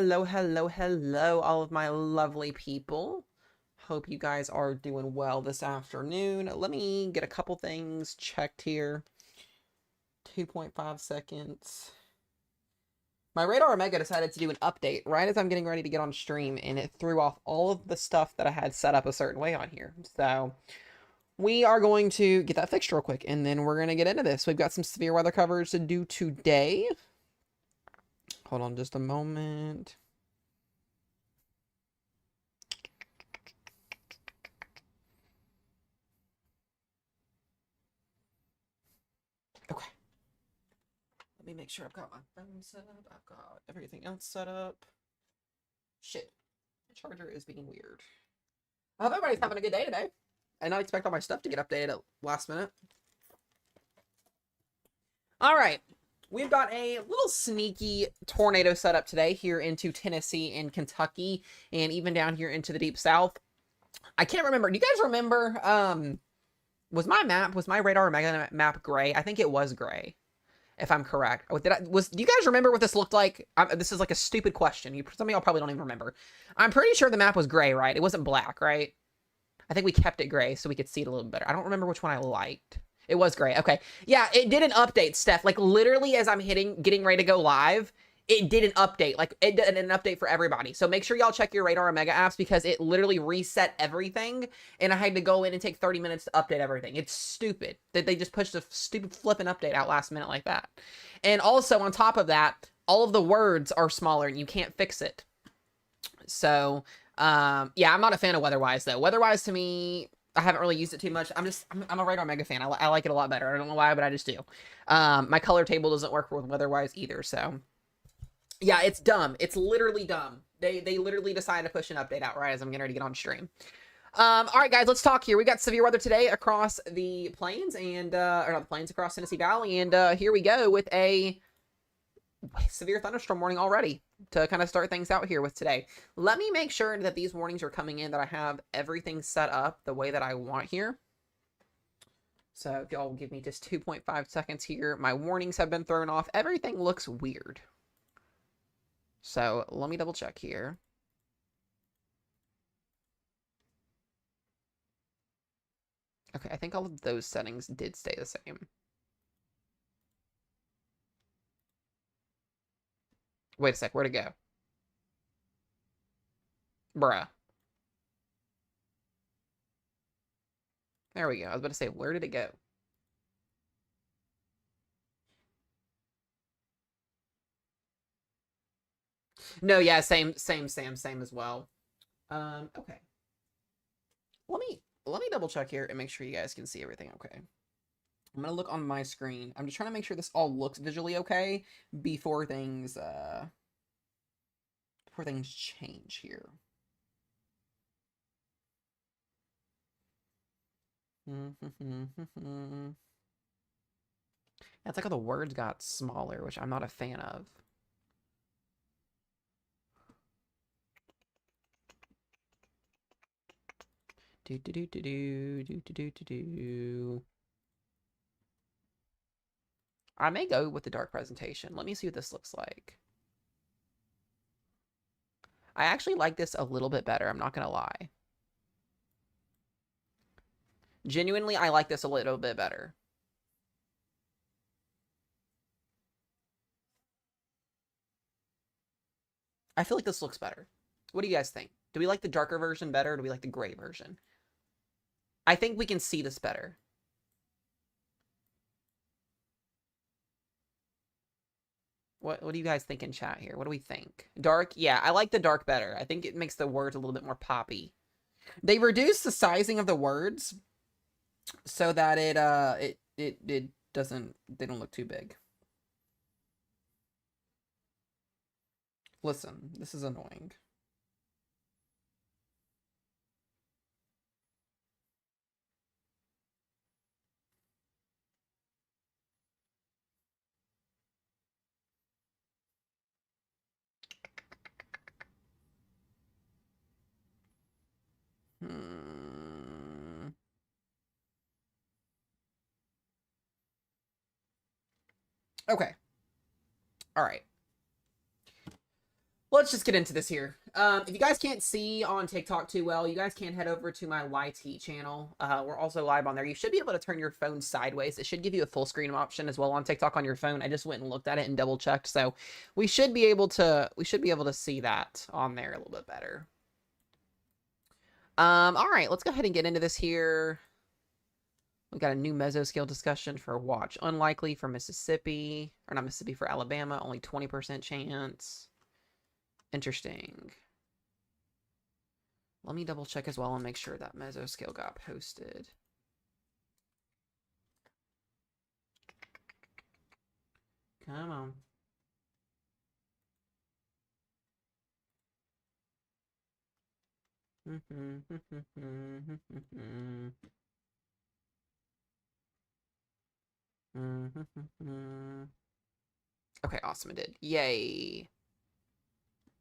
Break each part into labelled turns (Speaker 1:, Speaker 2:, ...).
Speaker 1: Hello, hello, hello, all of my lovely people. Hope you guys are doing well this afternoon. Let me get a couple things checked here. 2.5 seconds. My Radar Omega decided to do an update right as I'm getting ready to get on stream, and it threw off all of the stuff that I had set up a certain way on here. So we are going to get that fixed real quick, and then we're going to get into this. We've got some severe weather coverage to do today. Hold on just a moment. Okay. Let me make sure I've got my phone set up. I've got everything else set up. Shit. The charger is being weird. I hope everybody's having a good day today. I not expect all my stuff to get updated at last minute. All right. We've got a little sneaky tornado setup today here into Tennessee and Kentucky and even down here into the deep south. I can't remember. Do you guys remember was my Radar Omega map gray? I think it was gray, if I'm correct. Do you guys remember what this looked like? This is like a stupid question. Some of y'all probably don't even remember. I'm pretty sure the map was gray, right? It wasn't black, right? I think we kept it gray so we could see it a little better. I don't remember which one I liked. It was gray. Okay. Yeah, it did an update, Steph. Like, literally, as I'm getting ready to go live, it did an update. Like, it did an update for everybody. So make sure y'all check your Radar Omega apps because it literally reset everything, and I had to go in and take 30 minutes to update everything. It's stupid that they just pushed a stupid flipping update out last minute like that. And also, on top of that, all of the words are smaller, and you can't fix it. So, yeah, I'm not a fan of Weatherwise, though. Weatherwise, to me, I haven't really used it too much. I'm a Radar Mega fan. I like it a lot better. I don't know why, but I just do. My color table doesn't work with Weatherwise either, so. Yeah, it's dumb. It's literally dumb. They literally decided to push an update out right as I'm getting ready to get on stream. All right, guys, let's talk here. We got severe weather today across the plains and, or not the plains, across Tennessee Valley, and here we go with a severe thunderstorm warning already to kind of start things out here with today. Let me make sure that these warnings are coming in, that I have everything set up the way that I want here. So if y'all give me just 2.5 seconds here, my warnings have been thrown off. Everything looks weird. So let me double check here. Okay, I think all of those settings did stay the same. Wait a sec, where'd it go? Bruh. There we go. I was about to say, where did it go? No, yeah, same as well. Okay. Let me double check here and make sure you guys can see everything okay. I'm gonna look on my screen. I'm just trying to make sure this all looks visually okay before things change here. It's like how the words got smaller, which I'm not a fan of. Do do do do do do do do do. I may go with the dark presentation. Let me see what this looks like. I actually like this a little bit better. I'm not gonna lie. Genuinely, I like this a little bit better. I feel like this looks better. What do you guys think? Do we like the darker version better, or do we like the gray version? I think we can see this better. What do you guys think in chat here? What do we think? Dark? Yeah, I like the dark better. I think it makes the words a little bit more poppy. They reduced the sizing of the words so that it doesn't, they don't look too big. Listen, this is annoying. Okay. All right. let's just get into this here. If you guys can't see on TikTok too well, you guys can head over to my YT channel. We're also live on there. You should be able to turn your phone sideways. It should give you a full screen option as well on TikTok on your phone. I just went and looked at it and double checked, so we should be able to see that on there a little bit better. All right, let's go ahead and get into this here. We got a new mesoscale discussion for watch. Unlikely for Mississippi, or not Mississippi, for Alabama. Only 20% chance. Interesting. Let me double check as well and make sure that mesoscale got posted. Come on. Okay, awesome, it did. Yay.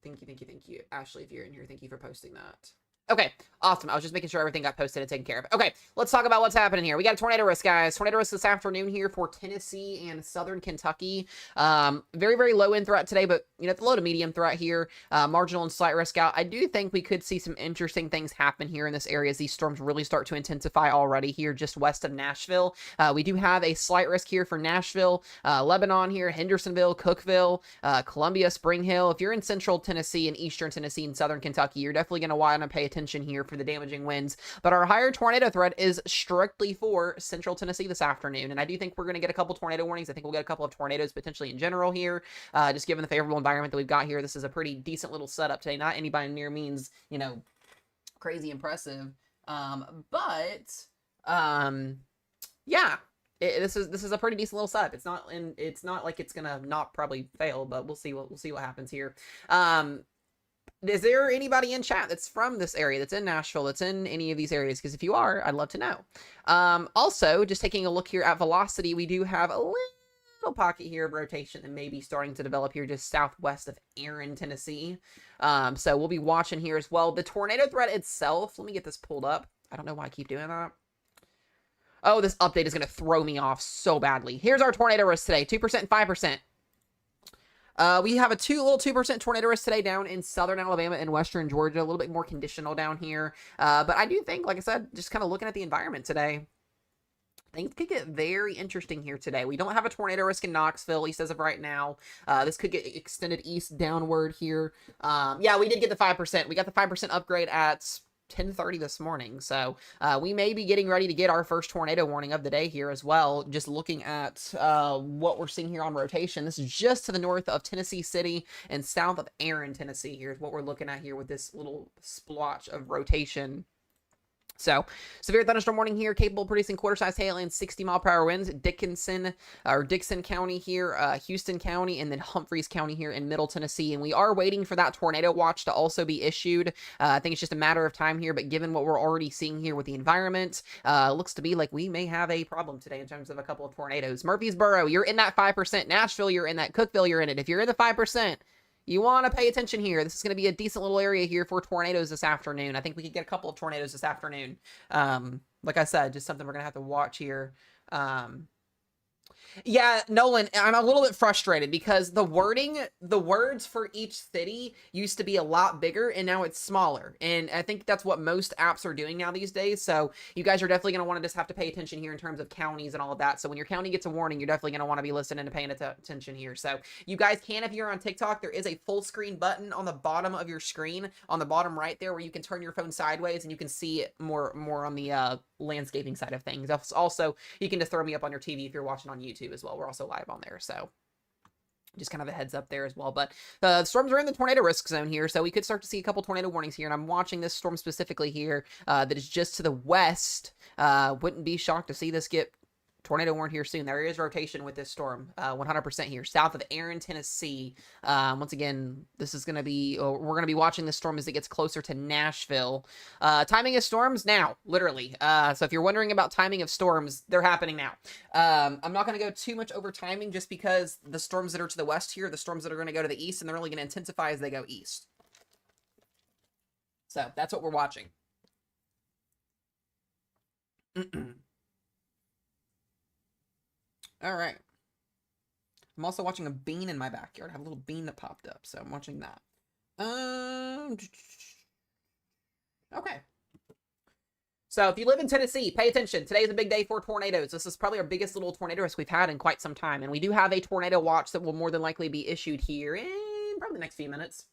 Speaker 1: Thank you. Ashley, if you're in here, thank you for posting that. Okay, awesome. I was just making sure everything got posted and taken care of. Okay, let's talk about what's happening here. We got a tornado risk, guys. Tornado risk this afternoon here for Tennessee and southern Kentucky. Very, very low end threat today, but the low to medium threat here. Marginal and slight risk out. I do think we could see some interesting things happen here in this area as these storms really start to intensify already here just west of Nashville. We do have a slight risk here for Nashville, Lebanon here, Hendersonville, Cookeville, Columbia, Spring Hill. If you're in central Tennessee and eastern Tennessee and southern Kentucky, you're definitely going to want to pay attention here for the damaging winds, but our higher tornado threat is strictly for central Tennessee this afternoon, and I do think we're going to get a couple tornado warnings. I think we'll get a couple of tornadoes potentially in general here, just given the favorable environment that we've got here. This is a pretty decent little setup today, not any by near means, crazy impressive, but yeah, this is a pretty decent little setup. It's not like it's gonna not probably fail, but we'll see what happens here. Is there anybody in chat that's from this area, that's in Nashville, that's in any of these areas? Because if you are, I'd love to know. Also, just taking a look here at velocity, we do have a little pocket here of rotation that may be starting to develop here just southwest of Aaron, Tennessee. So we'll be watching here as well. The tornado threat itself, let me get this pulled up. I don't know why I keep doing that. Oh, this update is going to throw me off so badly. Here's our tornado risk today, 2% and 5%. We have a little 2% tornado risk today down in southern Alabama and western Georgia, a little bit more conditional down here. But I do think, like I said, just kind of looking at the environment today, things could get very interesting here today. We don't have a tornado risk in Knoxville, east as of right now. This could get extended east downward here. Yeah, we did get the 5%. We got the 5% upgrade at 10:30 this morning, so we may be getting ready to get our first tornado warning of the day here as well. Just looking at what we're seeing here on rotation, this is just to the north of Tennessee City and south of Aaron, Tennessee. Here's what we're looking at here with this little splotch of rotation. So, severe thunderstorm warning here, capable of producing quarter-sized hail and 60-mile-per-hour winds. Dixon County here, Houston County, and then Humphreys County here in Middle Tennessee. And we are waiting for that tornado watch to also be issued. I think it's just a matter of time here, but given what we're already seeing here with the environment, it looks to be like we may have a problem today in terms of a couple of tornadoes. Murfreesboro, you're in that 5%. Nashville, you're in that. Cookeville, you're in it. If you're in the 5%, you want to pay attention here. This is going to be a decent little area here for tornadoes this afternoon. I think we could get a couple of tornadoes this afternoon. Like I said, just something we're going to have to watch here. Yeah, Nolan, I'm a little bit frustrated because the words for each city used to be a lot bigger and now it's smaller. And I think that's what most apps are doing now these days. So you guys are definitely going to want to just have to pay attention here in terms of counties and all of that. So when your county gets a warning, you're definitely going to want to be listening and paying attention here. So you guys can, if you're on TikTok, there is a full screen button on the bottom of your screen, on the bottom right there, where you can turn your phone sideways and you can see it more on the landscaping side of things. Also, you can just throw me up on your TV if you're watching on YouTube as well. We're also live on there, so just kind of a heads up there as well. But the storms are in the tornado risk zone here, so we could start to see a couple tornado warnings here. And I'm watching this storm specifically here that is just to the west. Wouldn't be shocked to see this get tornado warned here soon. There is rotation with this storm, 100% here, south of Aaron, Tennessee. Once again, this is going to be, we're going to be watching this storm as it gets closer to Nashville. Timing of storms now, literally. So if you're wondering about timing of storms, they're happening now. I'm not going to go too much over timing just because the storms that are to the west here, the storms that are going to go to the east, and they're only going to intensify as they go east. So that's what we're watching. All right. I'm also watching a bean in my backyard. I have a little bean that popped up, so I'm watching that. Um, okay. So if you live in Tennessee, pay attention. Today is a big day for tornadoes. This is probably our biggest little tornado risk we've had in quite some time. And we do have a tornado watch that will more than likely be issued here in probably the next few minutes.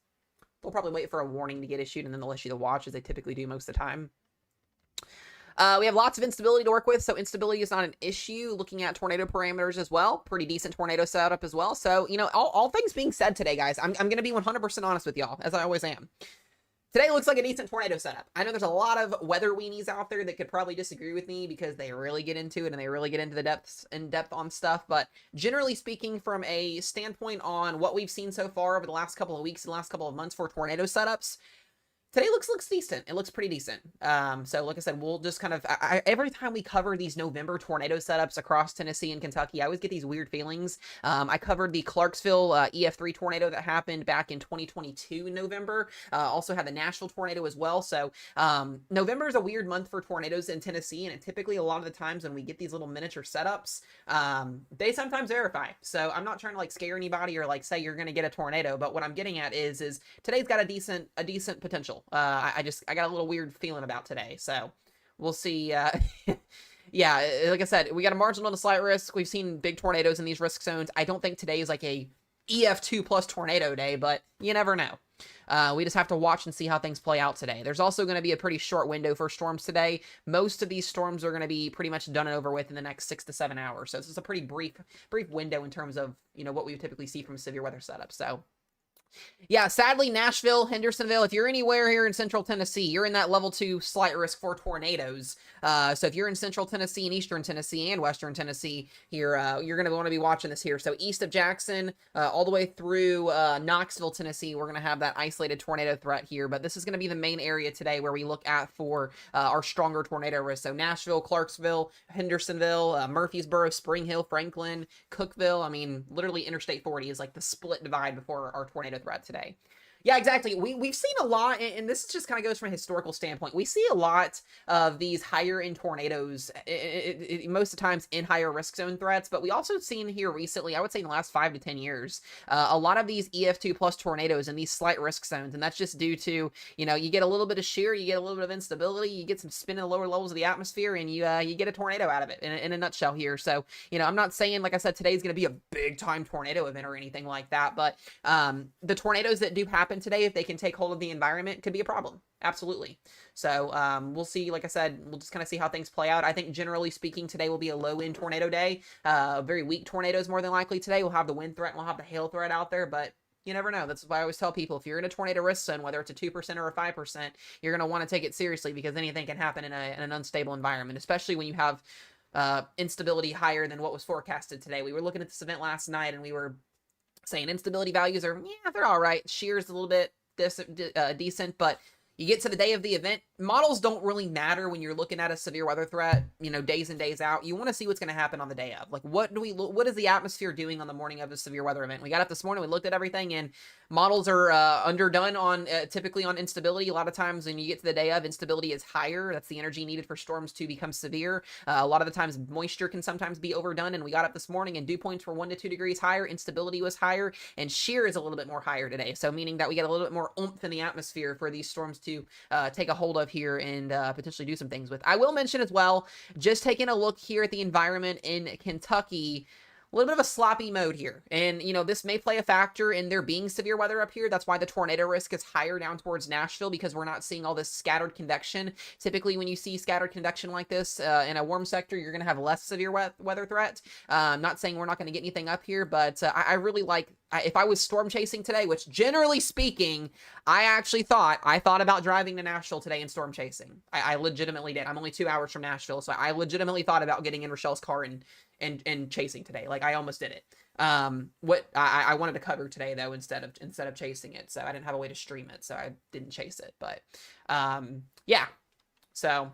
Speaker 1: They'll probably wait for a warning to get issued, and then they'll issue the watch, as they typically do most of the time. We have lots of instability to work with, so instability is not an issue. Looking at tornado parameters as well, pretty decent tornado setup as well. So, you know, all things being said today, guys, I'm going to be 100% honest with y'all, as I always am. Today looks like a decent tornado setup. I know there's a lot of weather weenies out there that could probably disagree with me because they really get into it and they really get into the depth on stuff. But generally speaking, from a standpoint on what we've seen so far over the last couple of weeks and last couple of months for tornado setups, today looks decent. It looks pretty decent. So like I said, we'll just kind of, every time we cover these November tornado setups across Tennessee and Kentucky, I always get these weird feelings. I covered the Clarksville EF3 tornado that happened back in 2022 in November. Also had the Nashville tornado as well. So November is a weird month for tornadoes in Tennessee, and typically a lot of the times when we get these little miniature setups, they sometimes verify. So I'm not trying to like scare anybody or like say you're going to get a tornado, but what I'm getting at is today's got a decent potential. I got a little weird feeling about today, so we'll see. Yeah, like I said, we got a marginal to slight risk. We've seen big tornadoes in these risk zones. I don't think today is like a EF2 plus tornado day, but you never know. We just have to watch and see how things play out today. There's also going to be a pretty short window for storms today. Most of these storms are going to be pretty much done and over with in the next 6 to 7 hours. So this is a pretty brief window in terms of, you know, what we would typically see from a severe weather setup. So yeah, sadly, Nashville, Hendersonville, if you're anywhere here in Central Tennessee, you're in that level 2 slight risk for tornadoes. So if you're in Central Tennessee and Eastern Tennessee and Western Tennessee here, you're going to want to be watching this here. So east of Jackson, all the way through Knoxville, Tennessee, we're going to have that isolated tornado threat here. But this is going to be the main area today where we look at for our stronger tornado risk. So Nashville, Clarksville, Hendersonville, Murfreesboro, Spring Hill, Franklin, Cookeville. I mean, literally Interstate 40 is like the split divide before our tornado threat today. Yeah, exactly. We've seen a lot, and this just kind of goes from a historical standpoint. We see a lot of these higher end tornadoes, most of the times in higher risk zone threats, but we also seen here recently, I would say in the last 5 to 10 years, a lot of these EF2 plus tornadoes in these slight risk zones, and that's just due to, you know, you get a little bit of shear, you get a little bit of instability, you get some spin in the lower levels of the atmosphere, and you get a tornado out of it in a nutshell here. So, you know, I'm not saying, like I said, today's going to be a big time tornado event or anything like that, but the tornadoes that do happen today, if they can take hold of the environment, could be a problem. Absolutely. So we'll see. Like I said, we'll just kind of see how things play out. I think generally speaking, today will be a low end tornado day. Very weak tornadoes more than likely today. We'll have the wind threat and we'll have the hail threat out there, but you never know. That's why I always tell people, if you're in a tornado risk zone, whether it's a 2% or a 5%, you're going to want to take it seriously because anything can happen in an unstable environment, especially when you have instability higher than what was forecasted today. We were looking at this event last night and we were saying instability values are, yeah, they're all right. Shear's a little bit decent, but you get to the day of the event, models don't really matter when you're looking at a severe weather threat, you know, days and days out. You want to see what's going to happen on the day of. Like, what is the atmosphere doing on the morning of a severe weather event? We got up this morning, we looked at everything, and models are underdone on typically on instability. A lot of times when you get to the day of, instability is higher. That's the energy needed for storms to become severe. A lot of the times moisture can sometimes be overdone, and we got up this morning and dew points were 1 to 2 degrees higher, instability was higher, and shear is a little bit more higher today. So meaning that we get a little bit more oomph in the atmosphere for these storms to take a hold of here and potentially do some things with. I will mention as well, just taking a look here at the environment in Kentucky, a little bit of a sloppy mode here. And, you know, this may play a factor in there being severe weather up here. That's why the tornado risk is higher down towards Nashville, because we're not seeing all this scattered convection. Typically, when you see scattered convection like this in a warm sector, you're going to have less severe weather threat. Not saying we're not going to get anything up here, but I really like, if I was storm chasing today, which generally speaking, I thought about driving to Nashville today and storm chasing. I legitimately did. I'm only 2 hours from Nashville, so I legitimately thought about getting in Rochelle's car and chasing today. Like, I almost did it. What I wanted to cover today though, instead of chasing it, so I didn't have a way to stream it, so I didn't chase it. But yeah, so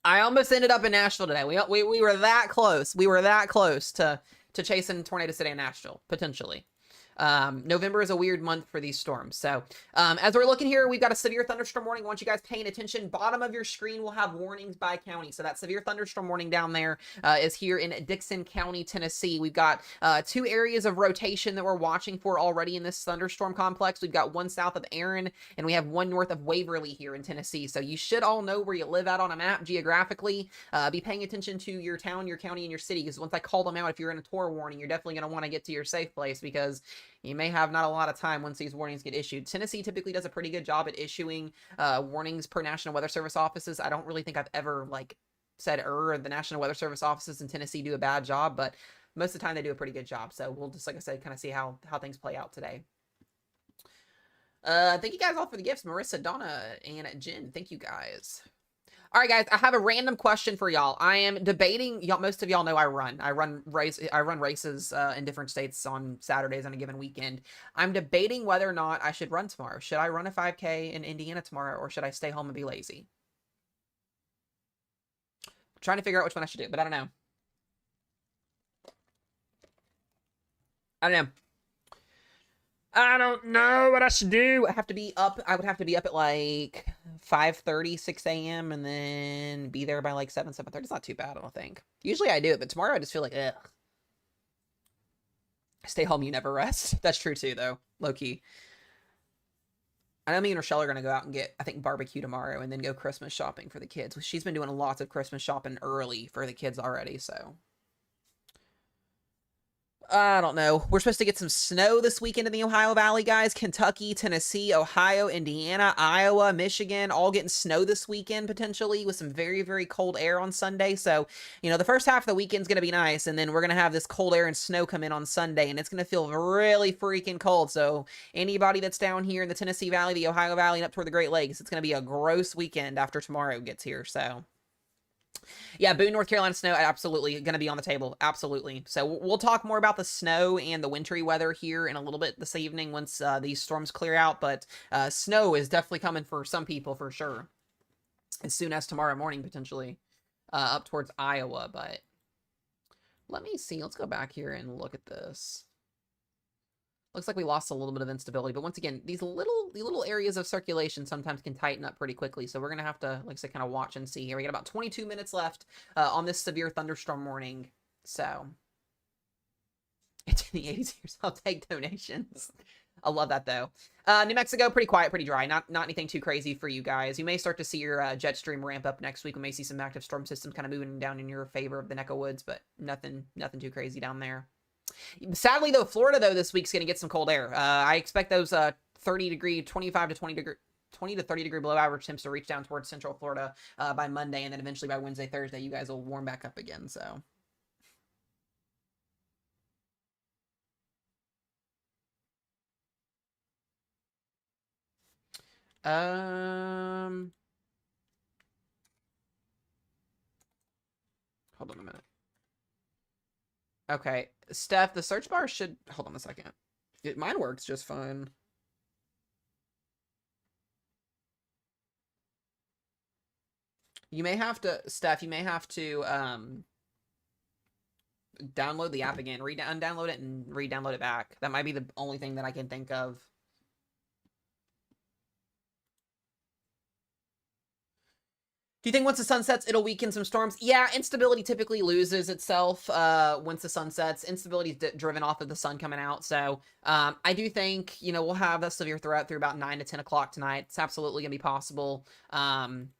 Speaker 1: I almost ended up in Nashville today. We were that close. We were that close to chasing tornadoes today in Nashville, potentially. November is a weird month for these storms. So as we're looking here, we've got a severe thunderstorm warning. I want you guys paying attention. Bottom of your screen will have warnings by county. So that severe thunderstorm warning down there is here in Dickson County, Tennessee. We've got 2 areas of rotation that we're watching for already in this thunderstorm complex. We've got one south of Aaron, and we have one north of Waverly here in Tennessee. So you should all know where you live at on a map geographically. Be paying attention to your town, your county, and your city, because once I call them out, if you're in a tour warning, you're definitely going to want to get to your safe place, because you may have not a lot of time once these warnings get issued. Tennessee typically does a pretty good job at issuing warnings per National Weather Service offices. I don't really think I've ever said the National Weather Service offices in Tennessee do a bad job, but most of the time they do a pretty good job. So we'll just, like I said, kind of see how things play out today. Thank you guys all for the gifts, Marissa, Donna, and Jen. Thank you guys. All right, guys, I have a random question for y'all. I am debating, most of y'all know I run races in different states on Saturdays on a given weekend. I'm debating whether or not I should run tomorrow. Should I run a 5K in Indiana tomorrow, or should I stay home and be lazy? I'm trying to figure out which one I should do, but I don't know. I don't know what I should do. I would have to be up at like 5:30, 6 a.m. and then be there by like 7:30. It's not too bad, I don't think. Usually I do it, but tomorrow I just feel like, ugh. Stay home, you never rest. That's true too, though. Low key. I know me and Rochelle are going to go out and get, I think, barbecue tomorrow and then go Christmas shopping for the kids. She's been doing lots of Christmas shopping early for the kids already, so. I don't know. We're supposed to get some snow this weekend in the Ohio Valley, guys. Kentucky, Tennessee, Ohio, Indiana, Iowa, Michigan, all getting snow this weekend, potentially, with some very, very cold air on Sunday. So, the first half of the weekend's going to be nice, and then we're going to have this cold air and snow come in on Sunday, and it's going to feel really freaking cold. So, anybody that's down here in the Tennessee Valley, the Ohio Valley, and up toward the Great Lakes, it's going to be a gross weekend after tomorrow gets here, so. Yeah, Boone, North Carolina snow, absolutely going to be on the table. Absolutely. So we'll talk more about the snow and the wintry weather here in a little bit this evening once these storms clear out. But snow is definitely coming for some people for sure. As soon as tomorrow morning, potentially, up towards Iowa. But let me see. Let's go back here and look at this. Looks like we lost a little bit of instability, but once again, these little areas of circulation sometimes can tighten up pretty quickly, so we're going to have to, like I said, kind of watch and see here. We got about 22 minutes left on this severe thunderstorm warning, so. It's in the 80s here, so I'll take donations. I love that, though. New Mexico, pretty quiet, pretty dry. Not anything too crazy for you guys. You may start to see your jet stream ramp up next week. We may see some active storm systems kind of moving down in your favor of the neck of woods, but nothing too crazy down there. Sadly, though, Florida, though, this week's going to get some cold air. I expect those 25 to 20 to 30 degree below average temps to reach down towards central Florida by Monday, and then eventually by Wednesday, Thursday, you guys will warm back up again, so. Hold on a minute. Okay, Steph, the search bar should... Hold on a second. Mine works just fine. You may have to... Steph, you may have to download the app again. Undownload it and re-download it back. That might be the only thing that I can think of. Do you think once the sun sets, it'll weaken some storms? Yeah, instability typically loses itself once the sun sets. Instability is driven off of the sun coming out. So I do think, we'll have a severe threat through about 9 to 10 o'clock tonight. It's absolutely going to be possible.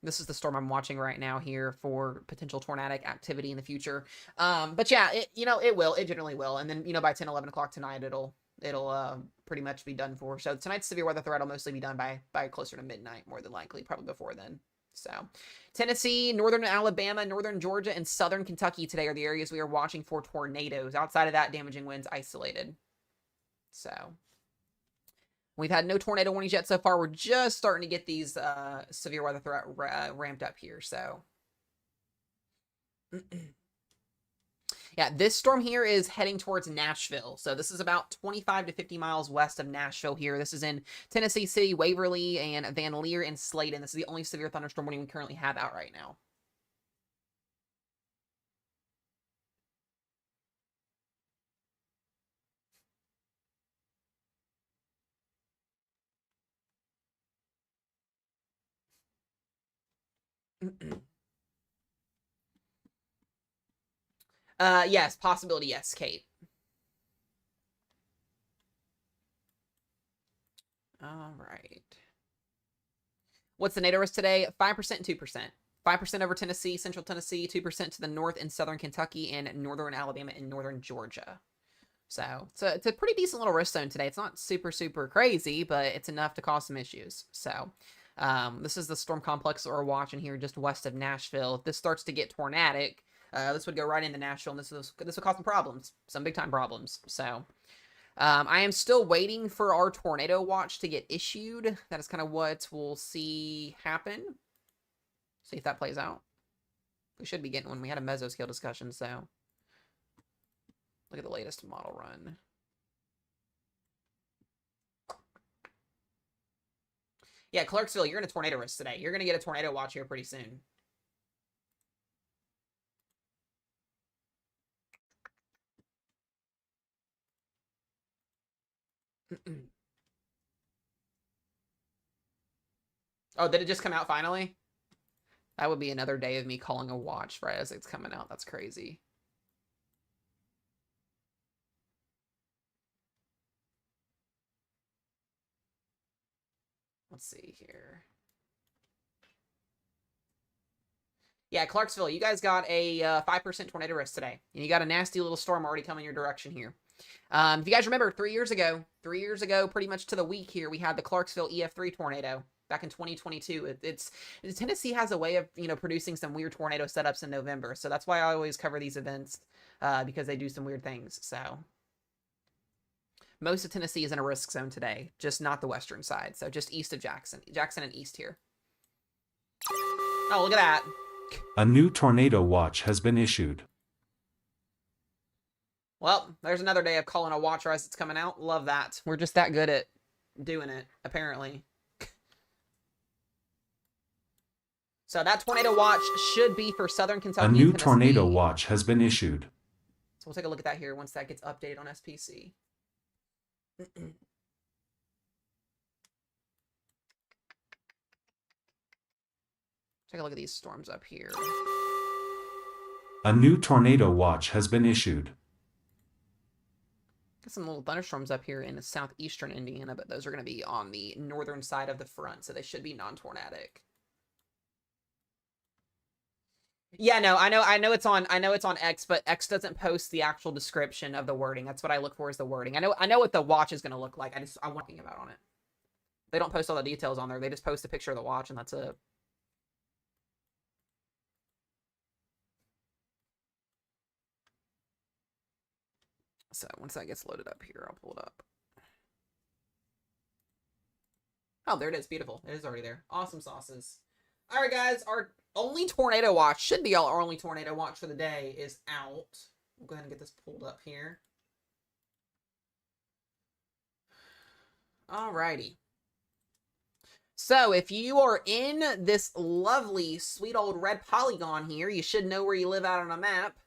Speaker 1: This is the storm I'm watching right now here for potential tornadic activity in the future. But yeah, it will. It generally will. And then, by 10, 11 o'clock tonight, it'll pretty much be done for. So tonight's severe weather threat will mostly be done by closer to midnight, more than likely, probably before then. So, Tennessee, northern Alabama, northern Georgia, and southern Kentucky today are the areas we are watching for tornadoes. Outside of that, damaging winds isolated. So, we've had no tornado warnings yet so far. We're just starting to get these severe weather threat ramped up here. So, yeah, this storm here is heading towards Nashville. So this is about 25 to 50 miles west of Nashville here. This is in Tennessee City, Waverly, and Van Leer and Sladen. This is the only severe thunderstorm warning we currently have out right now. Yes, possibility, yes, Kate. All right. What's the NATO risk today? 5% and 2%. 5% over Tennessee, Central Tennessee, 2% to the north in southern Kentucky, and northern Alabama and northern Georgia. So it's a pretty decent little risk zone today. It's not super, super crazy, but it's enough to cause some issues. So this is the storm complex that we're watching here just west of Nashville. If this starts to get tornadic, this would go right into Nashville, and this would cause some problems, some big-time problems. So I am still waiting for our tornado watch to get issued. That is kind of what we'll see happen. See if that plays out. We should be getting one. We had a mesoscale discussion, so look at the latest model run. Yeah, Clarksville, you're in a tornado risk today. You're going to get a tornado watch here pretty soon. Oh, did it just come out finally? That would be another day of me calling a watch right as it's coming out. That's crazy. Let's see here. Yeah, Clarksville, you guys got a 5% tornado risk today. And you got a nasty little storm already coming your direction here. If you guys remember, 3 years ago, pretty much to the week here, we had the Clarksville EF3 tornado back in 2022. Tennessee has a way of, producing some weird tornado setups in November. So that's why I always cover these events, because they do some weird things. So most of Tennessee is in a risk zone today, just not the western side. So just east of Jackson and east here. Oh, look at that.
Speaker 2: A new tornado watch has been issued.
Speaker 1: Well, there's another day of calling a watch as it's coming out. Love that. We're just that good at doing it, apparently. So that tornado watch should be for southern Kentucky.
Speaker 2: A new tornado watch has been issued.
Speaker 1: So we'll take a look at that here once that gets updated on SPC. Take a look at these storms up here.
Speaker 2: A new tornado watch has been issued.
Speaker 1: Got some little thunderstorms up here in southeastern Indiana, but those are going to be on the northern side of the front, so they should be non-tornadic. Yeah, no, I know it's on X, but X doesn't post the actual description of the wording. That's what I look for, is the wording. I know what the watch is going to look like. I want to think about on it. They don't post all the details on there. They just post a picture of the watch, and that's it. So once that gets loaded up here, I'll pull it up. Oh, there it is. Beautiful. It is already there. Awesome sauces. All right, guys. Our only tornado watch, should be our only tornado watch for the day, is out. We'll go ahead and get this pulled up here. Alrighty. So if you are in this lovely, sweet old red polygon here, you should know where you live out on a map.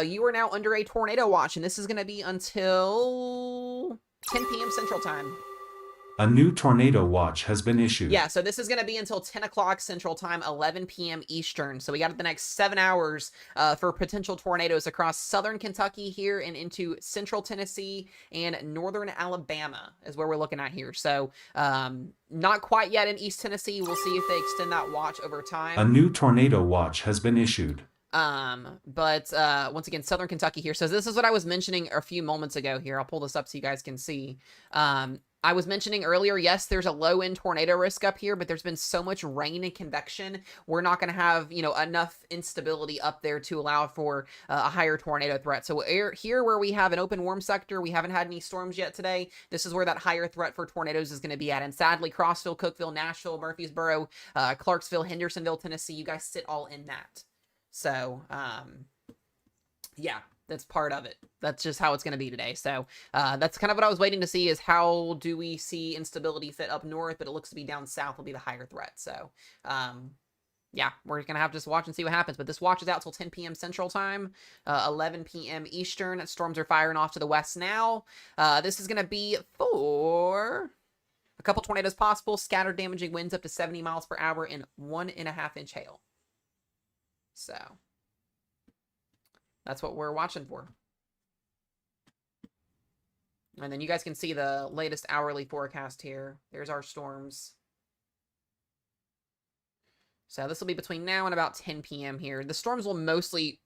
Speaker 1: You are now under a tornado watch, and this is going to be until 10 p.m. Central Time.
Speaker 2: A new tornado watch has been issued.
Speaker 1: Yeah, so this is going to be until 10 o'clock Central Time, 11 p.m. Eastern. So we got the next 7 hours for potential tornadoes across southern Kentucky here and into central Tennessee and northern Alabama is where we're looking at here. So not quite yet in East Tennessee. We'll see if they extend that watch over time.
Speaker 2: A new tornado watch has been issued.
Speaker 1: But once again, southern Kentucky here. So this is what I was mentioning a few moments ago here. I'll pull this up so you guys can see. I was mentioning earlier, yes, there's a low-end tornado risk up here, but there's been so much rain and convection, we're not going to have, enough instability up there to allow for a higher tornado threat. So here where we have an open warm sector, we haven't had any storms yet today. This is where that higher threat for tornadoes is going to be at. And sadly, Crossville, Cookeville, Nashville, Murfreesboro, Clarksville, Hendersonville, Tennessee, you guys sit all in that. So, yeah. That's part of it. That's just how it's going to be today. So that's kind of what I was waiting to see, is how do we see instability fit up north, but it looks to be down south will be the higher threat. So yeah, we're going to have to just watch and see what happens. But this watch is out till 10 p.m. Central Time, 11 p.m. Eastern. Storms are firing off to the west now. This is going to be for a couple tornadoes possible, scattered damaging winds up to 70 miles per hour, and 1.5 inch hail. So that's what we're watching for. And then you guys can see the latest hourly forecast here. There's our storms. So this will be between now and about 10 p.m. here. The storms will mostly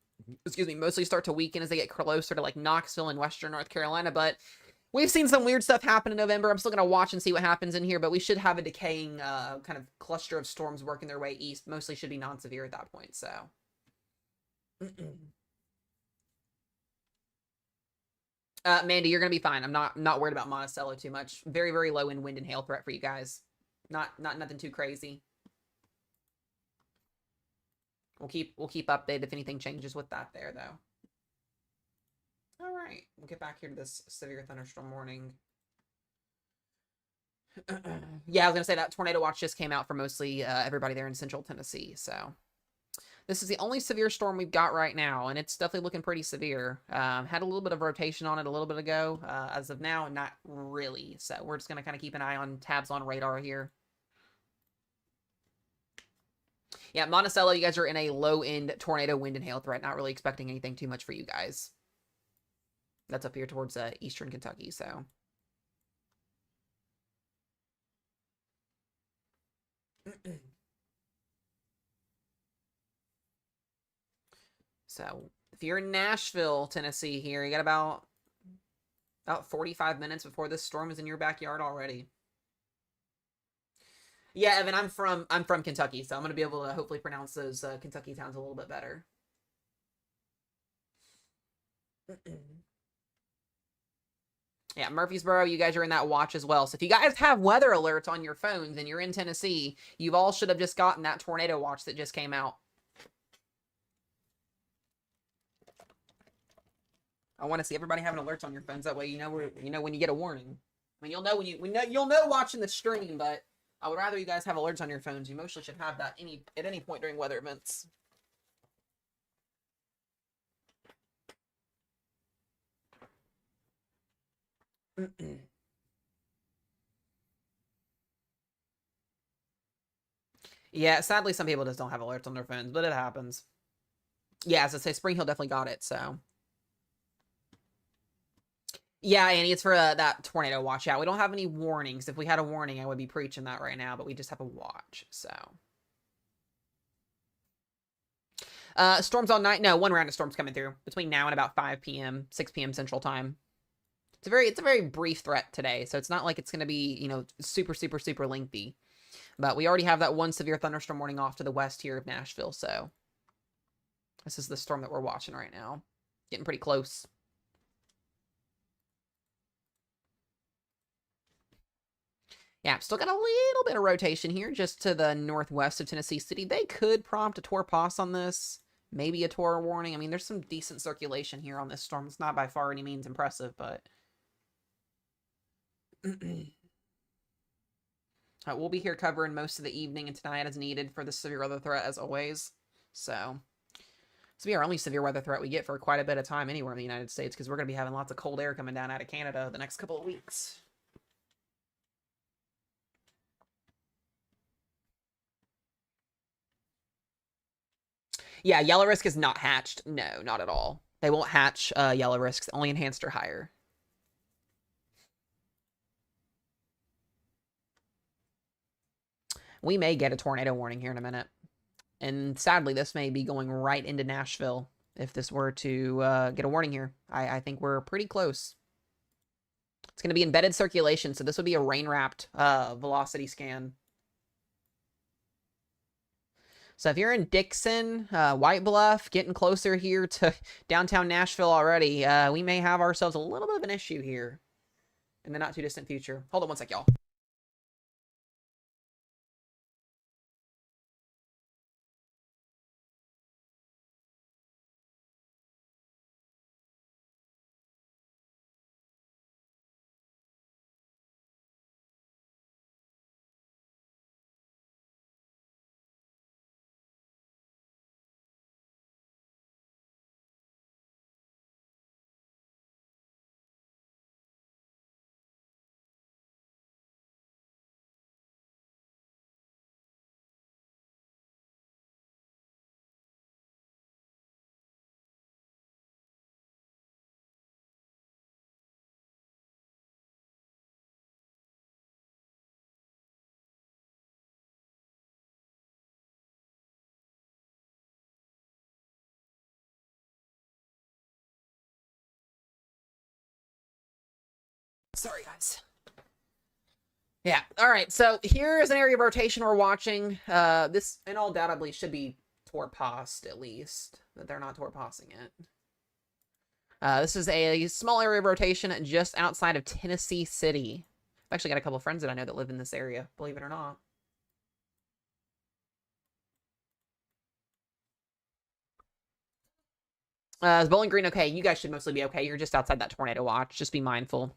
Speaker 1: start to weaken as they get closer to like Knoxville and Western North Carolina. But we've seen some weird stuff happen in November. I'm still going to watch and see what happens in here. But we should have a decaying kind of cluster of storms working their way east. Mostly should be non-severe at that point. So. Mandy, you're going to be fine. I'm not worried about Monticello too much. Very, very low in wind and hail threat for you guys. Not nothing too crazy. We'll keep updated if anything changes with that there, though. All right, we'll get back here to this severe thunderstorm warning. Yeah, I was gonna say that tornado watch just came out for mostly everybody there in Central Tennessee. So this is the only severe storm we've got right now, and it's definitely looking pretty severe. Had a little bit of rotation on it a little bit ago. As of now, not really. So we're just gonna kind of keep an eye on tabs on radar here. Yeah, Monticello, you guys are in a low-end tornado wind and hail threat. Not really expecting anything too much for you guys. That's up here towards eastern Kentucky, so. So, if you're in Nashville, Tennessee here, you got about 45 minutes before this storm is in your backyard already. Yeah, Evan, I'm from Kentucky, so I'm going to be able to hopefully pronounce those Kentucky towns a little bit better. Yeah, Murfreesboro, you guys are in that watch as well. So if you guys have weather alerts on your phones and you're in Tennessee, you all should have just gotten that tornado watch that just came out. I want to see everybody having alerts on your phones. That way, you know when you get a warning. I mean, you'll know you'll know watching the stream, but I would rather you guys have alerts on your phones. You mostly should have that at any point during weather events. Yeah, sadly, some people just don't have alerts on their phones, but it happens. Yeah, as I say, Spring Hill definitely got it, so. Yeah, Annie, it's for that tornado watch out. We don't have any warnings. If we had a warning, I would be preaching that right now, but we just have a watch, so. Storms all night. No, one round of storms coming through between now and about 5 p.m., 6 p.m. Central Time. It's a very brief threat today, so it's not like it's going to be, super, super, super lengthy. But we already have that one severe thunderstorm warning off to the west here of Nashville, so. This is the storm that we're watching right now. Getting pretty close. Yeah, still got a little bit of rotation here just to the northwest of Tennessee City. They could prompt a torpos on this. Maybe a tornado warning. I mean, there's some decent circulation here on this storm. It's not by far any means impressive, but... we'll be here covering most of the evening and tonight as needed for the severe weather threat, as always. So, this will be our only severe weather threat we get for quite a bit of time anywhere in the United States, because we're going to be having lots of cold air coming down out of Canada the next couple of weeks. Yeah, yellow risk is not hatched. No, not at all. They won't hatch yellow risks, only enhanced or higher. We may get a tornado warning here in a minute. And sadly, this may be going right into Nashville if this were to get a warning here. I think we're pretty close. It's going to be embedded circulation, so this would be a rain-wrapped velocity scan. So if you're in Dixon, White Bluff, getting closer here to downtown Nashville already, we may have ourselves a little bit of an issue here in the not-too-distant future. Hold on one sec, y'all. Sorry, guys. Yeah. All right. So here is an area of rotation we're watching. This, in all undoubtedly, should be torpast at least, but they're not torpassing it. This is a small area of rotation just outside of Tennessee City. I've actually got a couple of friends that I know that live in this area, believe it or not. Is Bowling Green okay? You guys should mostly be okay. You're just outside that tornado watch. Just be mindful.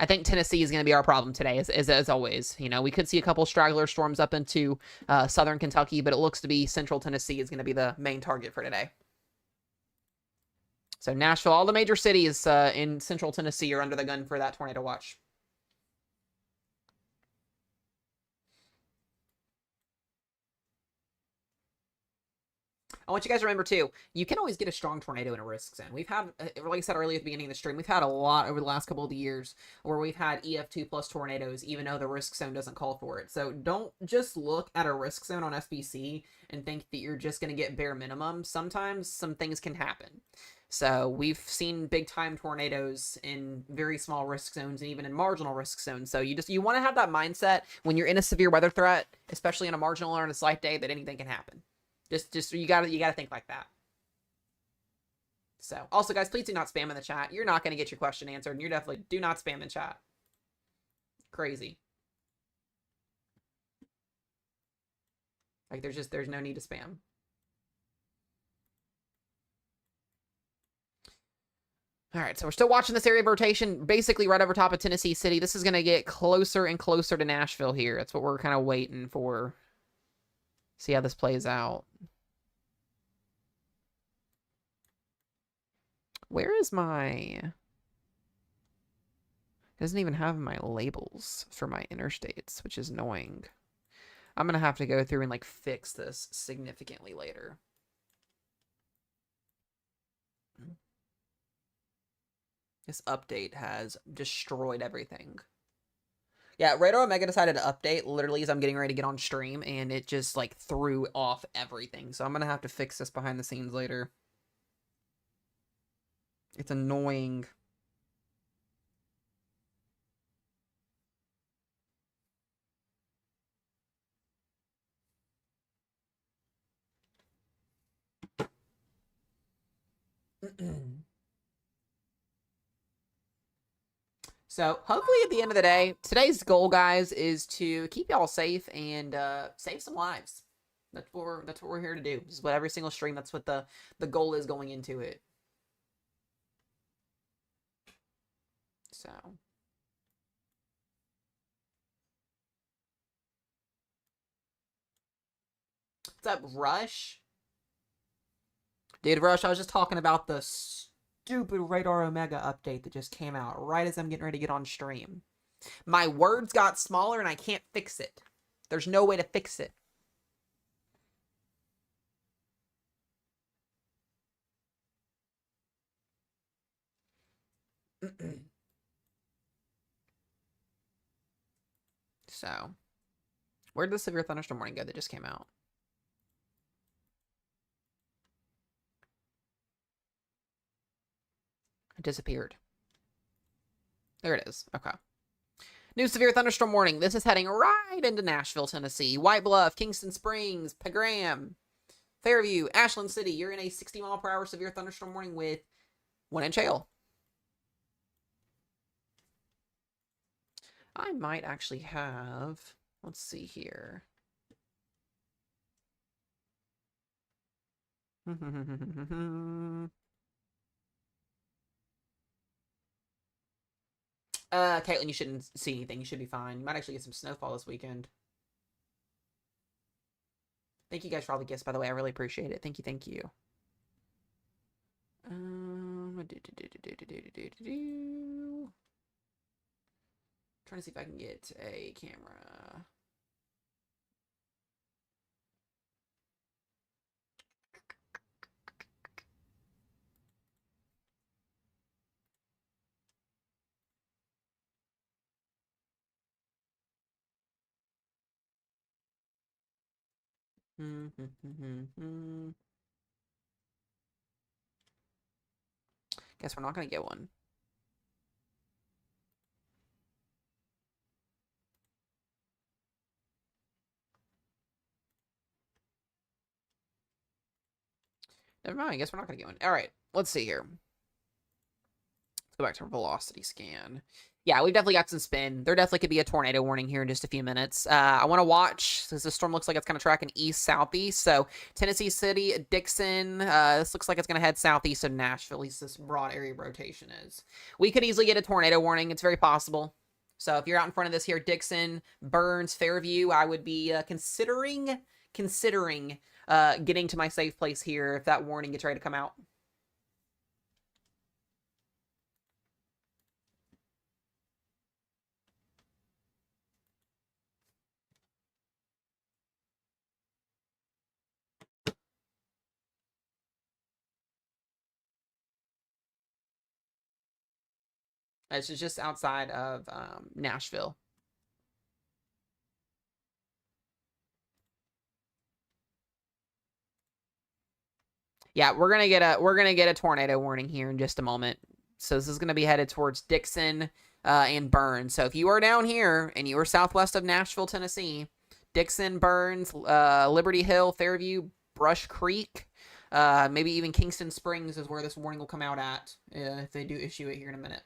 Speaker 1: I think Tennessee is going to be our problem today, as always. You know, we could see a couple straggler storms up into southern Kentucky, but it looks to be central Tennessee is going to be the main target for today. So Nashville, all the major cities in central Tennessee are under the gun for that tornado watch. I want you guys to remember, too, you can always get a strong tornado in a risk zone. We've had, like I said earlier at the beginning of the stream, we've had a lot over the last couple of years where we've had EF2 plus tornadoes, even though the risk zone doesn't call for it. So don't just look at a risk zone on SBC and think that you're just going to get bare minimum. Sometimes some things can happen. So we've seen big time tornadoes in very small risk zones and even in marginal risk zones. So you want to have that mindset when you're in a severe weather threat, especially on a marginal or on a slight day, that anything can happen. Just you gotta think like that. So also, guys, please do not spam in the chat. You're not gonna get your question answered, and you're definitely do not spam in chat. Crazy. Like there's no need to spam. All right, so we're still watching this area of rotation, basically right over top of Tennessee City. This is gonna get closer and closer to Nashville here. That's what we're kind of waiting for. See how this plays out. Where is my... It doesn't even have my labels for my interstates, which is annoying. I'm going to have to go through and, like, fix this significantly later. This update has destroyed everything. Yeah, Radar Omega decided to update literally as I'm getting ready to get on stream, and it just, like, threw off everything. So I'm going to have to fix this behind the scenes later. It's annoying. So hopefully at the end of the day, today's goal, guys, is to keep y'all safe and save some lives. That's what we're here to do. This is what every single stream. That's what the goal is going into it. So. What's up, Rush? Dude, Rush, I was just talking about the stupid Radar Omega update that just came out right as I'm getting ready to get on stream. My words got smaller and I can't fix it. There's no way to fix it. So, where did the severe thunderstorm warning go that just came out? It disappeared. There it is. Okay. New severe thunderstorm warning. This is heading right into Nashville, Tennessee. White Bluff, Kingston Springs, Pagram, Fairview, Ashland City. You're in a 60-mile-per-hour severe thunderstorm warning with 1 inch hail. I might actually have... Let's see here. Caitlin, you shouldn't see anything. You should be fine. You might actually get some snowfall this weekend. Thank you guys for all the gifts, by the way. I really appreciate it. Thank you, thank you. Trying to see if I can get a camera. Guess we're not going to get one. Never mind. I guess we're not going to go in. All right. Let's see here. Let's go back to our velocity scan. Yeah, we've definitely got some spin. There definitely could be a tornado warning here in just a few minutes. I want to watch, since the storm looks like it's kind of tracking east-southeast. So, Tennessee City, Dixon, this looks like it's going to head southeast of Nashville, at least this broad area rotation is. We could easily get a tornado warning. It's very possible. So, if you're out in front of this here, Dixon, Burns, Fairview, I would be considering getting to my safe place here if that warning gets ready to come out. It's just outside of Nashville. Yeah, we're gonna get a tornado warning here in just a moment. So this is gonna be headed towards Dixon and Burns. So if you are down here and you are southwest of Nashville, Tennessee, Dixon, Burns, Liberty Hill, Fairview, Brush Creek, maybe even Kingston Springs is where this warning will come out at if they do issue it here in a minute.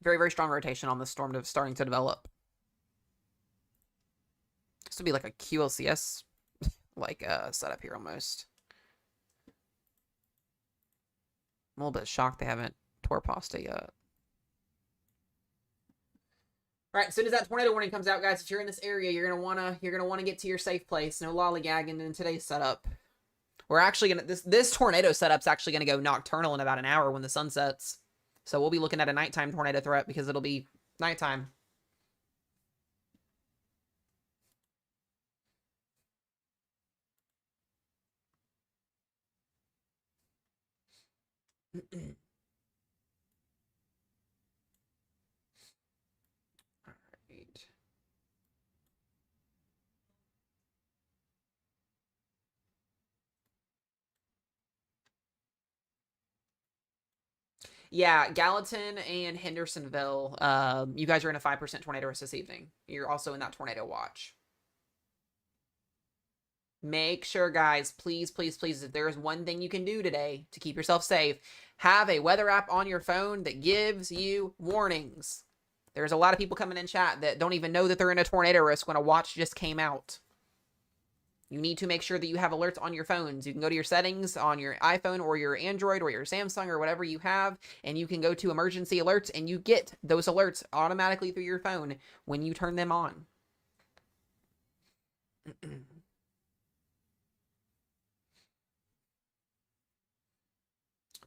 Speaker 1: Very, very strong rotation on this storm starting to develop. This would be like a QLCS like setup here almost. I'm a little bit shocked they haven't tore pasta yet. All right, as soon as that tornado warning comes out, guys, if you're in this area, you're gonna wanna get to your safe place. No lollygagging in today's setup. We're actually gonna this tornado setup's actually gonna go nocturnal in about an hour when the sun sets. So we'll be looking at a nighttime tornado threat because it'll be nighttime. All right. Yeah, Gallatin and Hendersonville. You guys are in a 5% tornado risk this evening. You're also in that tornado watch. Make sure, guys, please, please, please, if there is one thing you can do today to keep yourself safe, have a weather app on your phone that gives you warnings. There's a lot of people coming in chat that don't even know that they're in a tornado risk when a watch just came out. You need to make sure that you have alerts on your phones. You can go to your settings on your iPhone or your Android or your Samsung or whatever you have, and you can go to emergency alerts, and you get those alerts automatically through your phone when you turn them on.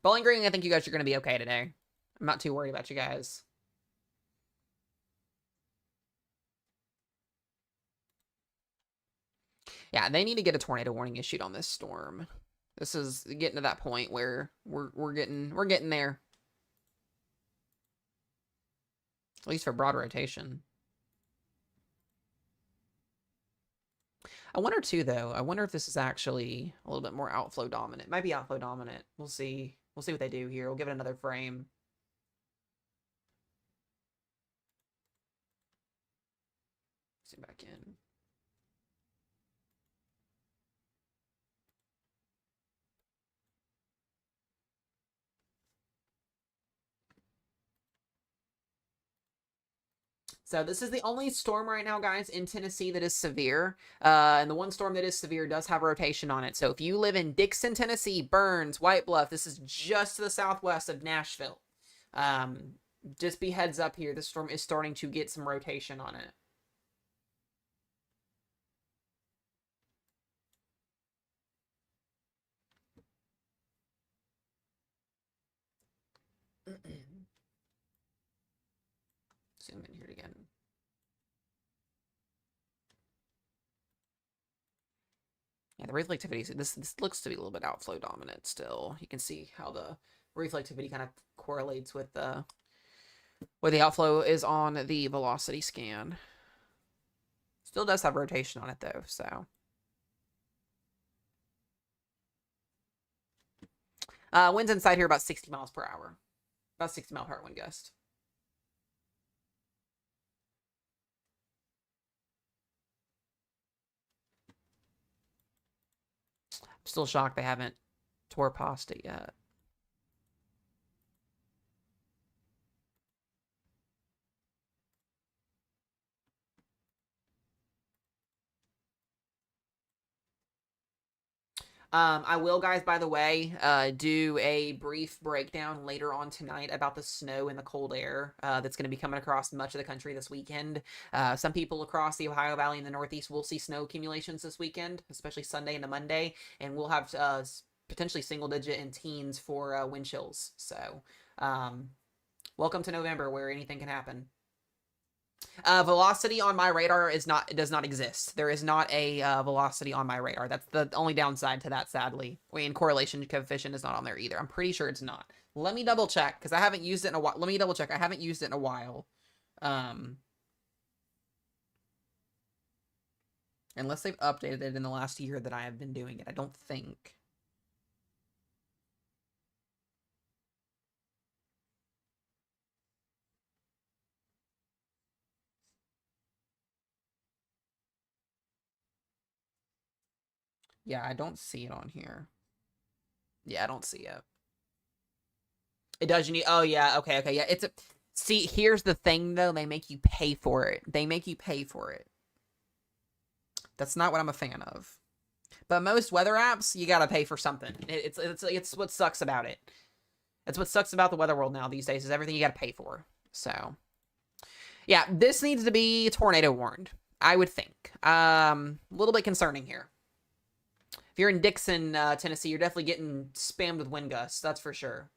Speaker 1: Bowling Green, I think you guys are going to be okay today. I'm not too worried about you guys. Yeah, they need to get a tornado warning issued on this storm. This is getting to that point where we're getting there. At least for broad rotation. I wonder too, though. I wonder if this is actually a little bit more outflow dominant. It might be outflow dominant. We'll see. We'll see what they do here. We'll give it another frame. Zoom back in. So this is the only storm right now, guys, in Tennessee that is severe. And the one storm that is severe does have rotation on it. So if you live in Dixon, Tennessee, Burns, White Bluff, this is just to the southwest of Nashville. Just be heads up here. This storm is starting to get some rotation on it. Zoom in here again. Yeah, the reflectivity, this looks to be a little bit outflow dominant still. You can see how the reflectivity kind of correlates with the where the outflow is on the velocity scan. Still does have rotation on it though, so. Winds inside here about 60 miles per hour. About 60 mile per hour wind gust. Still shocked they haven't tore past it yet. I will, guys, by the way, do a brief breakdown later on tonight about the snow and the cold air that's going to be coming across much of the country this weekend. Some people across the Ohio Valley and the Northeast will see snow accumulations this weekend, especially Sunday into Monday, and we'll have potentially single digit and teens for wind chills. So, welcome to November, where anything can happen. Velocity on my radar does not exist. There is not a velocity on my radar. That's the only downside to that, sadly. And correlation coefficient is not on there either. I'm pretty sure it's not. Let me double check, because I haven't used it in a while. Let me double check. I haven't used it in a while. Unless they've updated it in the last year that I have been doing it. I don't think. Yeah, I don't see it on here. Yeah, I don't see it. It does. You need. Oh yeah. Okay. Okay. Yeah. It's a. See, here's the thing though. They make you pay for it. They make you pay for it. That's not what I'm a fan of. But most weather apps, you gotta pay for something. It's what sucks about it. That's what sucks about the weather world now these days, is everything you gotta pay for. So, yeah, this needs to be tornado warned, I would think. A little bit concerning here. If you're in Dixon, Tennessee, you're definitely getting spammed with wind gusts. That's for sure.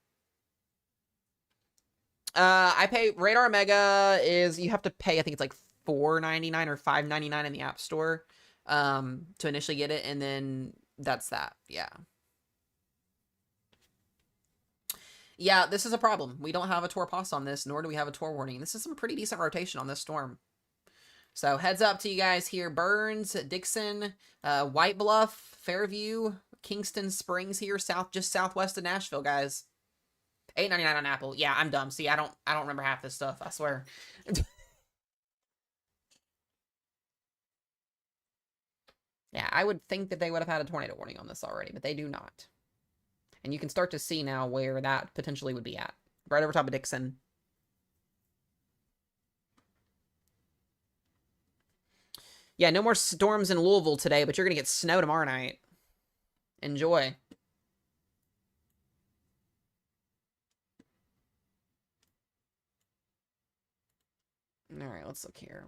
Speaker 1: I pay Radar Mega is you have to pay. I think it's like $4.99 or $5.99 in the App Store, to initially get it, and then that's that. Yeah. Yeah, this is a problem. We don't have a Tor Pos on this, nor do we have a Tor warning. This is some pretty decent rotation on this storm. So heads up to you guys here. Burns, Dixon, White Bluff, Fairview, Kingston Springs here, just southwest of Nashville, guys. $8.99 on Apple. Yeah, I'm dumb. See, I don't remember half this stuff, I swear. Yeah, I would think that they would have had a tornado warning on this already, but they do not. And you can start to see now where that potentially would be at. Right over top of Dixon. Yeah, no more storms in Louisville today, but you're going to get snow tomorrow night. Enjoy. All right, let's look here.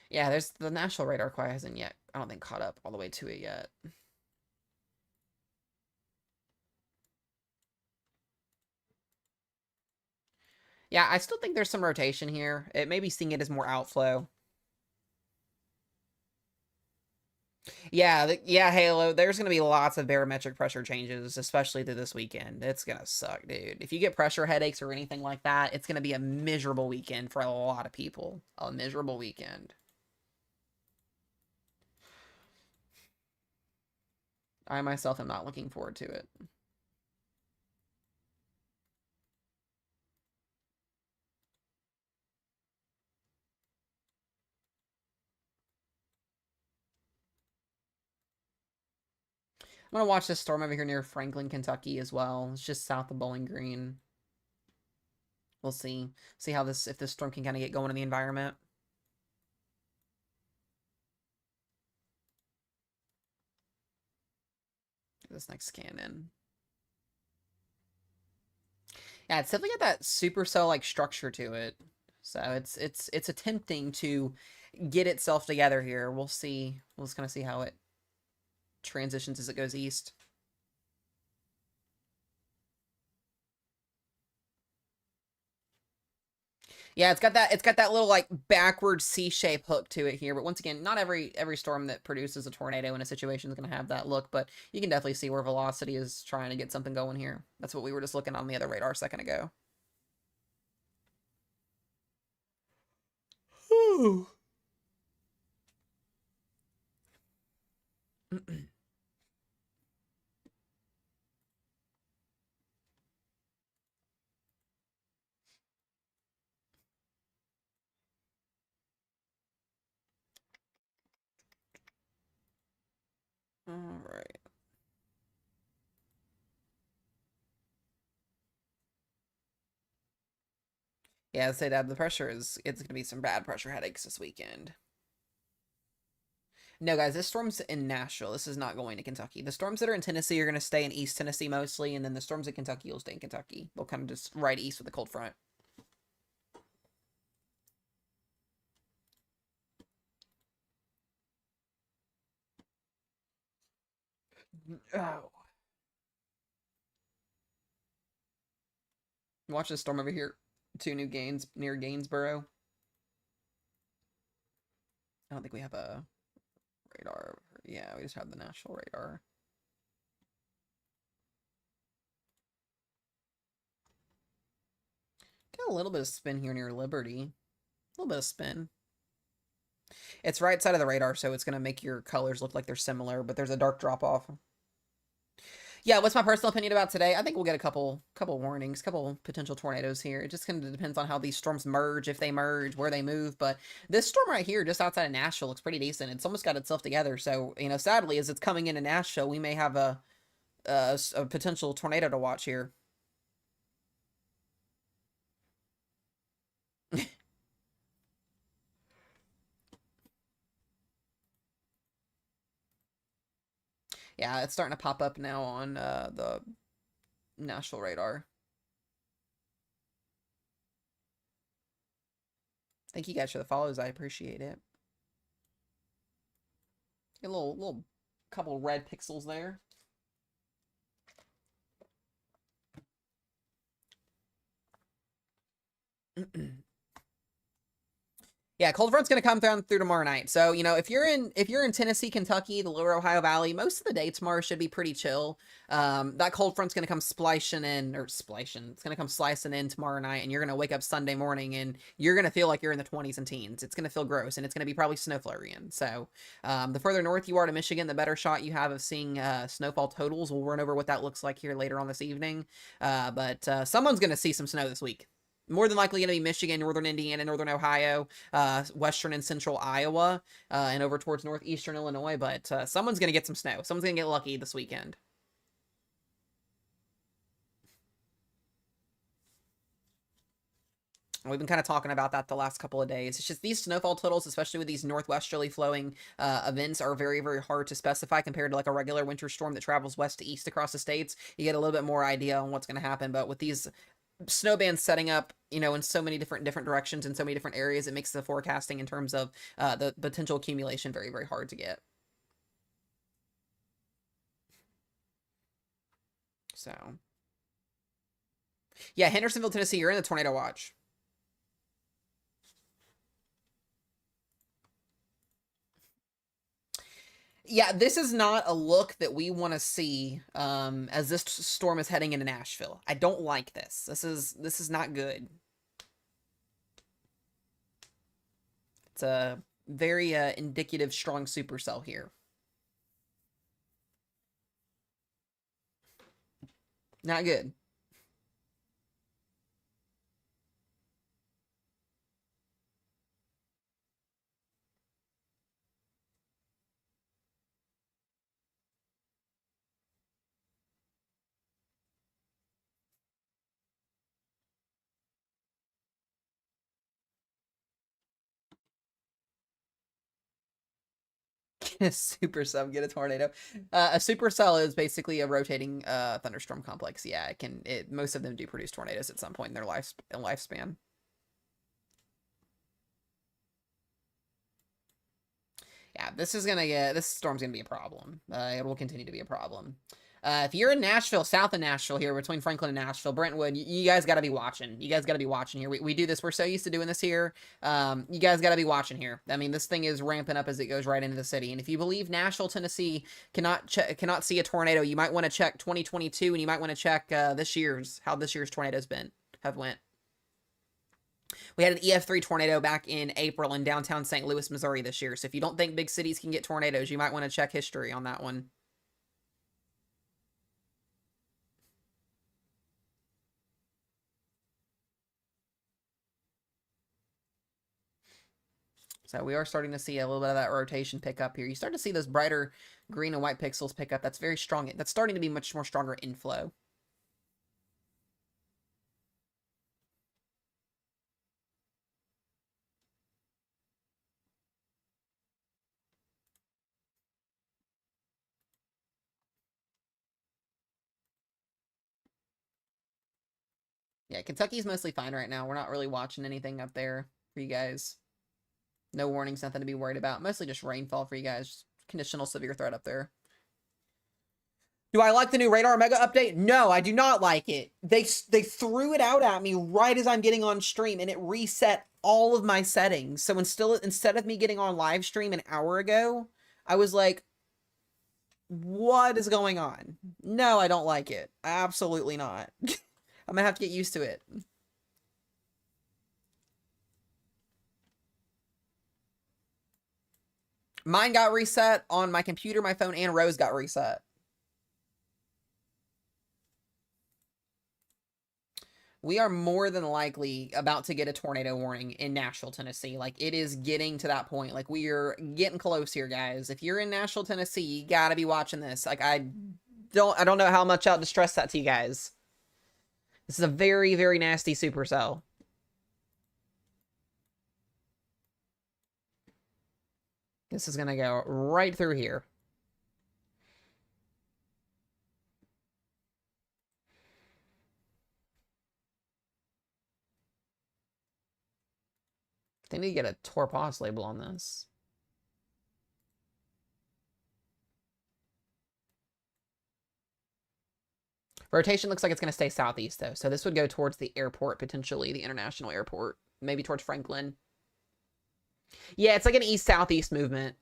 Speaker 1: Yeah, there's the National Radar Choir hasn't yet, I don't think, caught up all the way to it yet. Yeah, I still think there's some rotation here. It may be seeing it as more outflow. Yeah, yeah, Halo, there's going to be lots of barometric pressure changes, especially through this weekend. It's going to suck, dude. If you get pressure headaches or anything like that, it's going to be a miserable weekend for a lot of people. A miserable weekend. I myself am not looking forward to it. I'm going to watch this storm over here near Franklin, Kentucky as well. It's just south of Bowling Green. We'll see. See how if this storm can kind of get going in the environment. This next scan in. Yeah, it's definitely got that supercell like structure to it. So it's attempting to get itself together here. We'll see. We'll just kind of see how it transitions as it goes east. Yeah, it's got that little like backward C-shape hook to it here. But once again, not every storm that produces a tornado in a situation is going to have that look. But you can definitely see where velocity is trying to get something going here. That's what we were just looking on the other radar a second ago. Yeah, I'd say that the pressure it's gonna be some bad pressure headaches this weekend. No, guys, this storm's in Nashville. This is not going to Kentucky. The storms that are in Tennessee are going to stay in East Tennessee mostly, and then the storms in Kentucky will stay in Kentucky. They'll kind of just ride east with the cold front. Oh. Watch this storm over here. 2 new gains near Gainsboro. I don't think we have a radar. Yeah, we just have the Nashville radar. Got a little bit of spin here near Liberty. A little bit of spin. It's right side of the radar, so it's going to make your colors look like they're similar, but there's a dark drop off. Yeah, what's my personal opinion about today? I think we'll get a couple warnings, couple potential tornadoes here. It just kind of depends on how these storms merge, if they merge, where they move. But this storm right here, just outside of Nashville, looks pretty decent. It's almost got itself together. So, you know, sadly, as it's coming into Nashville, we may have a potential tornado to watch here. Yeah, it's starting to pop up now on the Nashville radar. Thank you guys for the follows. I appreciate it. A little couple red pixels there. Yeah, cold front's gonna come through tomorrow night. So, you know, if you're in Tennessee, Kentucky, the lower Ohio Valley, most of the day tomorrow should be pretty chill. That cold front's gonna come splicing in, or splicing. It's gonna come slicing in tomorrow night, and you're gonna wake up Sunday morning, and you're gonna feel like you're in the 20s and teens. It's gonna feel gross, and it's gonna be probably snow flurrying. So, the further north you are to Michigan, the better shot you have of seeing snowfall totals. We'll run over what that looks like here later on this evening. But someone's gonna see some snow this week. More than likely going to be Michigan, northern Indiana, northern Ohio, western and central Iowa, and over towards northeastern Illinois. But someone's going to get some snow. Someone's going to get lucky this weekend. We've been kind of talking about that the last couple of days. It's just these snowfall totals, especially with these northwesterly flowing events, are very, very hard to specify compared to like a regular winter storm that travels west to east across the states. You get a little bit more idea on what's going to happen. But with these snow bands setting up, you know, in so many different directions in so many different areas, it makes the forecasting in terms of the potential accumulation very, very hard to get. So, yeah, Hendersonville, Tennessee, you're in the tornado watch. Yeah, this is not a look that we want to see as this storm is heading into Nashville. I don't like this. This is not good. It's a very indicative strong supercell here. Not good. Supercell, get a tornado. A supercell is basically a rotating thunderstorm complex. Yeah, most of them do produce tornadoes at some point in their lifespan. Yeah, this storm's gonna be a problem. It will continue to be a problem. If you're in Nashville, south of Nashville here, between Franklin and Nashville, Brentwood, you guys got to be watching. You guys got to be watching here. We do this. We're so used to doing this here. You guys got to be watching here. I mean, this thing is ramping up as it goes right into the city. And if you believe Nashville, Tennessee cannot see a tornado, you might want to check 2022, and you might want to check how this year's tornadoes have went. We had an EF3 tornado back in April in downtown St. Louis, Missouri this year. So if you don't think big cities can get tornadoes, you might want to check history on that one. So we are starting to see a little bit of that rotation pick up here. You start to see those brighter green and white pixels pick up. That's very strong. That's starting to be much more stronger inflow. Yeah, Kentucky's mostly fine right now. We're not really watching anything up there for you guys. No warnings, nothing to be worried about. Mostly just rainfall for you guys. Just conditional severe threat up there. Do I like the new Radar Mega update? No, I do not like it. They threw it out at me right as I'm getting on stream, and it reset all of my settings. So instead of me getting on live stream an hour ago, I was like, what is going on? No, I don't like it. Absolutely not. I'm gonna have to get used to it. Mine got reset on my computer, my phone, and Rose got reset. We are more than likely about to get a tornado warning in Nashville, Tennessee. Like, it is getting to that point. Like, we are getting close here, guys. If you're in Nashville, Tennessee, you gotta be watching this. Like, I don't know how much I'll to stress that to you guys. This is a very, very nasty supercell. This is gonna go right through here. They need to get a Torpos label on this. Rotation looks like it's going to stay southeast, though. So this would go towards the airport, potentially, the international airport. Maybe towards Franklin. Yeah, it's like an east-southeast movement.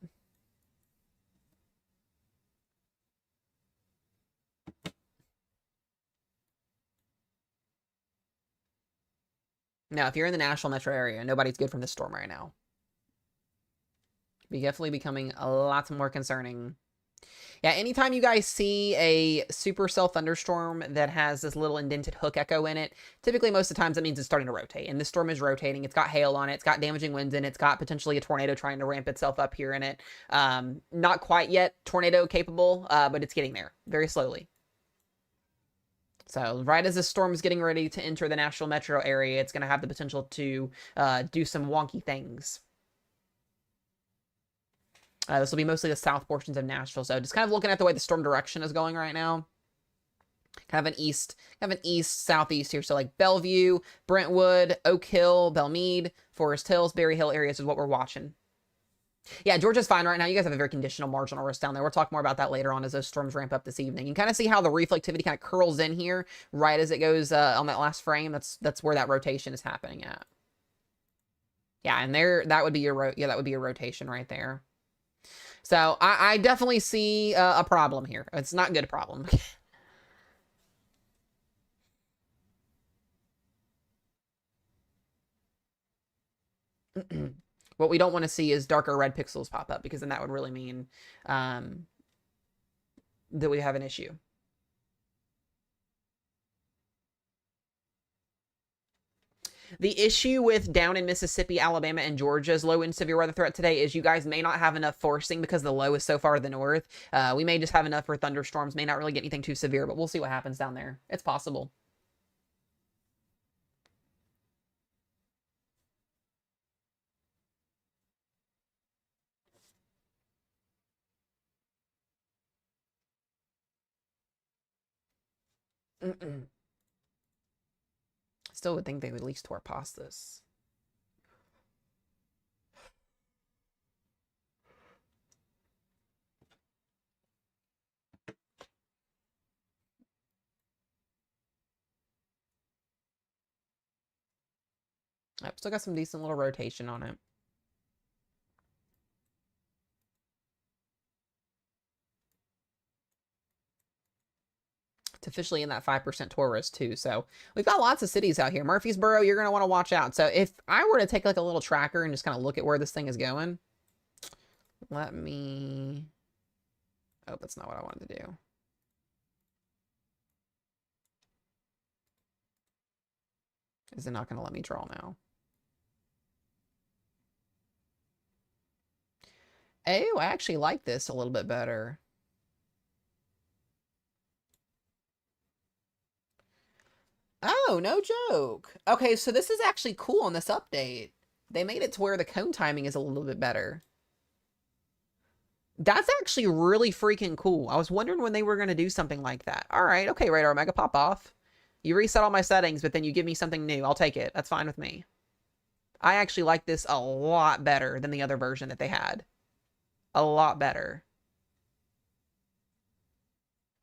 Speaker 1: Now, if you're in the Nashville metro area, nobody's good from this storm right now. Be definitely becoming a lot more concerning. Yeah, anytime you guys see a supercell thunderstorm that has this little indented hook echo in it, typically most of the times that means it's starting to rotate. And this storm is rotating. It's got hail on it. It's got damaging winds in it. It's got potentially a tornado trying to ramp itself up here in it. Not quite yet tornado capable, but it's getting there very slowly. So right as this storm is getting ready to enter the Nashville metro area, it's going to have the potential to do some wonky things. This will be mostly the south portions of Nashville. So just kind of looking at the way the storm direction is going right now. Kind of an east, southeast here. So like Bellevue, Brentwood, Oak Hill, Belmead, Forest Hills, Berry Hill areas is what we're watching. Yeah, Georgia's fine right now. You guys have a very conditional marginal risk down there. We'll talk more about that later on as those storms ramp up this evening. You can kind of see how the reflectivity kind of curls in here right as it goes on that last frame. That's where that rotation is happening at. Yeah, and that would be your rotation right there. So I definitely see a problem here. It's not a good problem. What we don't want to see is darker red pixels pop up, because then that would really mean that we have an issue. The issue with down in Mississippi, Alabama, and Georgia's low and severe weather threat today is you guys may not have enough forcing because the low is so far to the north. We may just have enough for thunderstorms, may not really get anything too severe, but we'll see what happens down there. It's possible. Still would think they would at least Torpos this. I've still got some decent little rotation on it. It's officially in that 5% Taurus too. So we've got lots of cities out here. Murfreesboro, you're going to want to watch out. So if I were to take like a little tracker and just kind of look at where this thing is going, let me... Oh, that's not what I wanted to do. Is it not going to let me draw now? Oh, I actually like this a little bit better. Oh, no joke. Okay, so this is actually cool on this update. They made it to where the cone timing is a little bit better. That's actually really freaking cool. I was wondering when they were going to do something like that. All right, okay, Radar Mega, pop off. You reset all my settings, but then you give me something new. I'll take it. That's fine with me. I actually like this a lot better than the other version that they had. A lot better.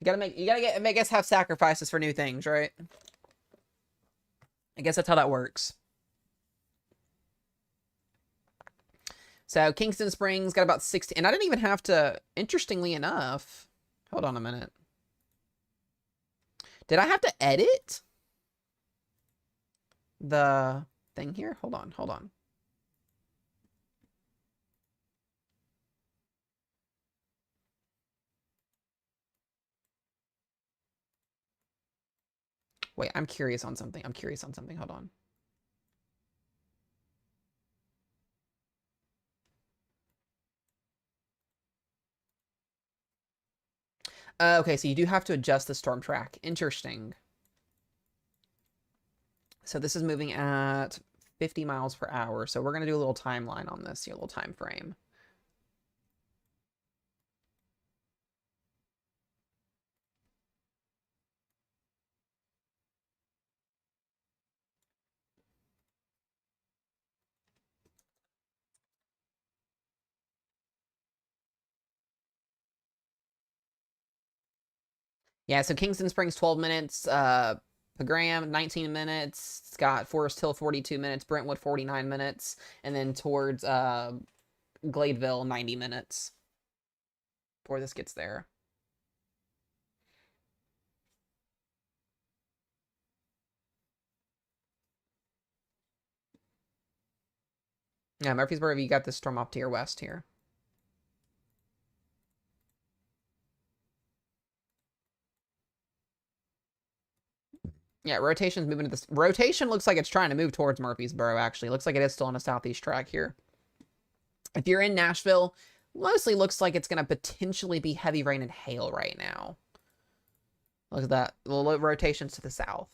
Speaker 1: You gotta I guess have sacrifices for new things, right? I guess that's how that works. So Kingston Springs got about 60, and I didn't even have to, interestingly enough, hold on a minute. Did I have to edit the thing here? Hold on. Wait, I'm curious on something. Hold on. Okay, so you do have to adjust the storm track. Interesting. So this is moving at 50 miles per hour. So we're going to do a little timeline on this, a little time frame. Yeah, so Kingston Springs 12 minutes, Pagram 19 minutes, Scott Forest Hill 42 minutes, Brentwood 49 minutes, and then towards Gladeville 90 minutes before this gets there. Yeah, Murfreesboro, you got this storm off to your west here. Yeah, rotation's moving to this. Rotation looks like it's trying to move towards Murfreesboro, actually. Looks like it is still on a southeast track here. If you're in Nashville, mostly looks like it's going to potentially be heavy rain and hail right now. Look at that. The rotations to the south.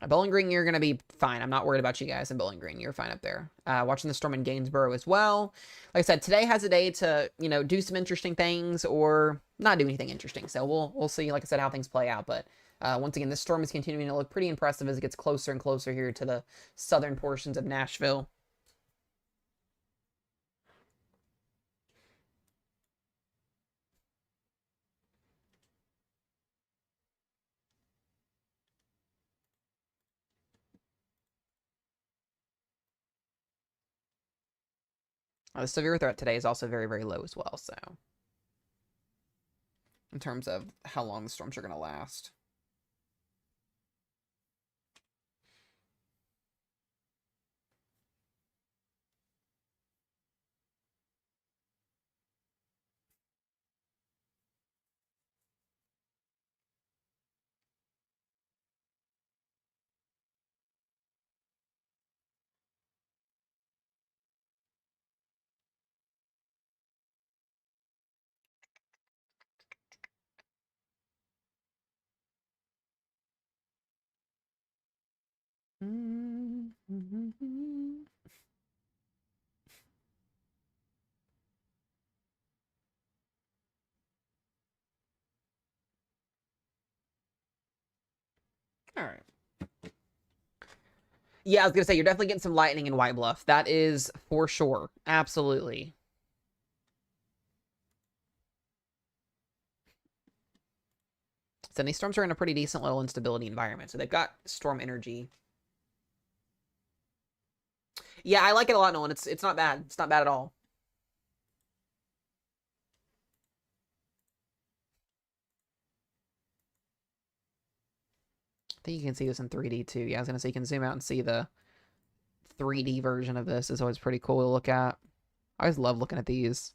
Speaker 1: Bowling Green, you're going to be fine. I'm not worried about you guys in Bowling Green. You're fine up there. Watching the storm in Gainsborough as well. Like I said, today has a day to, do some interesting things or not do anything interesting. So we'll see, like I said, how things play out. But once again, this storm is continuing to look pretty impressive as it gets closer and closer here to the southern portions of Nashville. The severe threat today is also very, very low as well. So in terms of how long the storms are going to last. All right. Yeah, I was gonna say you're definitely getting some lightning in White Bluff. That is for sure. Absolutely. So these storms are in a pretty decent little instability environment. So they've got storm energy. Yeah, I like it a lot, Nolan. It's not bad. It's not bad at all. I think you can see this in 3D too. Yeah, I was gonna say you can zoom out and see the 3D version of this. Is always pretty cool to look at. I always love looking at these.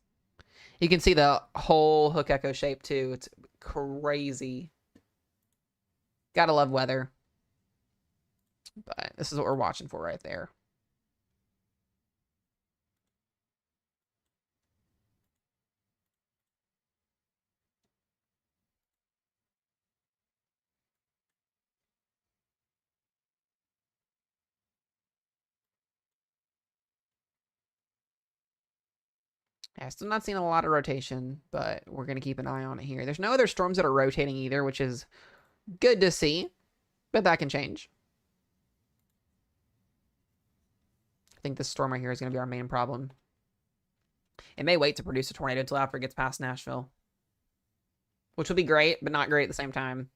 Speaker 1: You can see the whole hook echo shape too. It's crazy. Gotta love weather. But this is what we're watching for right there. Yeah, still not seeing a lot of rotation, but we're going to keep an eye on it here. There's no other storms that are rotating either, which is good to see, but that can change. I think this storm right here is going to be our main problem. It may wait to produce a tornado until after it gets past Nashville, which will be great, but not great at the same time.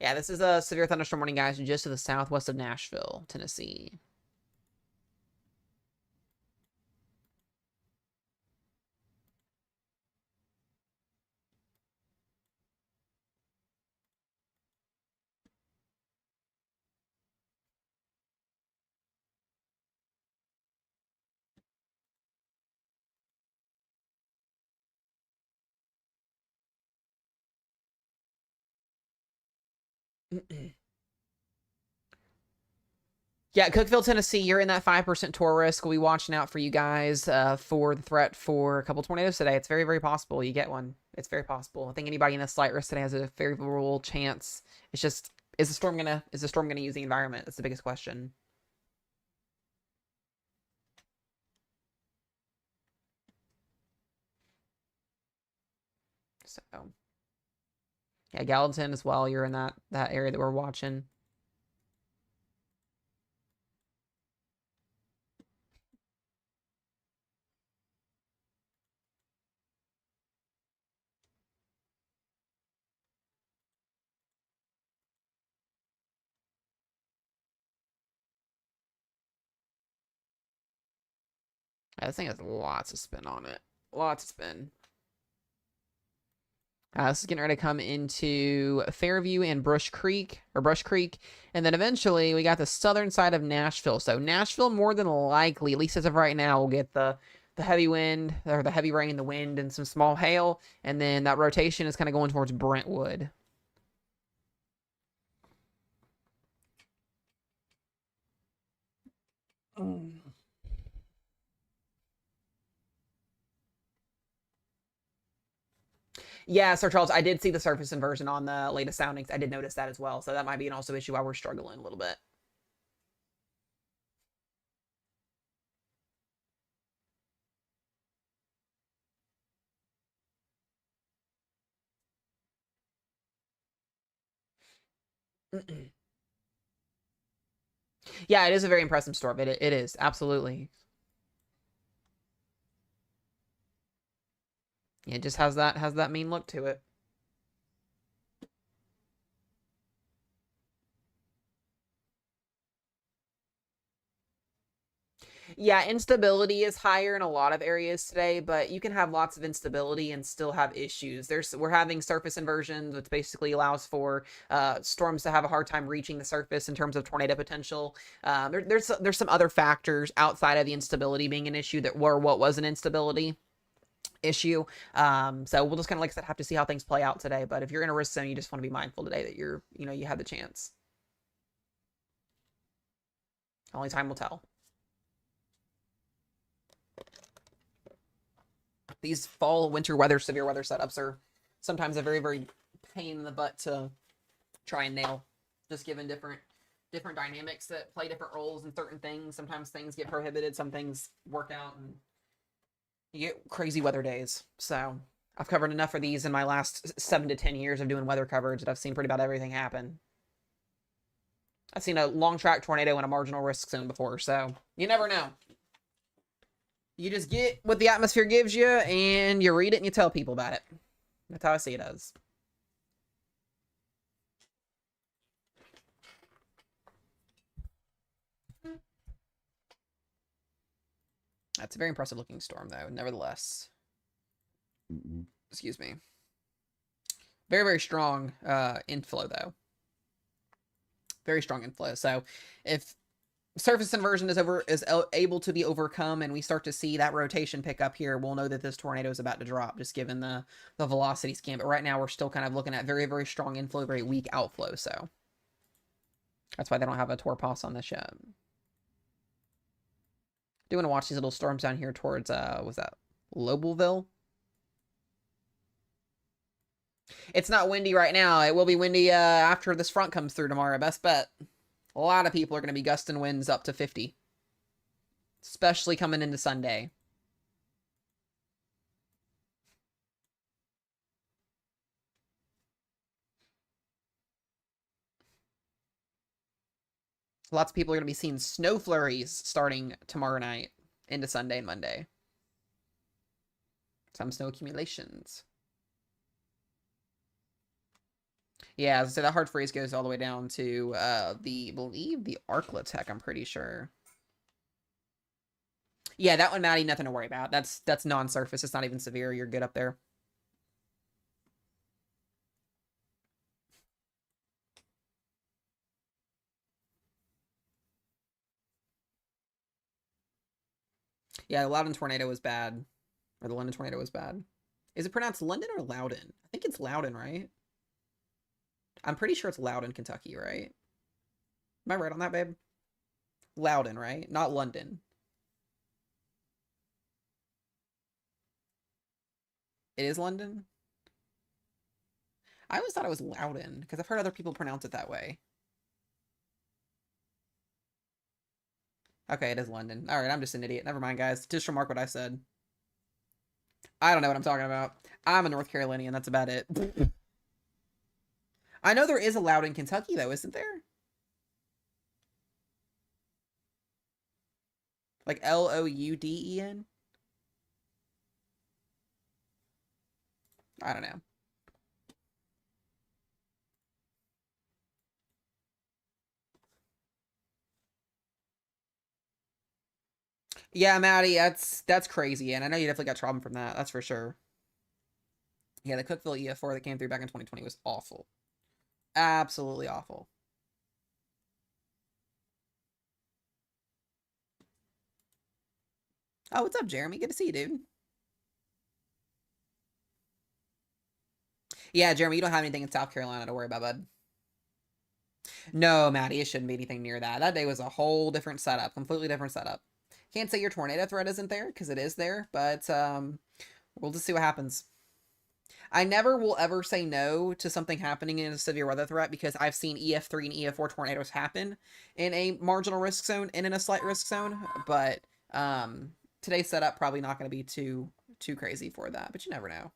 Speaker 1: Yeah, this is a severe thunderstorm warning, guys, just to the southwest of Nashville, Tennessee. Yeah, Cookeville, Tennessee, you're in that 5% tour risk. We'll be watching out for you guys for the threat for a couple tornadoes today. It's very, very possible you get one. It's very possible. I think anybody in the slight risk today has a very real chance. It's just, is the storm gonna use the environment? That's the biggest question. So, yeah, Gallatin as well. You're in that area that we're watching. This thing has lots of spin on it. Lots of spin. This is getting ready to come into Fairview and Brush Creek. And then eventually we got the southern side of Nashville. So Nashville, more than likely, at least as of right now, will get the heavy wind, or the heavy rain, the wind, and some small hail. And then that rotation is kind of going towards Brentwood. Yeah, Sir Charles, I did see the surface inversion on the latest soundings. I did notice that as well. So that might be an also issue why we're struggling a little bit. Yeah, it is a very impressive storm. It is, absolutely. It just has that mean look to it. Yeah, instability is higher in a lot of areas today, but you can have lots of instability and still have issues. We're having surface inversions, which basically allows for storms to have a hard time reaching the surface in terms of tornado potential. There's some other factors outside of the instability being an issue that were what was an instability issue. So we'll just kind of, like I said, have to see how things play out today. But if you're in a risk zone, you just want to be mindful today that you had the chance. Only time will tell. These fall, winter weather, severe weather setups are sometimes a very, very pain in the butt to try and nail, just given different dynamics that play different roles in certain things. Sometimes things get prohibited, some things work out, and you get crazy weather days. So I've covered enough of these in my last 7 to 10 years of doing weather coverage that I've seen pretty about everything happen. I've seen a long track tornado in a marginal risk zone before, so you never know. You just get what the atmosphere gives you, and you read it and you tell people about it. That's how I see it as. That's a very impressive looking storm, though, nevertheless. Excuse me. Very, very strong inflow, though. Very strong inflow. So if surface inversion is able to be overcome and we start to see that rotation pick up here, we'll know that this tornado is about to drop, just given the velocity scan. But right now we're still kind of looking at very, very strong inflow, very weak outflow. So that's why they don't have a tour pass on this yet. Do want to watch these little storms down here towards was that Lobelville? It's not windy right now. It will be windy after this front comes through tomorrow. Best bet. A lot of people are going to be gusting winds up to 50, especially coming into Sunday. Lots of people are going to be seeing snow flurries starting tomorrow night into Sunday and Monday. Some snow accumulations. Yeah, so that hard freeze goes all the way down to believe the Arclitech, I'm pretty sure. Yeah, that one, Maddie, nothing to worry about. That's non-surface. It's not even severe. You're good up there. Yeah, the Loudon tornado was bad. Or the London tornado was bad. Is it pronounced London or Loudon? I think it's Loudon, right? I'm pretty sure it's Loudon, Kentucky, right? Am I right on that, babe? Loudon, right? Not London. It is London? I always thought it was Loudon, because I've heard other people pronounce it that way. Okay, it is London. Alright, I'm just an idiot. Never mind, guys. Just remark what I said. I don't know what I'm talking about. I'm a North Carolinian, that's about it. I know there is a Loudon, Kentucky, though, isn't there? Like Louden? I don't know. Yeah, Maddie, that's crazy, and I know you definitely got trauma from that. That's for sure. Yeah, the Cookeville EF4 that came through back in 2020 was awful. Absolutely awful. Oh, what's up, Jeremy? Good to see you, dude. Yeah, Jeremy, you don't have anything in South Carolina to worry about, bud. No, Maddie, it shouldn't be anything near that. That day was a whole different setup, completely different setup. Can't say your tornado threat isn't there, because it is there, but we'll just see what happens. I never will ever say no to something happening in a severe weather threat because I've seen EF3 and EF4 tornadoes happen in a marginal risk zone and in a slight risk zone, but today's setup probably not going to be too crazy for that, but you never know.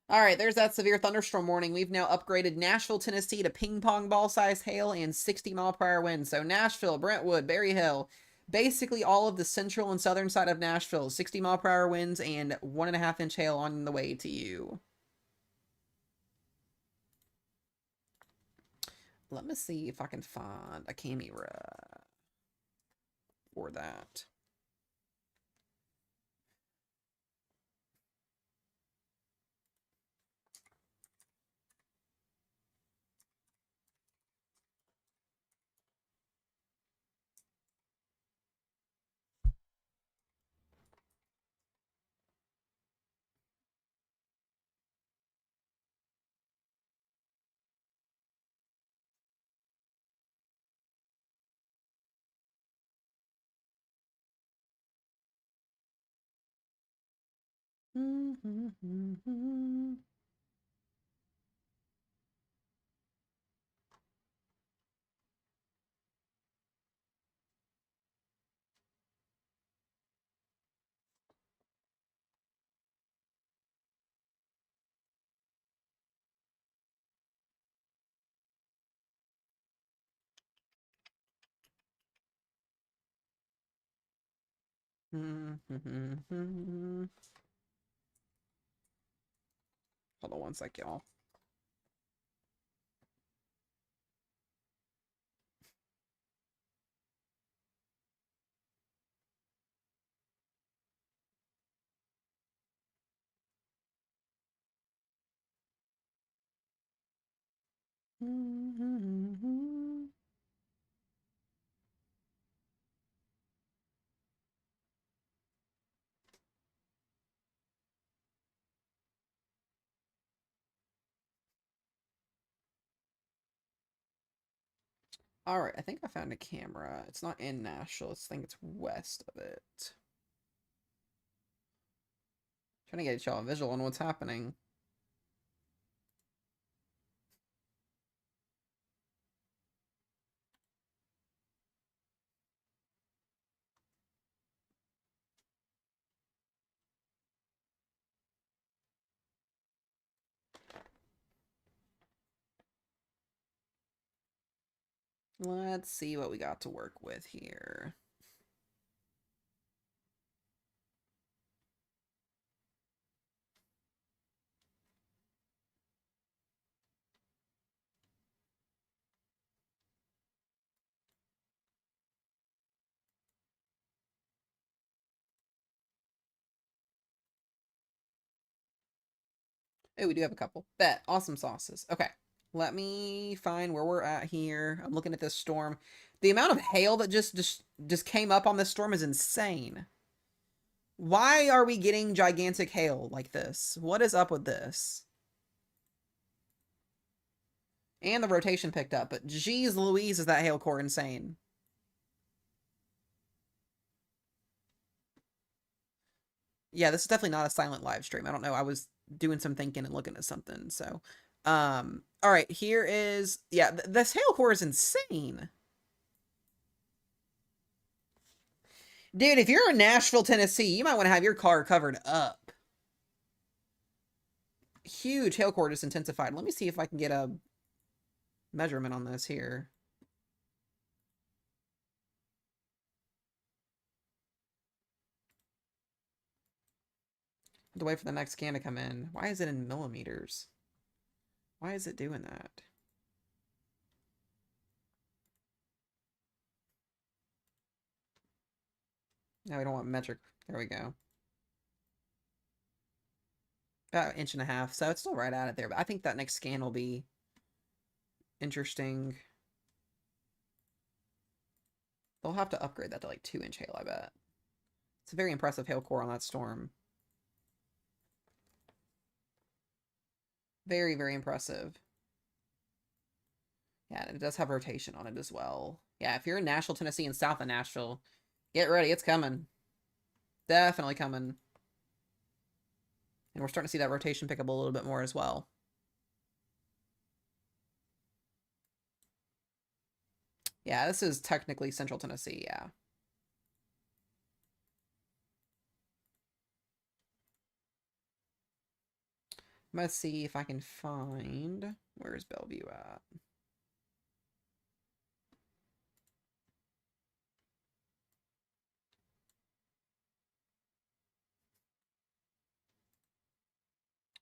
Speaker 1: All right, there's that severe thunderstorm warning. We've now upgraded Nashville, Tennessee to ping pong ball size hail and 60-mile-per-hour winds. So Nashville, Brentwood, Berry Hill, basically all of the central and southern side of Nashville, 60-mile-per-hour winds and 1.5-inch hail on the way to you. Let me see if I can find a camera for that. Hold on one sec, y'all. All right, I think I found a camera. It's not in Nashville. I think it's west of it. Trying to get y'all a visual on what's happening. Let's see what we got to work with here. Oh, we do have a couple. Bet. Awesome sauces. Okay. Let me find where we're at here. I'm looking at this storm. The amount of hail that just came up on this storm is insane. Why are we getting gigantic hail like this? What is up with this? And the rotation picked up, but geez Louise, is that hail core insane. Yeah, this is definitely not a silent live stream. I don't know. I was doing some thinking and looking at something. So, all right, here is, yeah, this hail core is insane. Dude, if you're in Nashville, Tennessee, you might want to have your car covered up. Huge hail core just intensified. Let me see if I can get a measurement on this here. I have to wait for the next scan to come in. Why is it in millimeters? Why is it doing that? No, we don't want metric. There we go. About an inch and a half. So it's still right at it there. But I think that next scan will be interesting. They'll have to upgrade that to like 2-inch hail, I bet. It's a very impressive hail core on that storm. Very, very impressive. Yeah, and it does have rotation on it as well. Yeah, if you're in Nashville, Tennessee, and south of Nashville, get ready. It's coming. Definitely coming. And we're starting to see that rotation pick up a little bit more as well. Yeah, this is technically Central Tennessee, yeah. Let's see if I can find... Where's Bellevue at?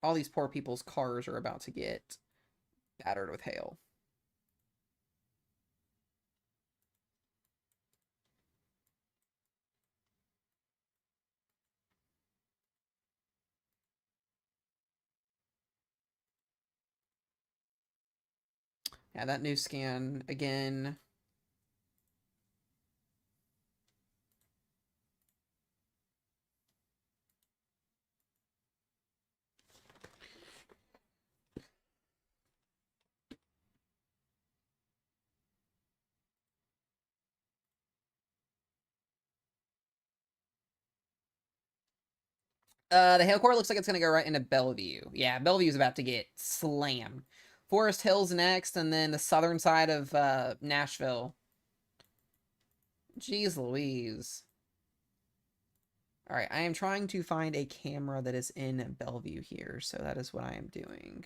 Speaker 1: All these poor people's cars are about to get battered with hail. Yeah, that new scan again. The hail core looks like it's gonna go right into Bellevue. Yeah, Bellevue's about to get slammed. Forest Hills next, and then the southern side of Nashville. Jeez Louise. All right, I am trying to find a camera that is in Bellevue here, so that is what I am doing.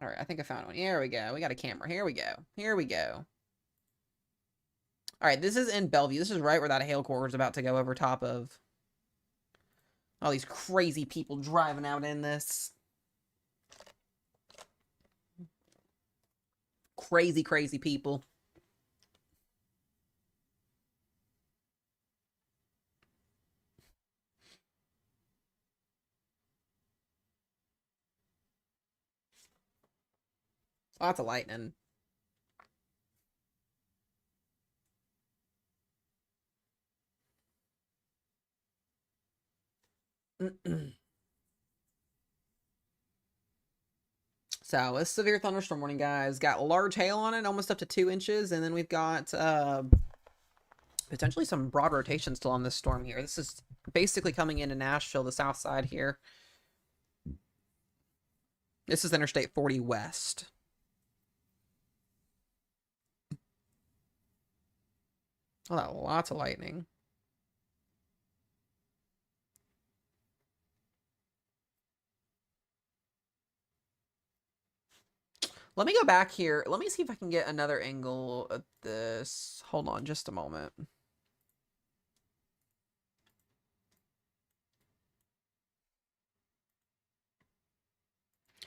Speaker 1: All right, I think I found one. Here we go. We got a camera. Here we go. Here we go. All right, this is in Bellevue. This is right where that hail core is about to go over top of. All these crazy people driving out in this. Crazy, crazy people. Lots of lightning. So a severe thunderstorm warning, guys. Got large hail on it, almost up to 2 inches, and then we've got potentially some broad rotation still on this storm here. This is basically coming into Nashville, the south side here. This is Interstate 40 West. Oh, lots of lightning. Let me go back here. Let me see if I can get another angle at this. Hold on just a moment.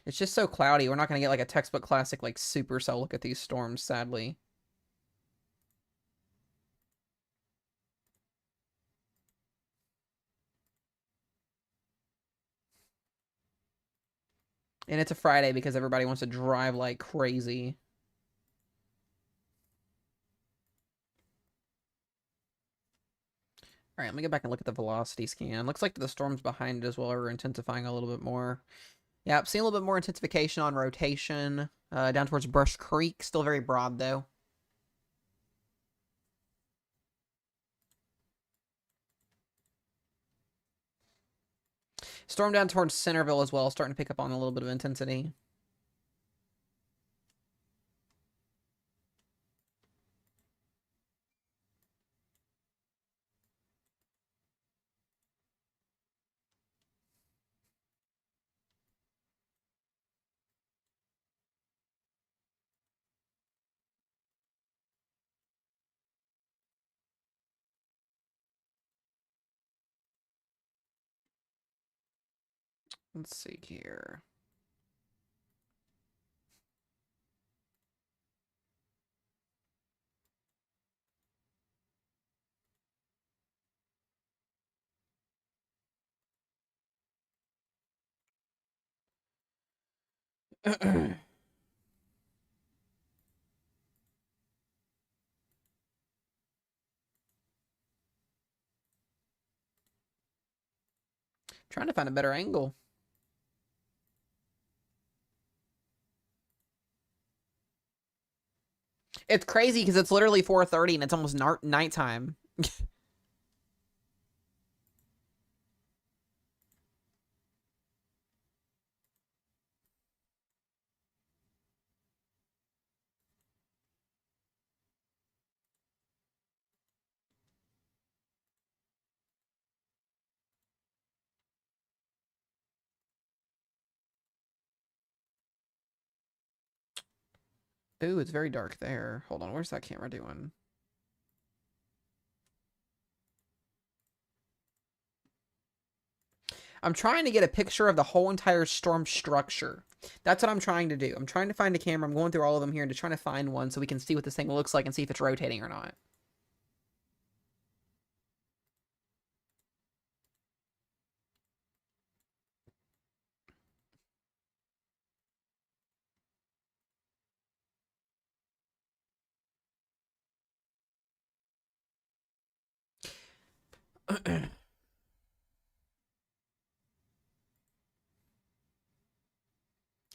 Speaker 1: It's just so cloudy. We're not going to get like a textbook classic like supercell look at these storms, sadly. And it's a Friday because everybody wants to drive like crazy. All right, let me go back and look at the velocity scan. Looks like the storms behind it as well are intensifying a little bit more. Yeah, I'm seeing a little bit more intensification on rotation down towards Brush Creek. Still very broad, though. Storm down towards Centerville as well, starting to pick up on a little bit of intensity. Let's see here. Trying to find a better angle. It's crazy because it's literally 4:30 and it's almost nighttime. Ooh, it's very dark there. Hold on, where's that camera doing? I'm trying to get a picture of the whole entire storm structure. That's what I'm trying to do. I'm trying to find a camera. I'm going through all of them here and just trying to find one so we can see what this thing looks like and see if it's rotating or not.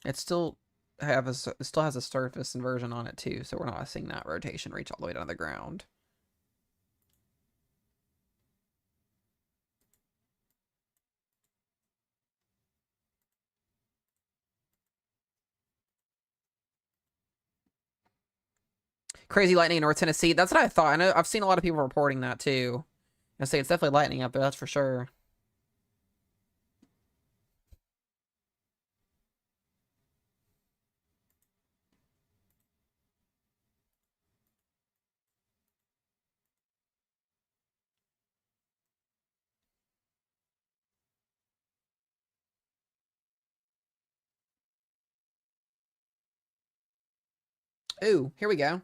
Speaker 1: It still has a surface inversion on it too, so we're not seeing that rotation reach all the way down to the ground. Crazy lightning in North Tennessee. That's what I thought. I know I've seen a lot of people reporting that too. I say it's definitely lightning up there, that's for sure. Ooh, here we go.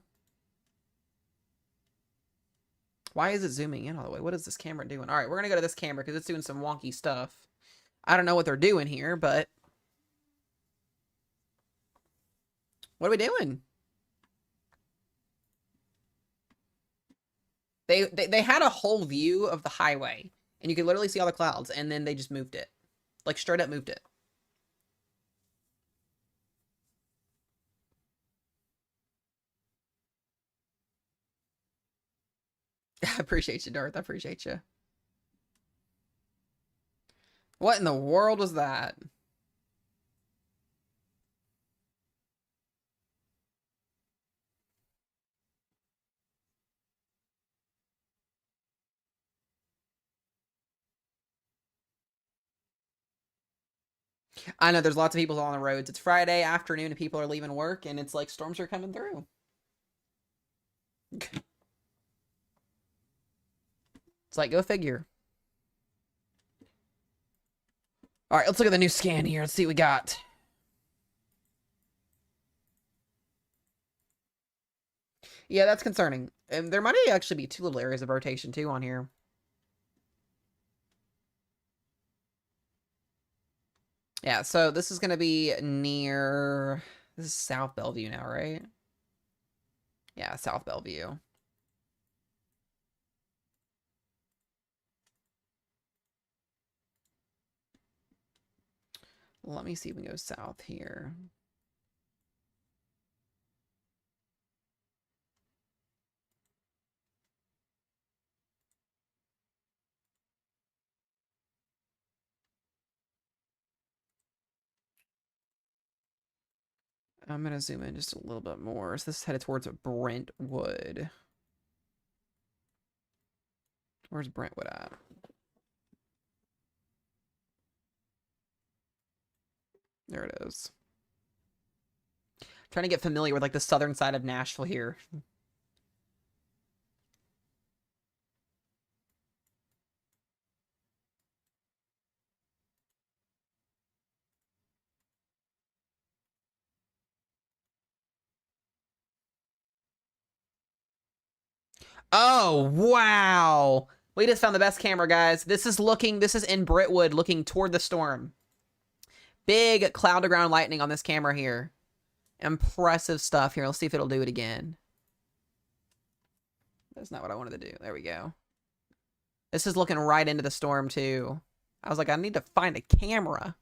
Speaker 1: Why is it zooming in all the way? What is this camera doing? All right, we're going to go to this camera because it's doing some wonky stuff. I don't know what they're doing here, but... What are we doing? They had a whole view of the highway, and you could literally see all the clouds, and then they just moved it. Like, straight up moved it. I appreciate you, Darth. I appreciate you. What in the world was that? I know there's lots of people on the roads. It's Friday afternoon and people are leaving work and it's like storms are coming through. It's like, go figure. All right, let's look at the new scan here. Let's see what we got. Yeah, that's concerning. And there might actually be two little areas of rotation too on here. Yeah, so this is going to be near... This is South Bellevue now, right? Yeah, South Bellevue. Let me see if we can go south here. I'm going to zoom in just a little bit more. So this is headed towards Brentwood. Where's Brentwood at? There it is. I'm trying to get familiar with like the southern side of Nashville here. Oh, wow. We just found the best camera, guys. This is in Brentwood, looking toward the storm. Big cloud to ground lightning on this camera here. Impressive stuff here. Let's see if it'll do it again. That's not what I wanted to do. There we go. This is looking right into the storm, too. I was like, I need to find a camera.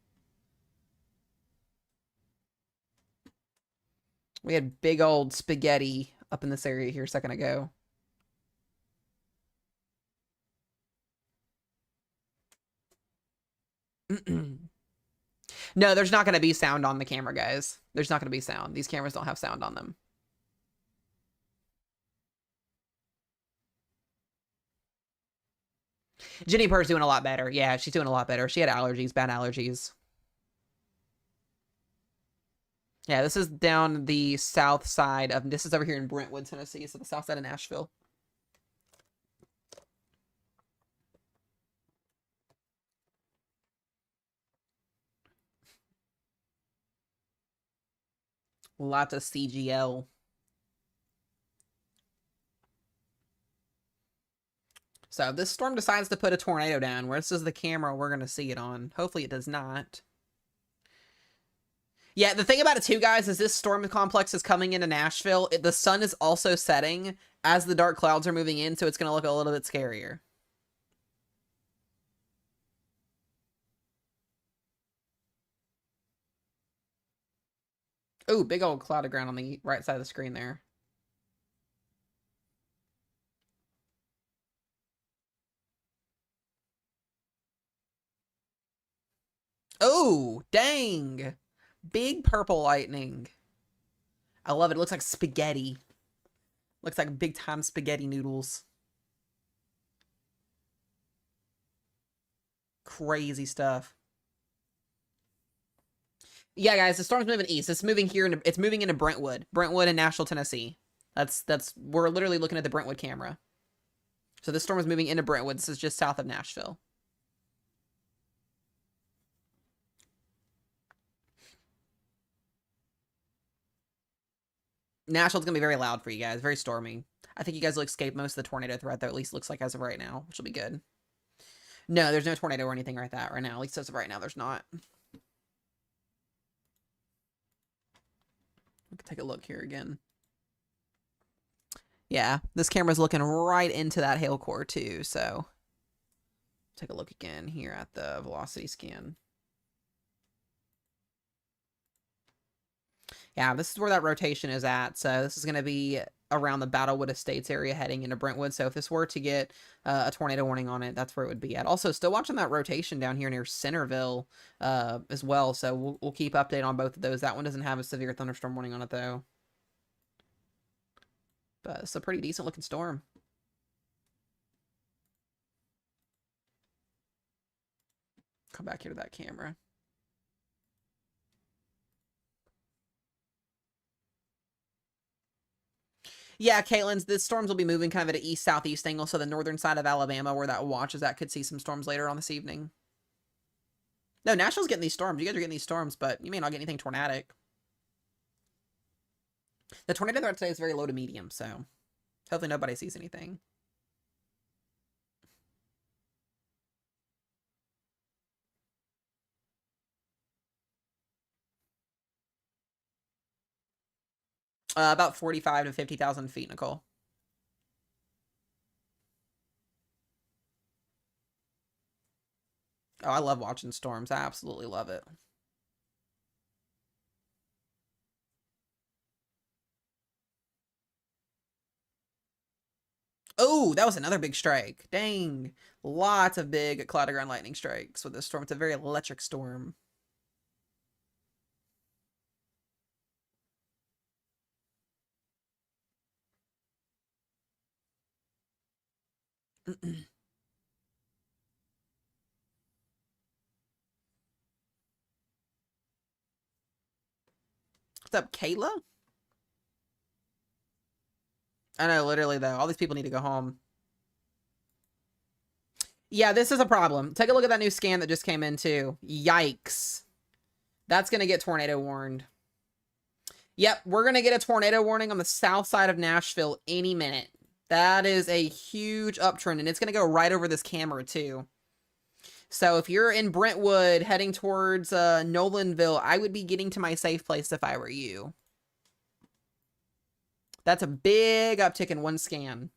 Speaker 1: We had big old spaghetti up in this area here a second ago. No, there's not going to be sound on the camera, guys. There's not going to be sound. These cameras don't have sound on them. Jenny Purr's doing a lot better. Yeah, she's doing a lot better. She had allergies, bad allergies. Yeah, this is down the south side of... This is over here in Brentwood, Tennessee. So the south side of Nashville. Lots of CGL. So if this storm decides to put a tornado down, where this is the camera we're going to see it on. Hopefully it does not. Yeah, the thing about it too, guys, is this storm complex is coming into Nashville. The sun is also setting as the dark clouds are moving in, so it's going to look a little bit scarier. Ooh, big old cloud of ground on the right side of the screen there. Oh, dang. Big purple lightning. I love it. It looks like spaghetti. Looks like big time spaghetti noodles. Crazy stuff. Yeah, guys, the storm's moving east. It's moving here, it's moving into Brentwood in Nashville, Tennessee. We're literally looking at the Brentwood camera. So this storm is moving into Brentwood. This is just south of Nashville. Nashville's gonna be very loud for you guys, very stormy. I think you guys will escape most of the tornado threat, though, at least looks like as of right now, which will be good. No, there's no tornado or anything like that right now. At least as of right now, there's not. We can take a look here again. Yeah, this camera's looking right into that hail core too, so take a look again here at the velocity scan. Yeah, this is where that rotation is at. So this is going to be around the Battlewood Estates area heading into Brentwood. So if this were to get a tornado warning on it, that's where it would be at. Also, still watching that rotation down here near Centerville as well. So we'll keep update on both of those. That one doesn't have a severe thunderstorm warning on it, though. But it's a pretty decent looking storm. Come back here to that camera. Yeah, Caitlin's, the storms will be moving kind of at an east-southeast angle, so the northern side of Alabama, where that watch is at, could see some storms later on this evening. No, Nashville's getting these storms. You guys are getting these storms, but you may not get anything tornadic. The tornado threat today is very low to medium, so hopefully nobody sees anything. About 45 to 50,000 feet, Nicole. Oh, I love watching storms. I absolutely love it. Oh, that was another big strike. Dang. Lots of big cloud to ground lightning strikes with this storm. It's a very electric storm. What's up, Kayla? I know, literally, though. All these people need to go home. Yeah, this is a problem. Take a look at that new scan that just came in, too. Yikes. That's going to get tornado warned. Yep, we're going to get a tornado warning on the south side of Nashville any minute. That is a huge uptrend, and it's going to go right over this camera, too. So if you're in Brentwood heading towards Nolanville, I would be getting to my safe place if I were you. That's a big uptick in one scan.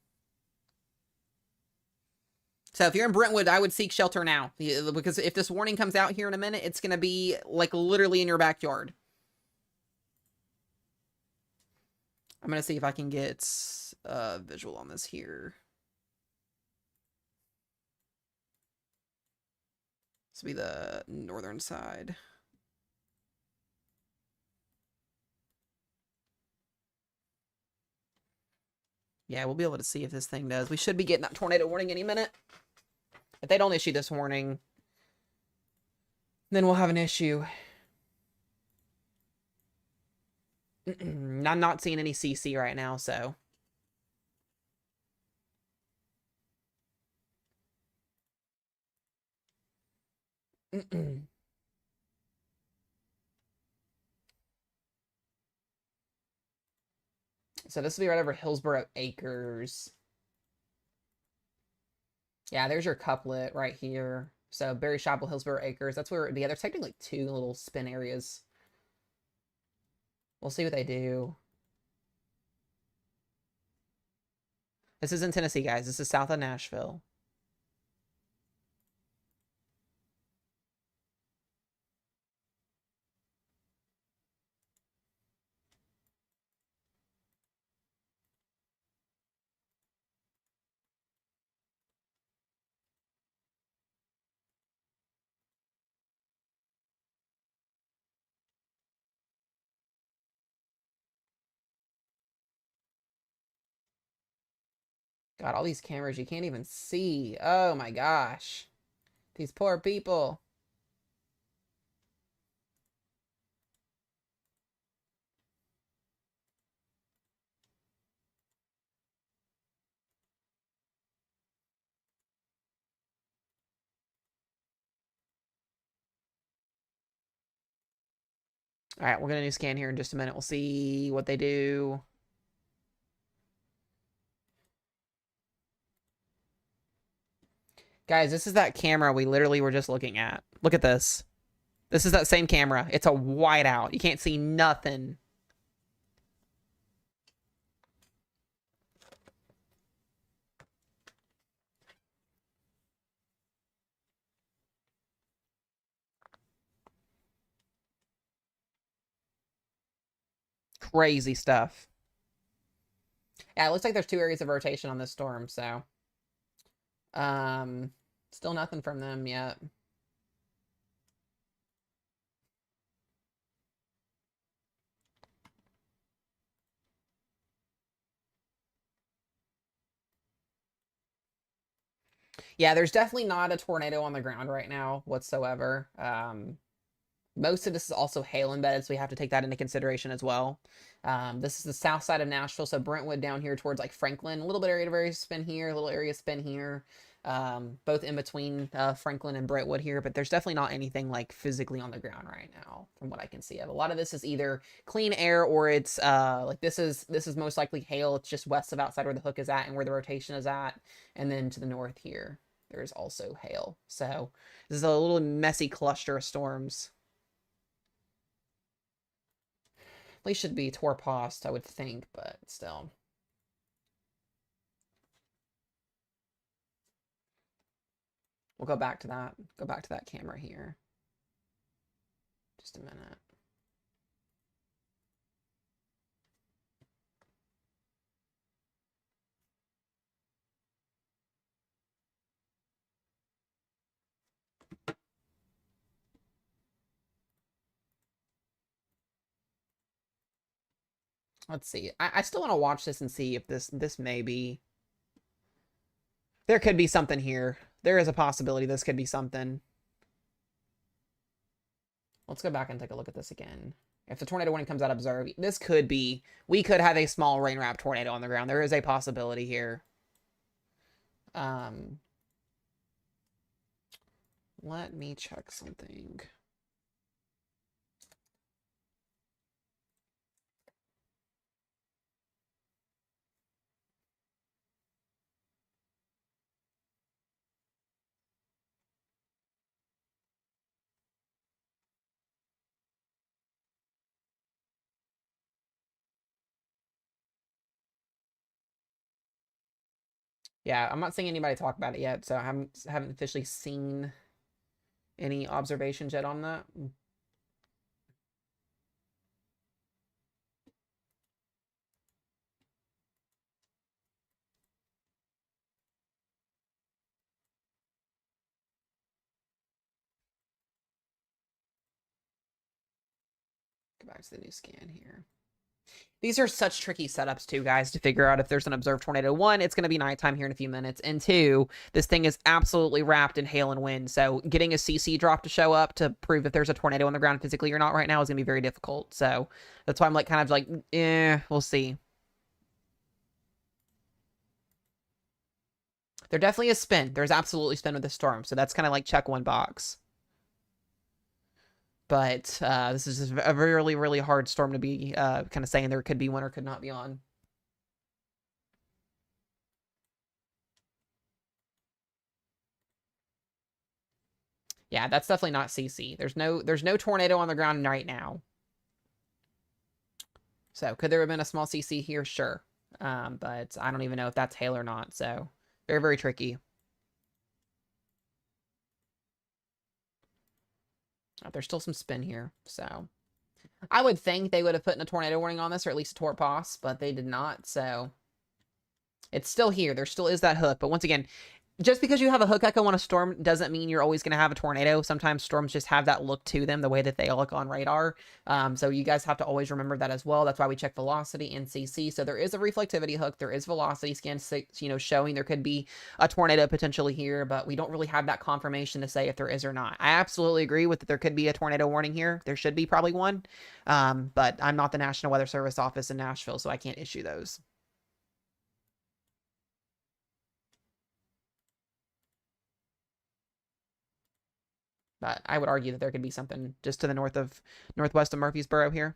Speaker 1: So if you're in Brentwood, I would seek shelter now. Because if this warning comes out here in a minute, it's going to be like literally in your backyard. I'm going to see if I can get a visual on this here. This will be the northern side. Yeah, we'll be able to see if this thing does. We should be getting that tornado warning any minute. If they don't issue this warning, then we'll have an issue. I'm not seeing any CC right now, so. So this will be right over Hillsborough Acres. Yeah, there's your couplet right here. So Berry Chapel, Hillsborough Acres. That's where, yeah, there's technically two little spin areas. We'll see what they do. This is in Tennessee, guys. This is south of Nashville. God, all these cameras you can't even see. Oh my gosh. These poor people. All right, we're going to do scan here in just a minute. We'll see what they do. Guys, this is that camera we literally were just looking at. Look at this. This is that same camera. It's a whiteout. You can't see nothing. Crazy stuff. Yeah, it looks like there's 2 areas of rotation on this storm, so. Still nothing from them yet. Yeah, there's definitely not a tornado on the ground right now whatsoever. Most of this is also hail embedded, so we have to take that into consideration as well. This is the south side of Nashville, so Brentwood down here towards like Franklin. A little bit area of spin here, a little area spin here. Both in between Franklin and Brentwood here, but there's definitely not anything like physically on the ground right now from what I can see of. A lot of this is either clean air or it's like this is most likely hail. It's just west of outside where the hook is at and where the rotation is at, and then to the north here there's also hail. So this is a little messy cluster of storms. At least should be Tor Post, I would think, but still. We'll go back to that. Go back to that camera here. Just a minute. Let's see. I still want to watch this and see if this may be. There could be something here. There is a possibility this could be something. Let's go back and take a look at this again. If the tornado warning comes out observe, this could be, we could have a small rain wrap tornado on the ground. There is a possibility here. Let me check something. Yeah, I'm not seeing anybody talk about it yet, so I haven't officially seen any observations yet on that. Go back to the new scan here. These are such tricky setups too, guys, to figure out if there's an observed tornado. One, it's going to be nighttime here in a few minutes. And two, this thing is absolutely wrapped in hail and wind. So getting a CC drop to show up to prove if there's a tornado on the ground physically or not right now is going to be very difficult. So that's why I'm like kind of like, we'll see. There definitely is spin. There's absolutely spin with the storm. So that's kind of like check one box. But this is a really, really hard storm to be kind of saying there could be one or could not be on. Yeah, that's definitely not CC. There's no tornado on the ground right now. So could there have been a small CC here? Sure. But I don't even know if that's hail or not. So very, very tricky. Oh, there's still some spin here. So I would think they would have put in a tornado warning on this, or at least a tort pos, but they did not. So it's still here. There still is that hook. But once again, just because you have a hook echo on a storm doesn't mean you're always going to have a tornado. Sometimes storms just have that look to them, the way that they look on radar. So you guys have to always remember that as well. That's why we check velocity and CC. So there is a reflectivity hook. There is velocity scan, showing there could be a tornado potentially here, but we don't really have that confirmation to say if there is or not. I absolutely agree with that there could be a tornado warning here. There should be probably one, but I'm not the National Weather Service office in Nashville, so I can't issue those. But I would argue that there could be something just to the northwest of Murfreesboro here.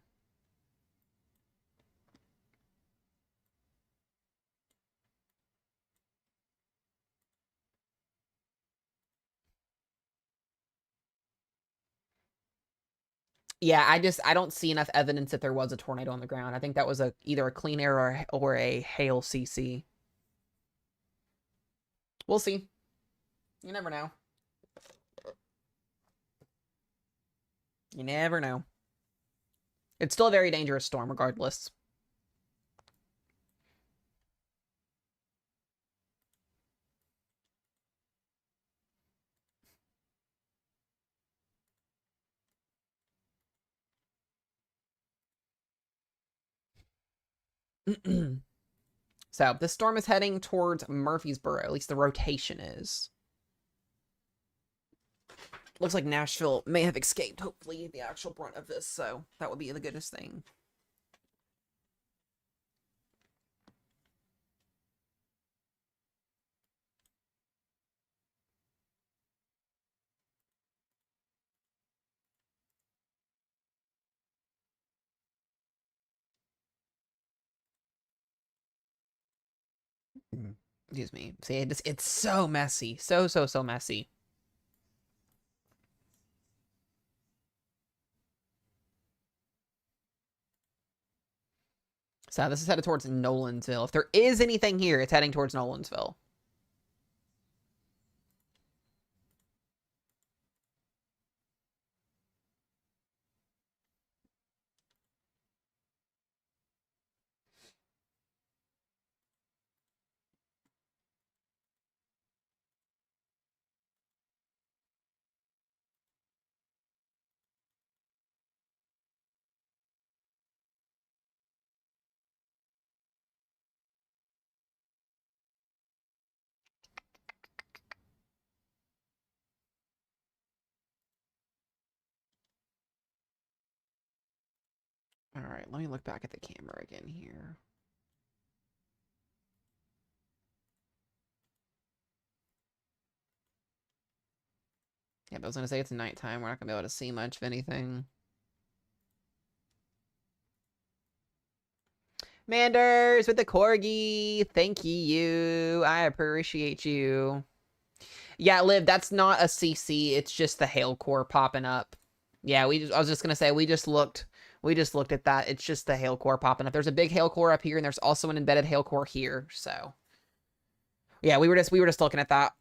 Speaker 1: Yeah, I don't see enough evidence that there was a tornado on the ground. I think that was either a clean air or a hail CC. We'll see. You never know. You never know. It's still a very dangerous storm regardless. So the storm is heading towards Murfreesboro. At least the rotation is. Looks like Nashville may have escaped, hopefully, the actual brunt of this. So that would be the goodest thing. Excuse me. See, it's so messy. So messy. So this is headed towards Nolensville. If there is anything here, it's heading towards Nolensville. All right, let me look back at the camera again here. Yeah, but I was gonna say it's nighttime. We're not gonna be able to see much of anything. Manders with the corgi. Thank you. I appreciate you. Yeah, Liv, that's not a CC. It's just the hail core popping up. Yeah, I was just gonna say we just looked at that. It's just the hail core popping up. There's a big hail core up here, and there's also an embedded hail core here. So yeah, we were just looking at that.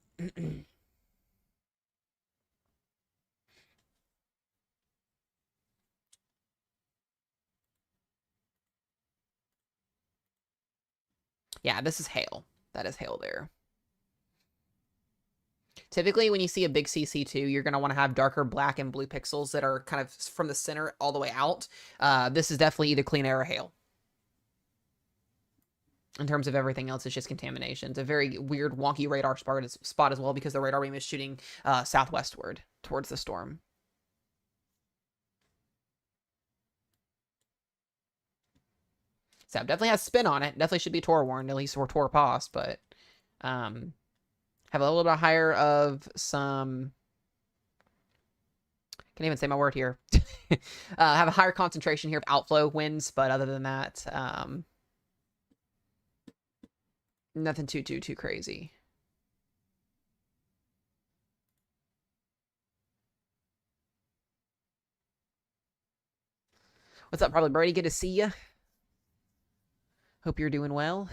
Speaker 1: Yeah, this is hail. That is hail there. Typically, when you see a big CC2, you're going to want to have darker black and blue pixels that are kind of from the center all the way out. This is definitely either clean air or hail. In terms of everything else, it's just contamination. It's a very weird, wonky radar spot as well because the radar beam is shooting southwestward towards the storm. So definitely has spin on it. Definitely should be Tor warned, at least for Tor Pos, but have a little bit higher of some. Can't even say my word here. Have a higher concentration here of outflow winds, but other than that, nothing too crazy. What's up, probably Brody? Good to see you. Hope you're doing well.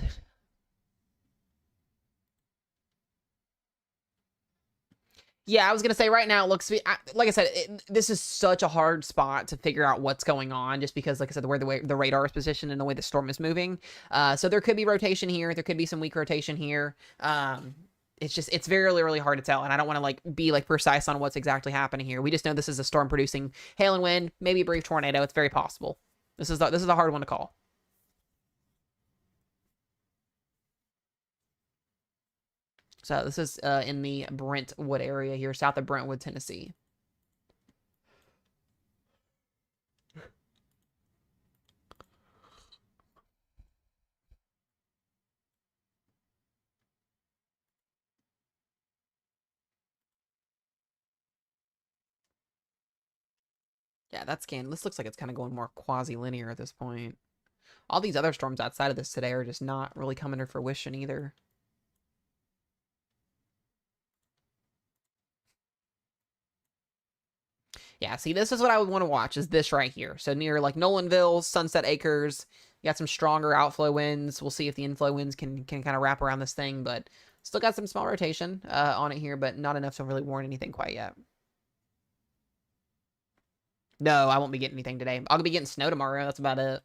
Speaker 1: Yeah, I was gonna say right now it looks like I said, this is such a hard spot to figure out what's going on, just because, like I said, the way the radar is positioned and the way the storm is moving. So there could be rotation here, there could be some weak rotation here. It's really hard to tell, and I don't want to like be like precise on what's exactly happening here. We just know this is a storm producing hail and wind, maybe a brief tornado. It's very possible. This is a hard one to call. So this is in the Brentwood area here, south of Brentwood, Tennessee. Yeah, that scan. This looks like it's kind of going more quasi-linear at this point. All these other storms outside of this today are just not really coming to fruition either. Yeah, see, this is what I would want to watch, is this right here. So near like Nolanville, Sunset Acres, you got some stronger outflow winds. We'll see if the inflow winds can kind of wrap around this thing, but still got some small rotation on it here, but not enough to really warn anything quite yet. No, I won't be getting anything today. I'll be getting snow tomorrow. That's about it.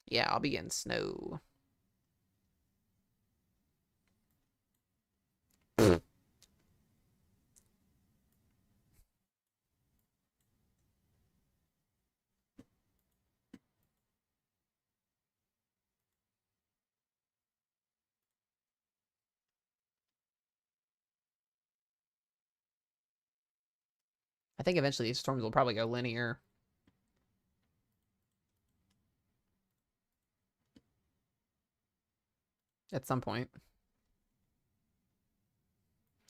Speaker 1: Yeah, I'll be getting snow. I think eventually these storms will probably go linear. At some point.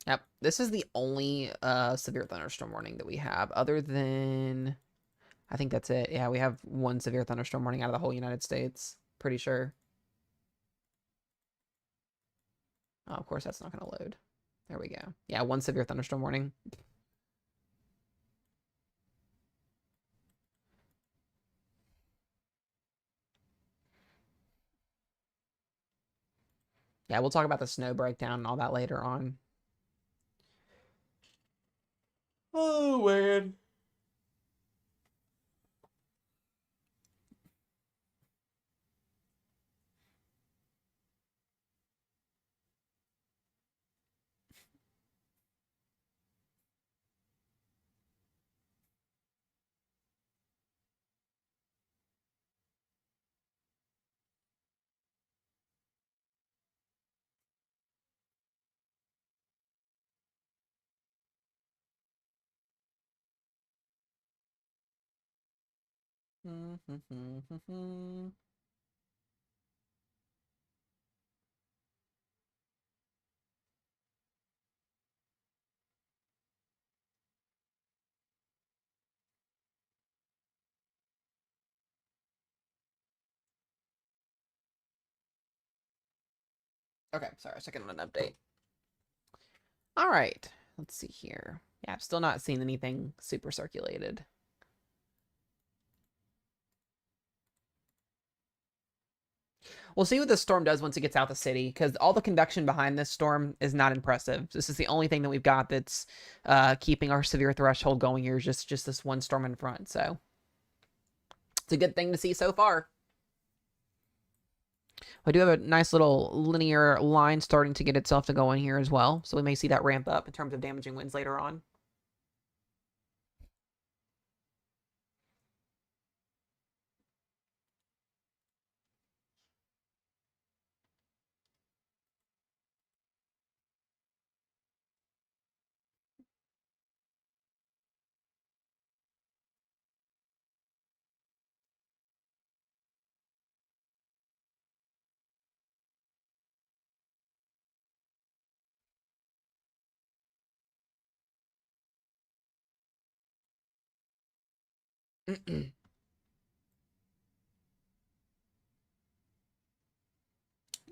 Speaker 1: Yep, this is the only severe thunderstorm warning that we have, other than I think that's it. Yeah, we have one severe thunderstorm warning out of the whole United States. Pretty sure. Oh, of course, that's not going to load. There we go. Yeah, one severe thunderstorm warning. Yeah, we'll talk about the snow breakdown and all that later on. Oh, man. Okay, sorry, second on an update. All right, let's see here. Yeah, I've still not seen anything super circulated. We'll see what the storm does once it gets out the city, because all the convection behind this storm is not impressive. This is the only thing that we've got that's keeping our severe threshold going here, is just this one storm in front. So it's a good thing to see so far. I do have a nice little linear line starting to get itself to go in here as well. So we may see that ramp up in terms of damaging winds later on.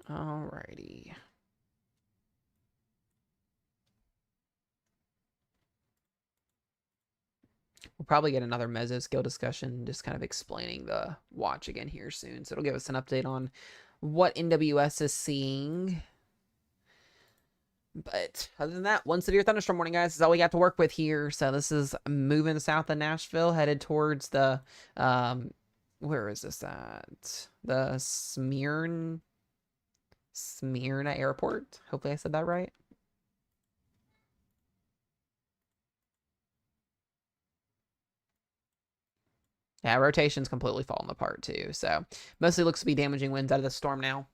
Speaker 1: Alrighty. We'll probably get another mesoscale discussion, just kind of explaining the watch again here soon. So it'll give us an update on what NWS is seeing. But other than that, one severe thunderstorm warning, guys, is all we got to work with here. So this is moving south of Nashville, headed towards the, where is this at? The Smyrna Airport. Hopefully I said that right. Yeah, rotation's completely fallen apart too. So mostly looks to be damaging winds out of the storm now.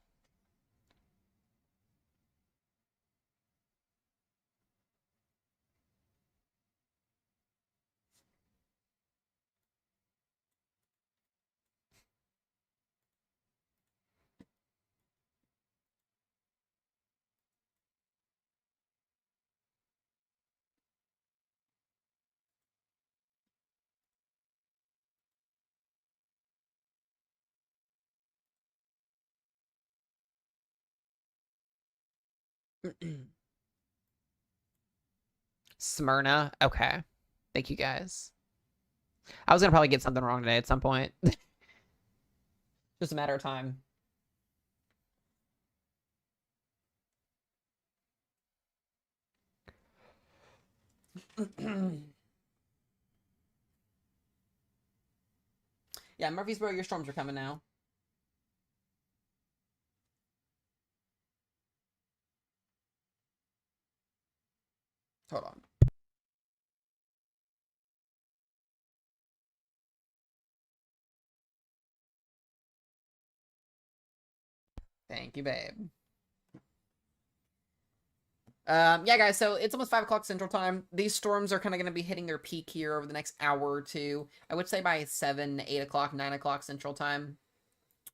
Speaker 1: Smyrna. Okay. Thank you guys. I was gonna probably get something wrong today at some point. Just a matter of time. Yeah, Murfreesboro, your storms are coming now. Hold on. Thank you, babe. Yeah, guys, so it's almost 5 o'clock Central Time. These storms are kind of going to be hitting their peak here over the next hour or two. I would say by 7, 8 o'clock, 9 o'clock Central Time,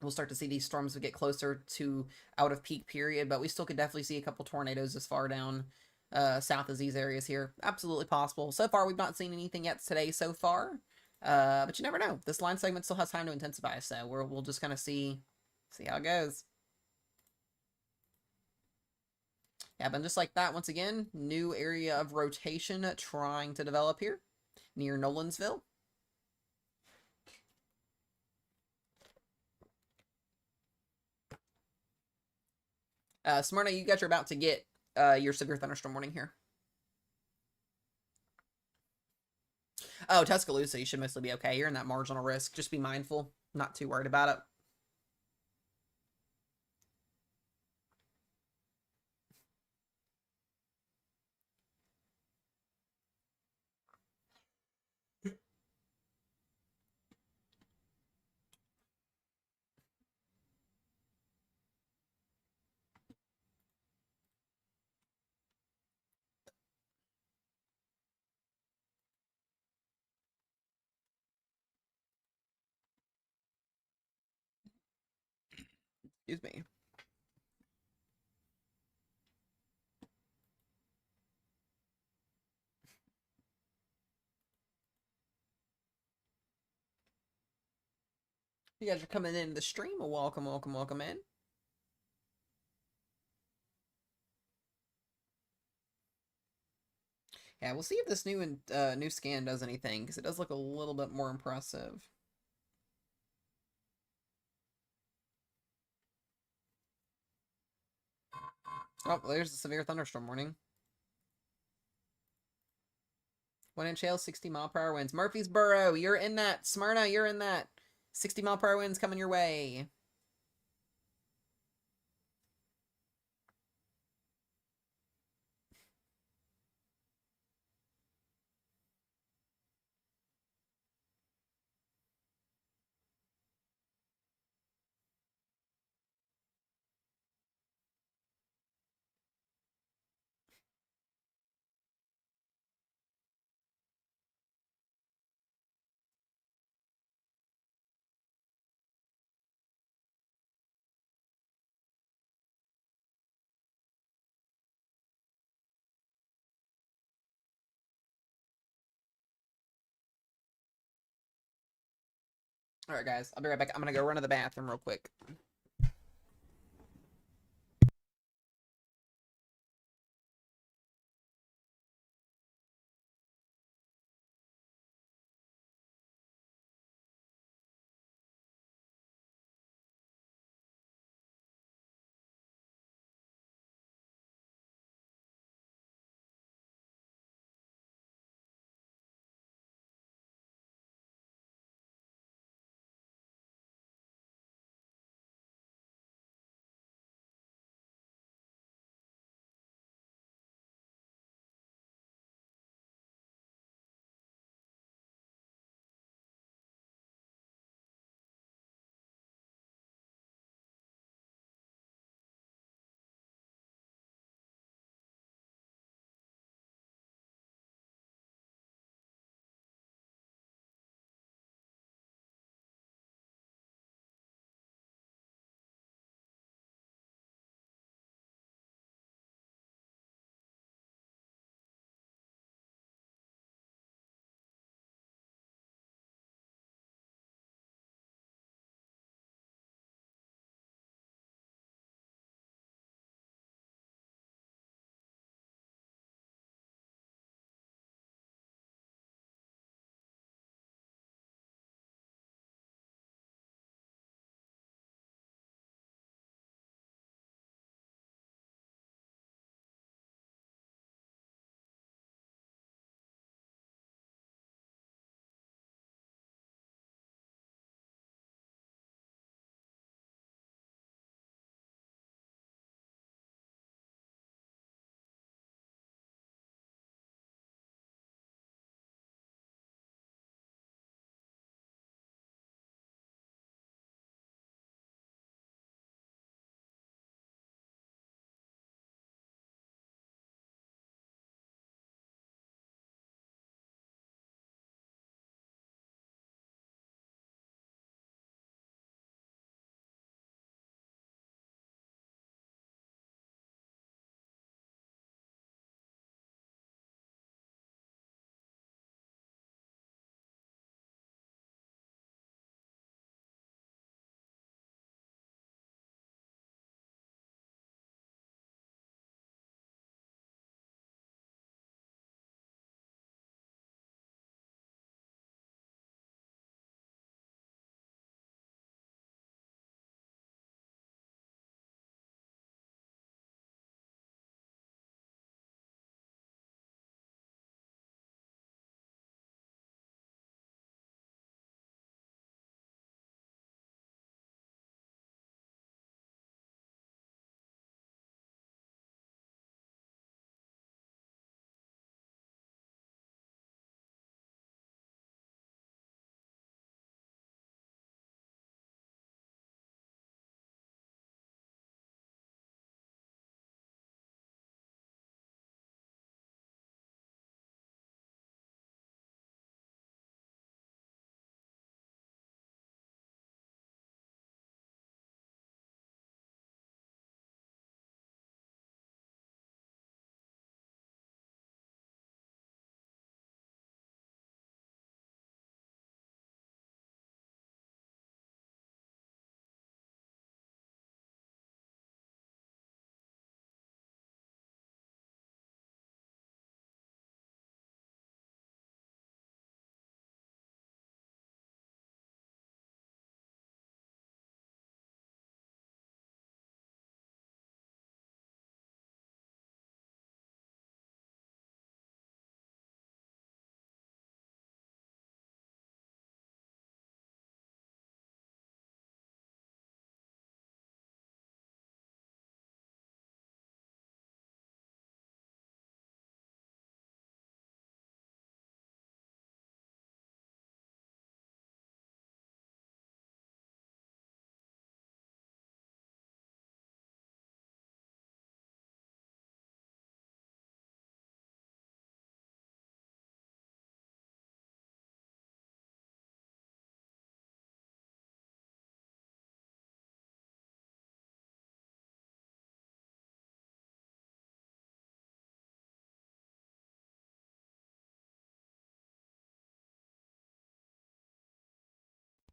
Speaker 1: we'll start to see these storms get closer to out of peak period, but we still could definitely see a couple tornadoes as far down south as these areas here. Absolutely possible. So far, we've not seen anything yet today so far, but you never know. This line segment still has time to intensify, so we'll just kind of see how it goes. Yeah, but just like that, once again, new area of rotation trying to develop here near Nolansville. Smyrna, you guys are about to get your severe thunderstorm warning here. Oh, Tuscaloosa, you should mostly be okay. You're in that marginal risk. Just be mindful. Not too worried about it. Excuse me. You guys are coming into the stream. Welcome, welcome, welcome in. Yeah, we'll see if this new scan does anything, because it does look a little bit more impressive. Oh, there's the severe thunderstorm warning. 1-inch hail, 60-mile-per-hour winds. Murfreesboro, you're in that. Smyrna, you're in that. 60-mile-per-hour winds coming your way. Alright, guys. I'll be right back. I'm gonna go run to the bathroom real quick.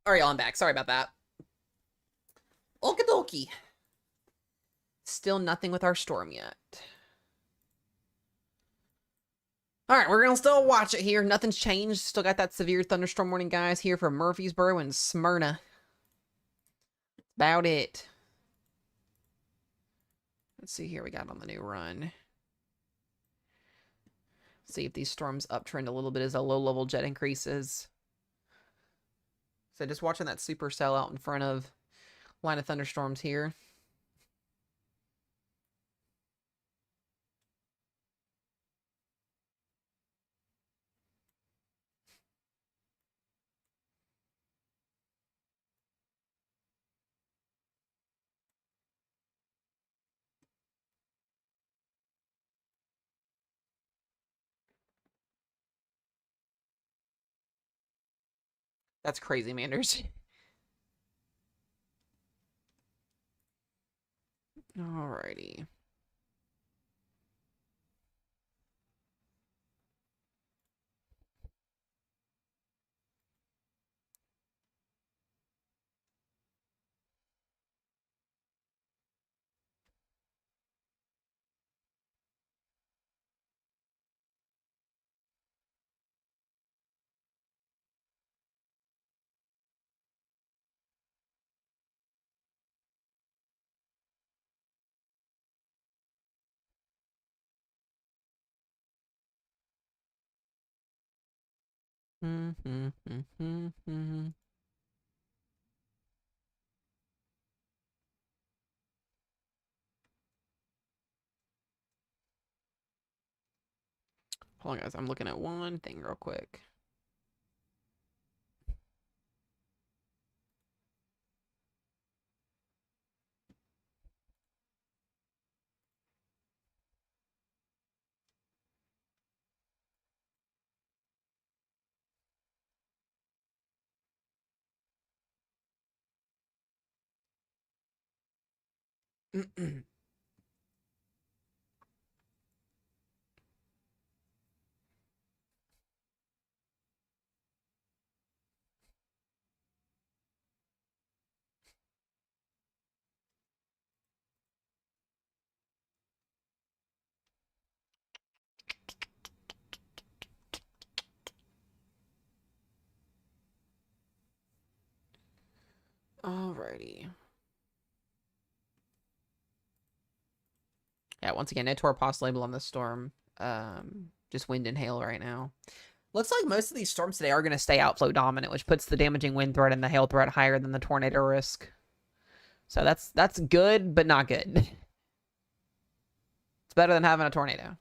Speaker 1: All right, y'all, I'm back. Sorry about that. Okie dokie. Still nothing with our storm yet. All right, we're gonna still watch it here. Nothing's changed. Still got that severe thunderstorm warning, guys, here for Murfreesboro and Smyrna. About it. Let's see here. We got on the new run. See if these storms uptrend a little bit as a low-level jet increases. So just watching that supercell out in front of line of thunderstorms here. That's crazy, Manders. Alrighty. Hold on, guys. I'm looking at one thing real quick. Alrighty. Yeah, once again, no Torpos label on the storm. Just wind and hail right now. Looks like most of these storms today are going to stay outflow dominant, which puts the damaging wind threat and the hail threat higher than the tornado risk. So that's good, but not good. It's better than having a tornado.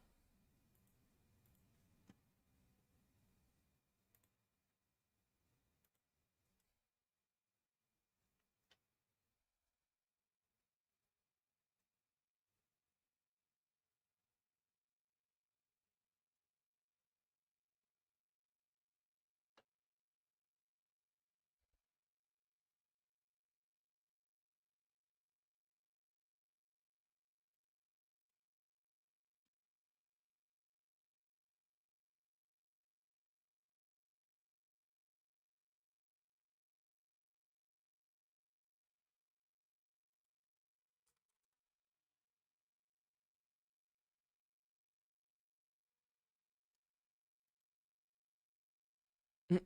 Speaker 1: All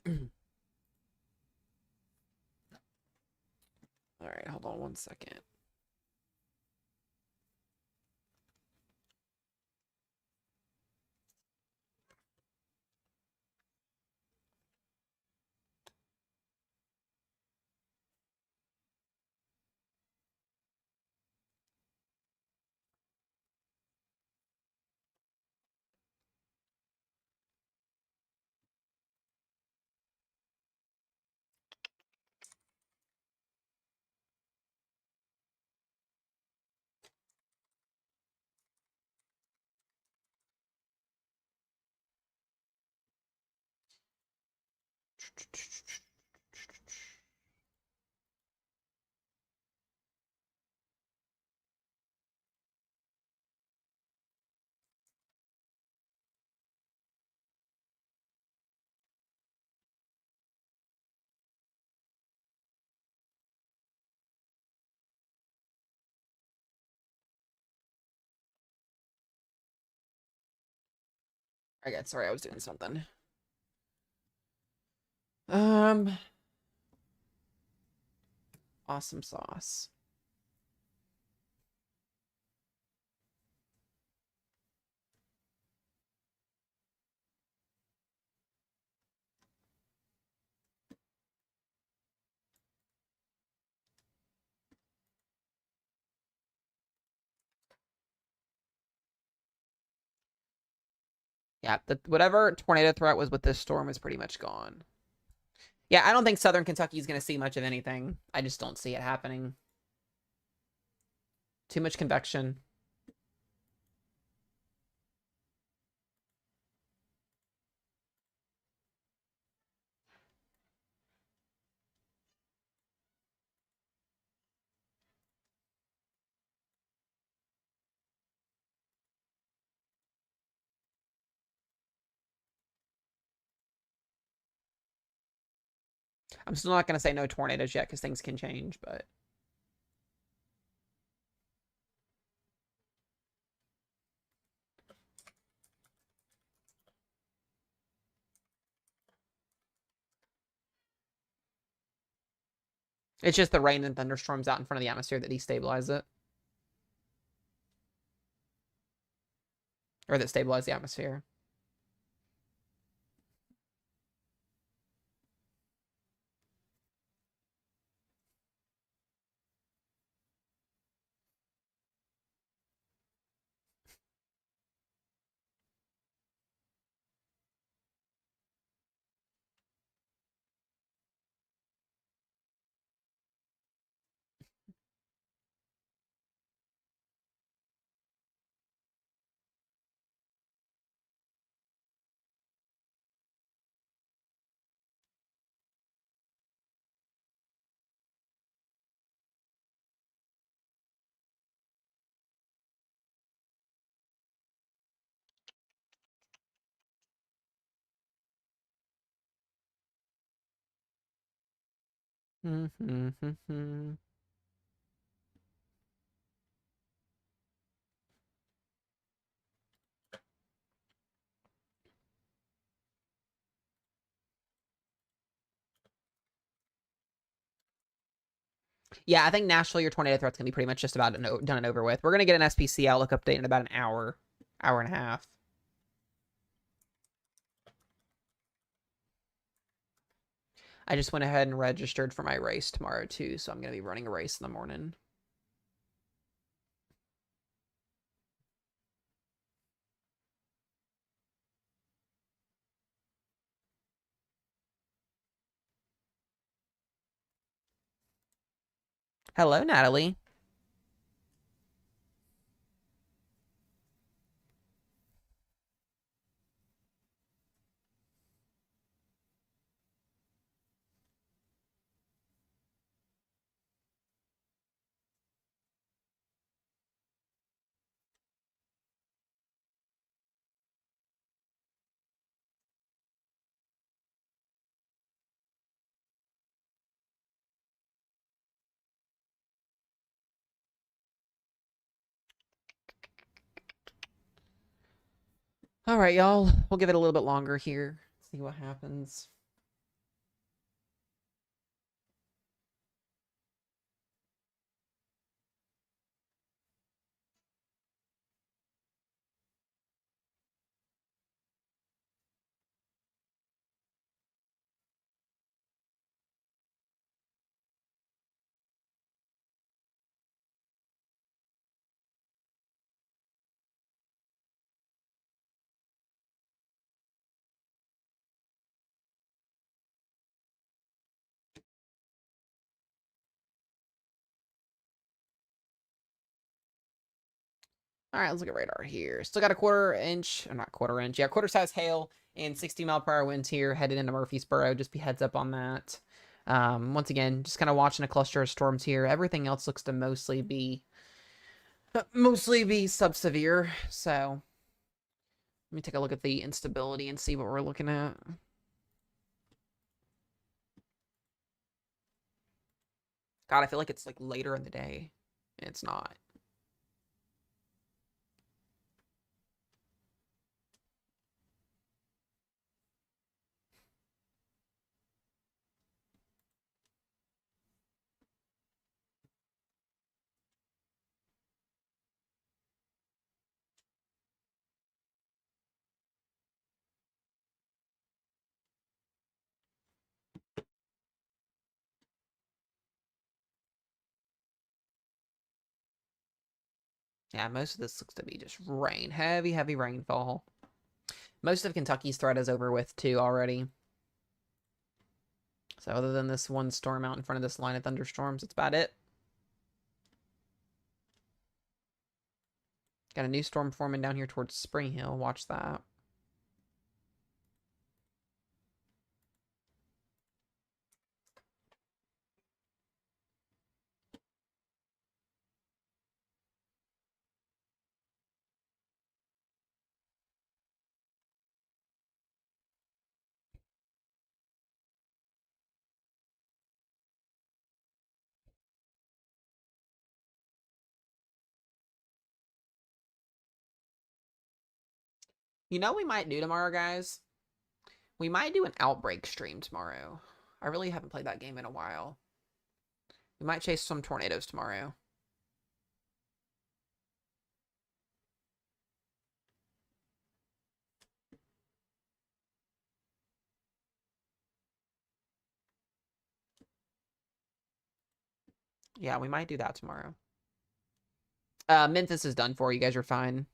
Speaker 1: right, hold on one second. I got sorry, I was doing something. Um, awesome sauce. Yeah, the whatever tornado threat was with this storm is pretty much gone. Yeah, I don't think Southern Kentucky is going to see much of anything. I just don't see it happening. Too much convection. I'm still not going to say no tornadoes yet because things can change, but it's just the rain and thunderstorms out in front of the atmosphere that destabilize it. Or that stabilize the atmosphere. Yeah, I think Nashville, your tornado threat's going to be pretty much just about done and over with. We're going to get an SPC outlook update in about an hour, hour and a half. I just went ahead and registered for my race tomorrow, too, so I'm going to be running a race in the morning. Hello, Natalie. All right, y'all. We'll give it a little bit longer here. See what happens. All right, let's look at radar here. Still got a quarter inch, or not quarter inch, yeah, quarter size hail and 60-mile-per-hour winds here headed into Murfreesboro. Just be heads up on that. Once again, just kind of watching a cluster of storms here. Everything else looks to mostly be sub-severe. So let me take a look at the instability and see what we're looking at. God, I feel like it's like later in the day. It's not. Yeah, most of this looks to be just rain. Heavy, heavy rainfall. Most of Kentucky's threat is over with, too, already. So other than this one storm out in front of this line of thunderstorms, that's about it. Got a new storm forming down here towards Spring Hill. Watch that. You know what we might do tomorrow, guys? We might do an Outbreak stream tomorrow. I really haven't played that game in a while. We might chase some tornadoes tomorrow. Yeah, we might do that tomorrow. Memphis is done for. You guys are fine.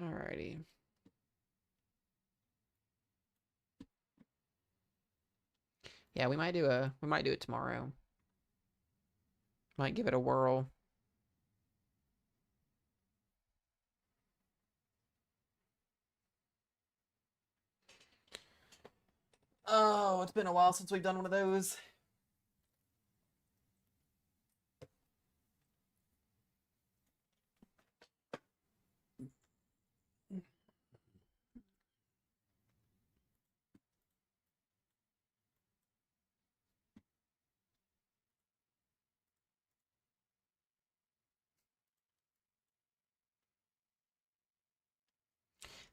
Speaker 1: Alrighty. Yeah, we might do it tomorrow. Might give it a whirl. Oh, it's been a while since we've done one of those.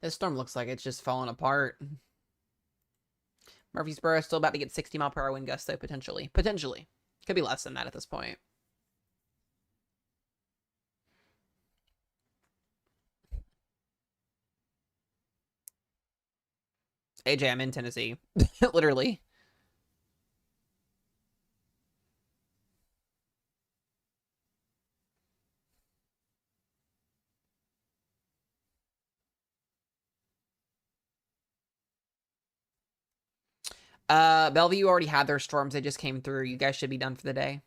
Speaker 1: This storm looks like it's just falling apart. Murfreesboro is still about to get 60-mile-per-hour wind gusts, though, potentially. Potentially. Could be less than that at this point. AJ, I'm in Tennessee. Literally. Bellevue already had their storms. They just came through. You guys should be done for the day.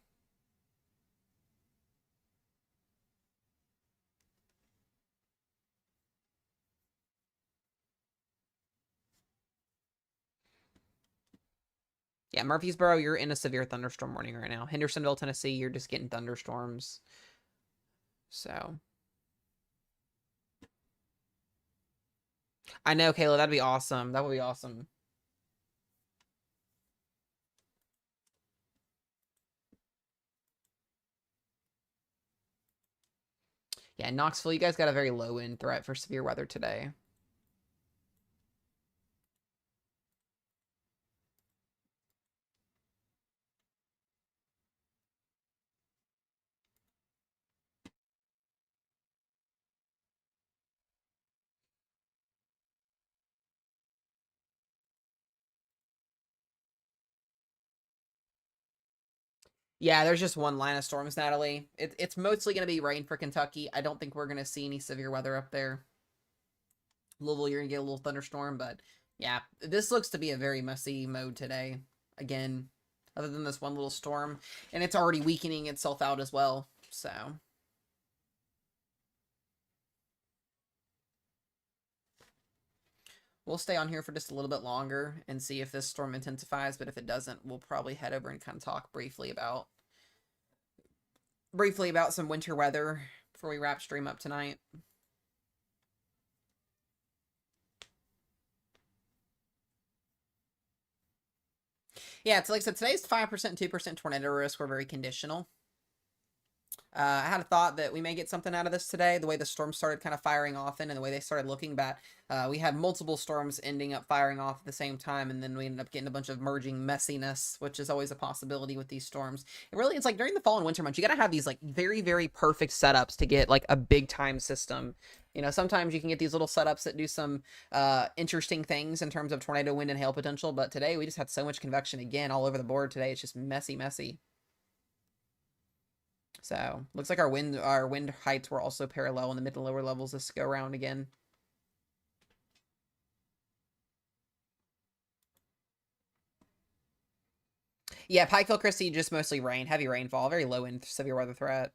Speaker 1: Yeah, Murfreesboro, you're in a severe thunderstorm warning right now. Hendersonville, Tennessee, you're just getting thunderstorms. So. I know, Kayla, that'd be awesome. That would be awesome. Yeah, Knoxville, you guys got a very low wind threat for severe weather today. Yeah, there's just one line of storms, Natalie. It's mostly going to be rain for Kentucky. I don't think we're going to see any severe weather up there. Louisville, you're going to get a little thunderstorm, but yeah, this looks to be a very messy mode today. Again, other than this one little storm, and it's already weakening itself out as well, so. We'll stay on here for just a little bit longer and see if this storm intensifies, but if it doesn't, we'll probably head over and kind of talk briefly about some winter weather before we wrap stream up tonight. Yeah, it's like I said, today's 5%, 2% tornado risk. We're very conditional. I had a thought that we may get something out of this today. The way the storm started kind of firing off in and the way they started looking back, we had multiple storms ending up firing off at the same time, and then we ended up getting a bunch of merging messiness, which is always a possibility with these storms. It really, it's like during the fall and winter months, you got to have these like very, very perfect setups to get like a big time system. You know, sometimes you can get these little setups that do some interesting things in terms of tornado, wind, and hail potential, but today we just had so much convection again all over the board today. It's just messy, messy. So looks like our wind heights were also parallel in the mid and lower levels this go around again. Yeah, Pikeville, Christie, just mostly rain, heavy rainfall, very low wind, severe weather threat.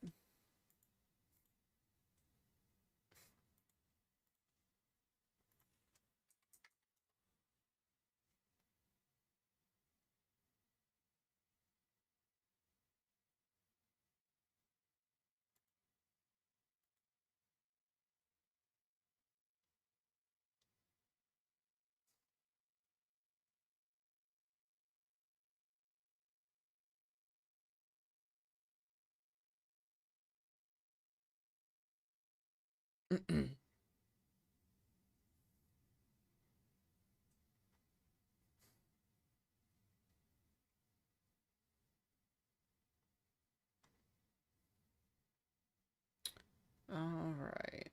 Speaker 1: All right.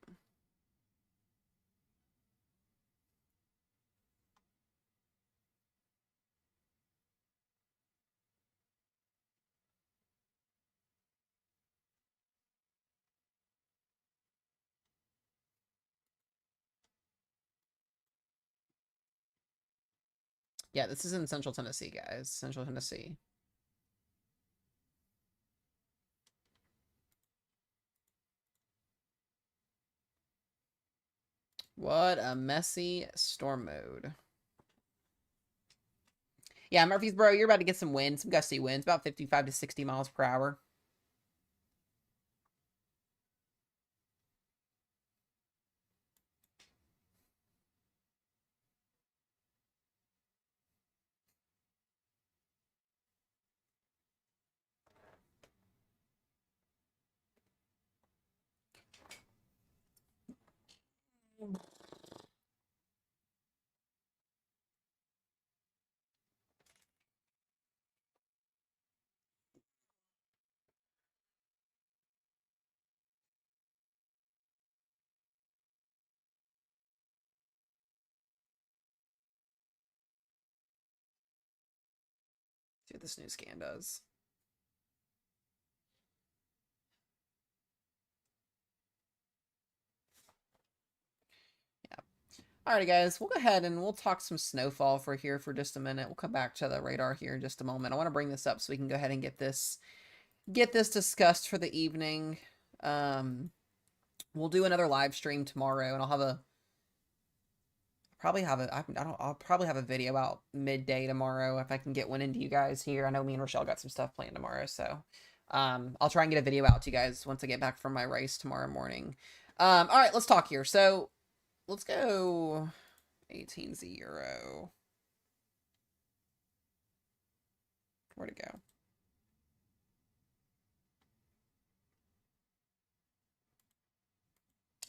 Speaker 1: Yeah, this is in Central Tennessee, guys. Central Tennessee. What a messy storm mode. Yeah, Murfreesboro, you're about to get some wind, some gusty winds, about 55 to 60 miles per hour. See what this new scan does. Yeah. Alrighty, guys, we'll go ahead and we'll talk some snowfall for here for just a minute. We'll come back to the radar here in just a moment. I want to bring this up so we can go ahead and get this discussed for the evening. We'll do another live stream tomorrow, and I'll have a I'll probably have a video out midday tomorrow if I can get one into you guys here. I know me and Rochelle got some stuff planned tomorrow, so I'll try and get a video out to you guys once I get back from my race tomorrow morning. All right, let's talk here. So let's go 18-0. Where'd it go?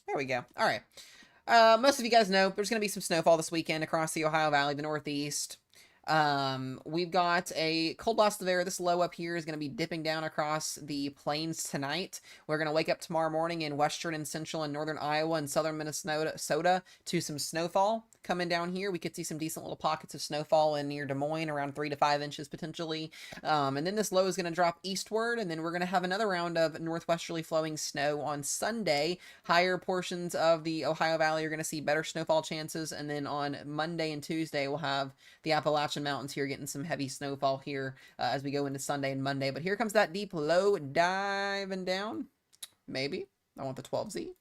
Speaker 1: There we go. All right. Most of you guys know there's going to be some snowfall this weekend across the Ohio Valley, the Northeast. We've got a cold blast of air. This low up here is going to be dipping down across the plains tonight. We're going to wake up tomorrow morning in western and central and northern Iowa and southern Minnesota to some snowfall coming down here. We could see some decent little pockets of snowfall in near Des Moines, around 3 to 5 inches potentially. And then this low is going to drop eastward, and then we're going to have another round of northwesterly flowing snow on Sunday. Higher portions of the Ohio Valley are going to see better snowfall chances, and then on Monday and Tuesday we'll have the Appalachian Mountains here getting some heavy snowfall here as we go into Sunday and Monday. But here comes that deep low diving down. Maybe. I want the 12Z.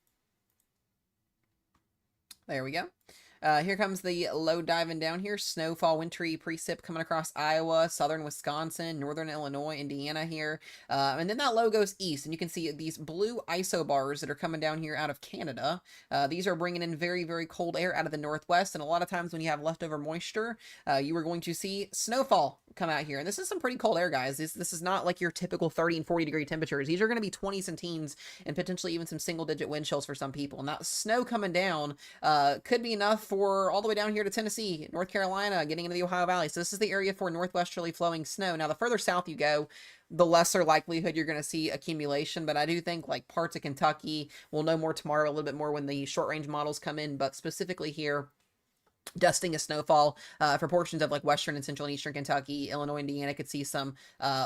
Speaker 1: There we go. Here comes the low diving down here. Snowfall, wintry precip coming across Iowa, southern Wisconsin, northern Illinois, Indiana here. And then that low goes east, and you can see these blue isobars that are coming down here out of Canada. These are bringing in very, very cold air out of the northwest, and a lot of times when you have leftover moisture, you are going to see snowfall come out here. And this is some pretty cold air, guys. This is not like your typical 30 and 40 degree temperatures. These are going to be 20s and teens, and potentially even some single-digit wind chills for some people. And that snow coming down could be enough for all the way down here to Tennessee, North Carolina, getting into the Ohio Valley. So this is the area for northwesterly flowing snow. Now, the further south you go, the lesser likelihood you're going to see accumulation, but I do think like parts of Kentucky, we'll know more tomorrow, a little bit more when the short range models come in, but specifically here, dusting a snowfall for portions of like western and central and eastern Kentucky, Illinois, Indiana could see some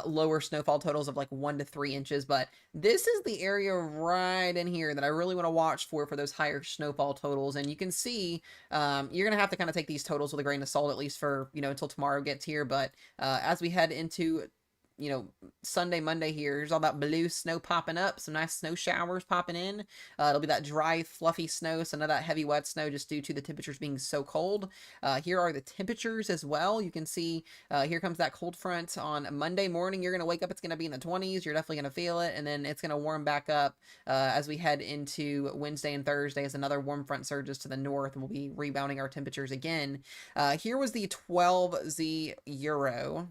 Speaker 1: lower snowfall totals of like 1 to 3 inches. But this is the area right in here that I really want to watch for those higher snowfall totals. And you can see you're gonna have to kind of take these totals with a grain of salt, at least for until tomorrow gets here. But as we head into Sunday, Monday here, there's all that blue snow popping up, some nice snow showers popping in. It'll be that dry, fluffy snow, so none of that heavy, wet snow just due to the temperatures being so cold. Here are the temperatures as well. You can see here comes that cold front on Monday morning. You're going to wake up, it's going to be in the 20s. You're definitely going to feel it, and then it's going to warm back up as we head into Wednesday and Thursday as another warm front surges to the north, and we'll be rebounding our temperatures again. Here was the 12Z Euro.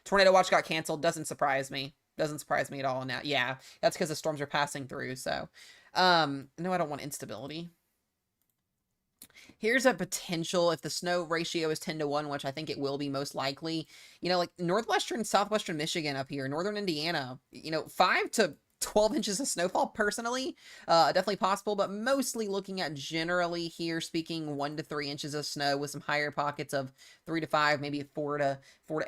Speaker 1: Tornado watch got canceled. Doesn't surprise me. Doesn't surprise me at all. Now, yeah, that's because the storms are passing through. So, no, I don't want instability. Here's a potential if the snow ratio is 10 to 1, which I think it will be most likely. Like northwestern, southwestern Michigan up here, northern Indiana, 5 to 12 inches of snowfall personally, definitely possible, but mostly looking at generally here speaking 1 to 3 inches of snow with some higher pockets of 3 to 5, maybe 4 to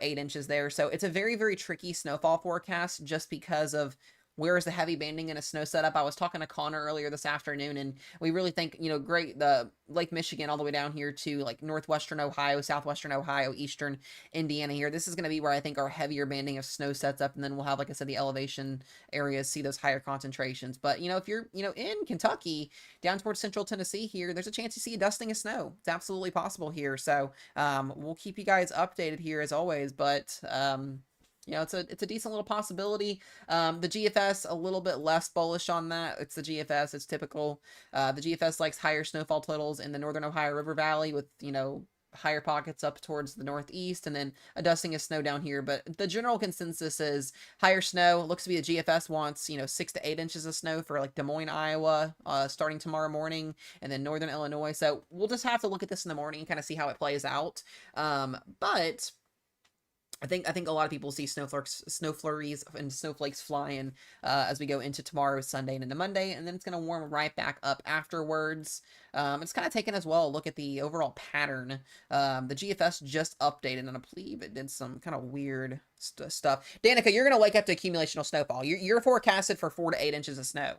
Speaker 1: 8 inches there. So it's a very, very tricky snowfall forecast just because of where is the heavy banding in a snow setup. I was talking to Connor earlier this afternoon, and we really think, great, the Lake Michigan all the way down here to like northwestern Ohio, southwestern Ohio, eastern Indiana here. This is going to be where I think our heavier banding of snow sets up, and then we'll have, like I said, the elevation areas see those higher concentrations. But, if you're, in Kentucky, down towards central Tennessee here, there's a chance you see a dusting of snow. It's absolutely possible here. So we'll keep you guys updated here as always, but it's a decent little possibility. The GFS, a little bit less bullish on that. It's the GFS. It's typical. The GFS likes higher snowfall totals in the northern Ohio River Valley with, higher pockets up towards the northeast, and then a dusting of snow down here. But the general consensus is higher snow. It looks to be the GFS wants, 6 to 8 inches of snow for like Des Moines, Iowa, starting tomorrow morning, and then northern Illinois. So we'll just have to look at this in the morning and kind of see how it plays out. But I think a lot of people see snow flurries and snowflakes flying as we go into tomorrow, Sunday, and into Monday, and then it's going to warm right back up afterwards. It's kind of taken as well a look at the overall pattern. The GFS just updated, and I believe it did some kind of weird stuff. Danica, you're going to wake up to accumulational snowfall. You're forecasted for 4 to 8 inches of snow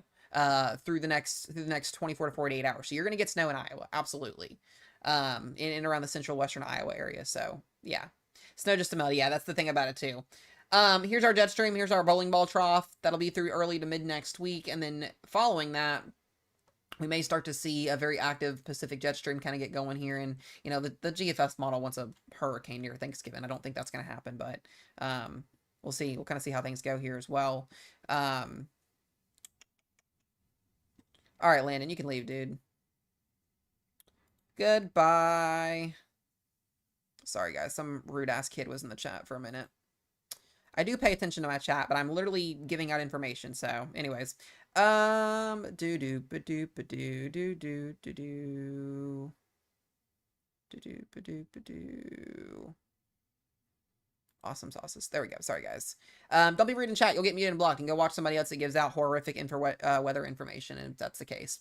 Speaker 1: through the next 24 to 48 hours. So you're going to get snow in Iowa, absolutely, in around the central western Iowa area. So yeah. Snow just to melt. Yeah, that's the thing about it too. Here's our jet stream. Here's our bowling ball trough. That'll be through early to mid next week. And then following that, we may start to see a very active Pacific jet stream kind of get going here. And, the GFS model wants a hurricane near Thanksgiving. I don't think that's going to happen, but we'll see. We'll kind of see how things go here as well. All right, Landon, you can leave, dude. Goodbye. Sorry, guys. Some rude-ass kid was in the chat for a minute. I do pay attention to my chat, but I'm literally giving out information. So, anyways. Awesome sauces. There we go. Sorry, guys. Don't be rude in chat. You'll get muted and blocked. And go watch somebody else that gives out horrific weather information, if that's the case.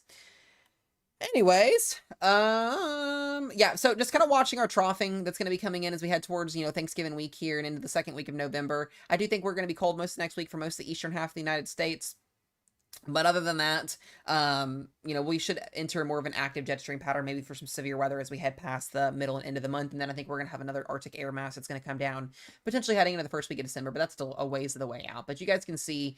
Speaker 1: Anyways, yeah, so just kind of watching our troughing that's going to be coming in as we head towards, Thanksgiving week here and into the second week of November. I do think we're going to be cold most of next week for most of the eastern half of the United States. But other than that, we should enter more of an active jet stream pattern, maybe for some severe weather as we head past the middle and end of the month. And then I think we're going to have another Arctic air mass that's going to come down, potentially heading into the first week of December, but that's still a ways of the way out. But you guys can see,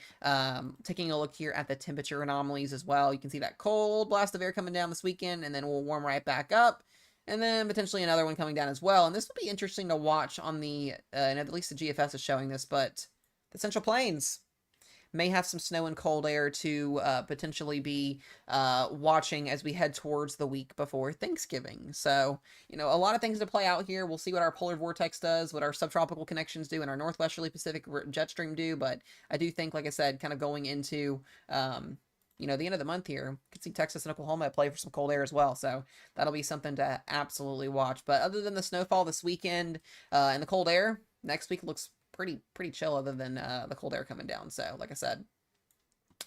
Speaker 1: taking a look here at the temperature anomalies as well. You can see that cold blast of air coming down this weekend, and then we'll warm right back up. and then potentially another one coming down as well. And this will be interesting to watch on the, and at least the GFS is showing this, but the Central Plains may have some snow and cold air to potentially be watching as we head towards the week before Thanksgiving. So, a lot of things to play out here. We'll see what our polar vortex does, what our subtropical connections do, and our northwesterly Pacific jet stream do. But I do think, like I said, kind of going into the end of the month here, you can see Texas and Oklahoma play for some cold air as well. So that'll be something to absolutely watch. But other than the snowfall this weekend and the cold air, next week looks pretty chill other than the cold air coming down. So like I said,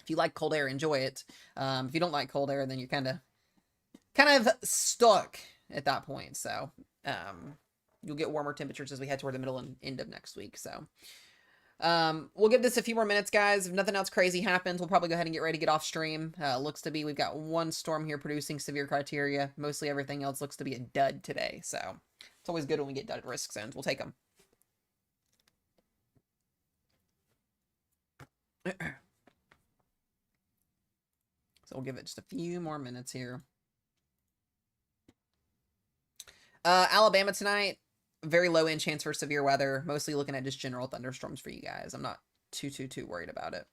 Speaker 1: if you like cold air, enjoy it. If you don't like cold air, then you're kind of stuck at that point. So you'll get warmer temperatures as we head toward the middle and end of next week. So we'll give this a few more minutes, guys. If nothing else crazy happens, we'll probably go ahead and get ready to get off stream. Looks to be we've got one storm here producing severe criteria. Mostly everything else looks to be a dud today. So it's always good when we get dud risk zones. We'll take them. So we'll give it just a few more minutes here. Alabama tonight, very low end chance for severe weather. Mostly looking at just general thunderstorms for you guys. I'm not too worried about it.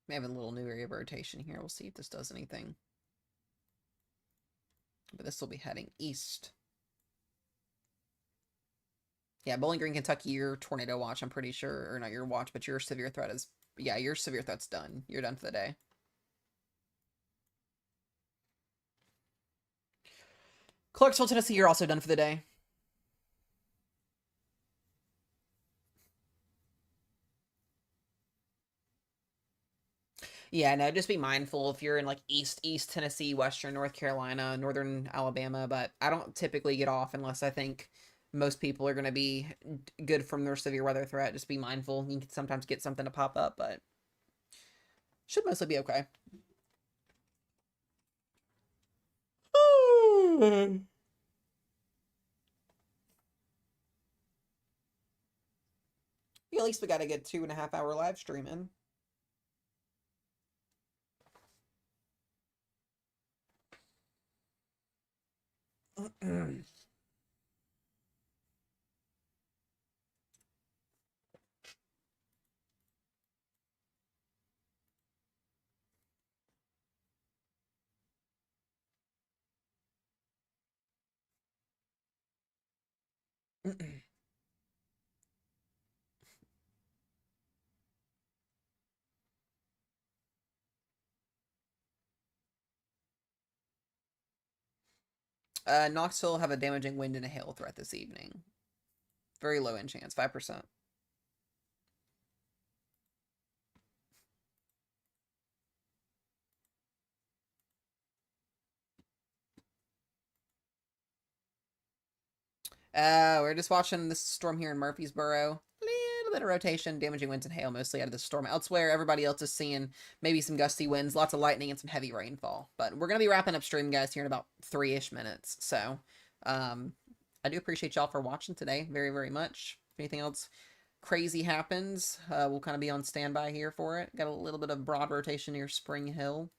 Speaker 1: May have a little new area of rotation here. We'll see if this does anything. But this will be heading east. Yeah, Bowling Green, Kentucky, your tornado watch, I'm pretty sure, or not your watch, but your severe threat is, yeah, your severe threat's done. You're done for the day. Clarksville, Tennessee, you're also done for the day. Yeah, no, just be mindful if you're in like East Tennessee, Western North Carolina, Northern Alabama, but I don't typically get off unless I think most people are going to be good from their severe weather threat. Just be mindful. You can sometimes get something to pop up, but should mostly be okay. At least we got to get 2.5 hour live stream in. Knoxville have a damaging wind and a hail threat this evening. Very low in chance, 5%. We're just watching this storm here in Murfreesboro. Little bit of rotation, damaging winds and hail mostly out of the storm. Elsewhere, everybody else is seeing maybe some gusty winds, lots of lightning, and some heavy rainfall. But we're going to be wrapping up stream, guys, here in about 3-ish minutes. So, I do appreciate y'all for watching today very, very much. If anything else crazy happens, we'll kind of be on standby here for it. Got a little bit of broad rotation near Spring Hill.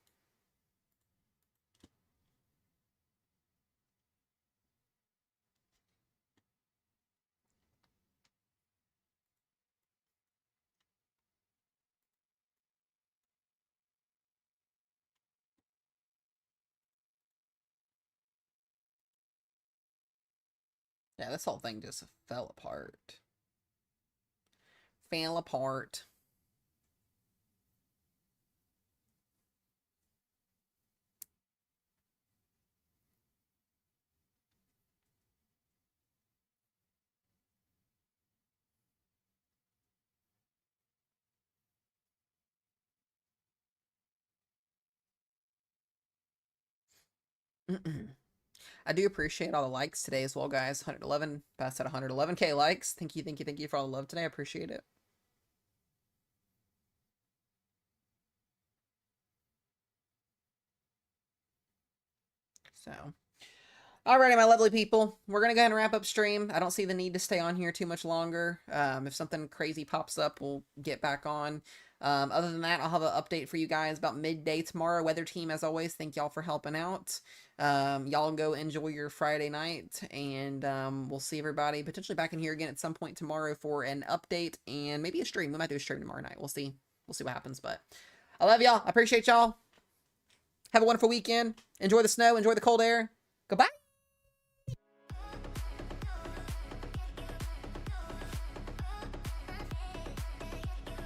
Speaker 1: Yeah, this whole thing just fell apart. Fell apart. I do appreciate all the likes today as well, guys. 111, passed at 111k likes. Thank you for all the love today. I appreciate it. So, Alrighty, my lovely people. We're going to go ahead and wrap up stream. I don't see the need to stay on here too much longer. If something crazy pops up, we'll get back on. Other than that, I'll have an update for you guys about midday tomorrow. Weather team, as always, thank y'all for helping out. Y'all go enjoy your Friday night, and we'll see everybody potentially back in here again at some point tomorrow for an update and maybe a stream. We might do a stream tomorrow night. We'll see. We'll see what happens, but I love y'all. I appreciate y'all. Have a wonderful weekend. Enjoy the snow. Enjoy the cold air. Goodbye.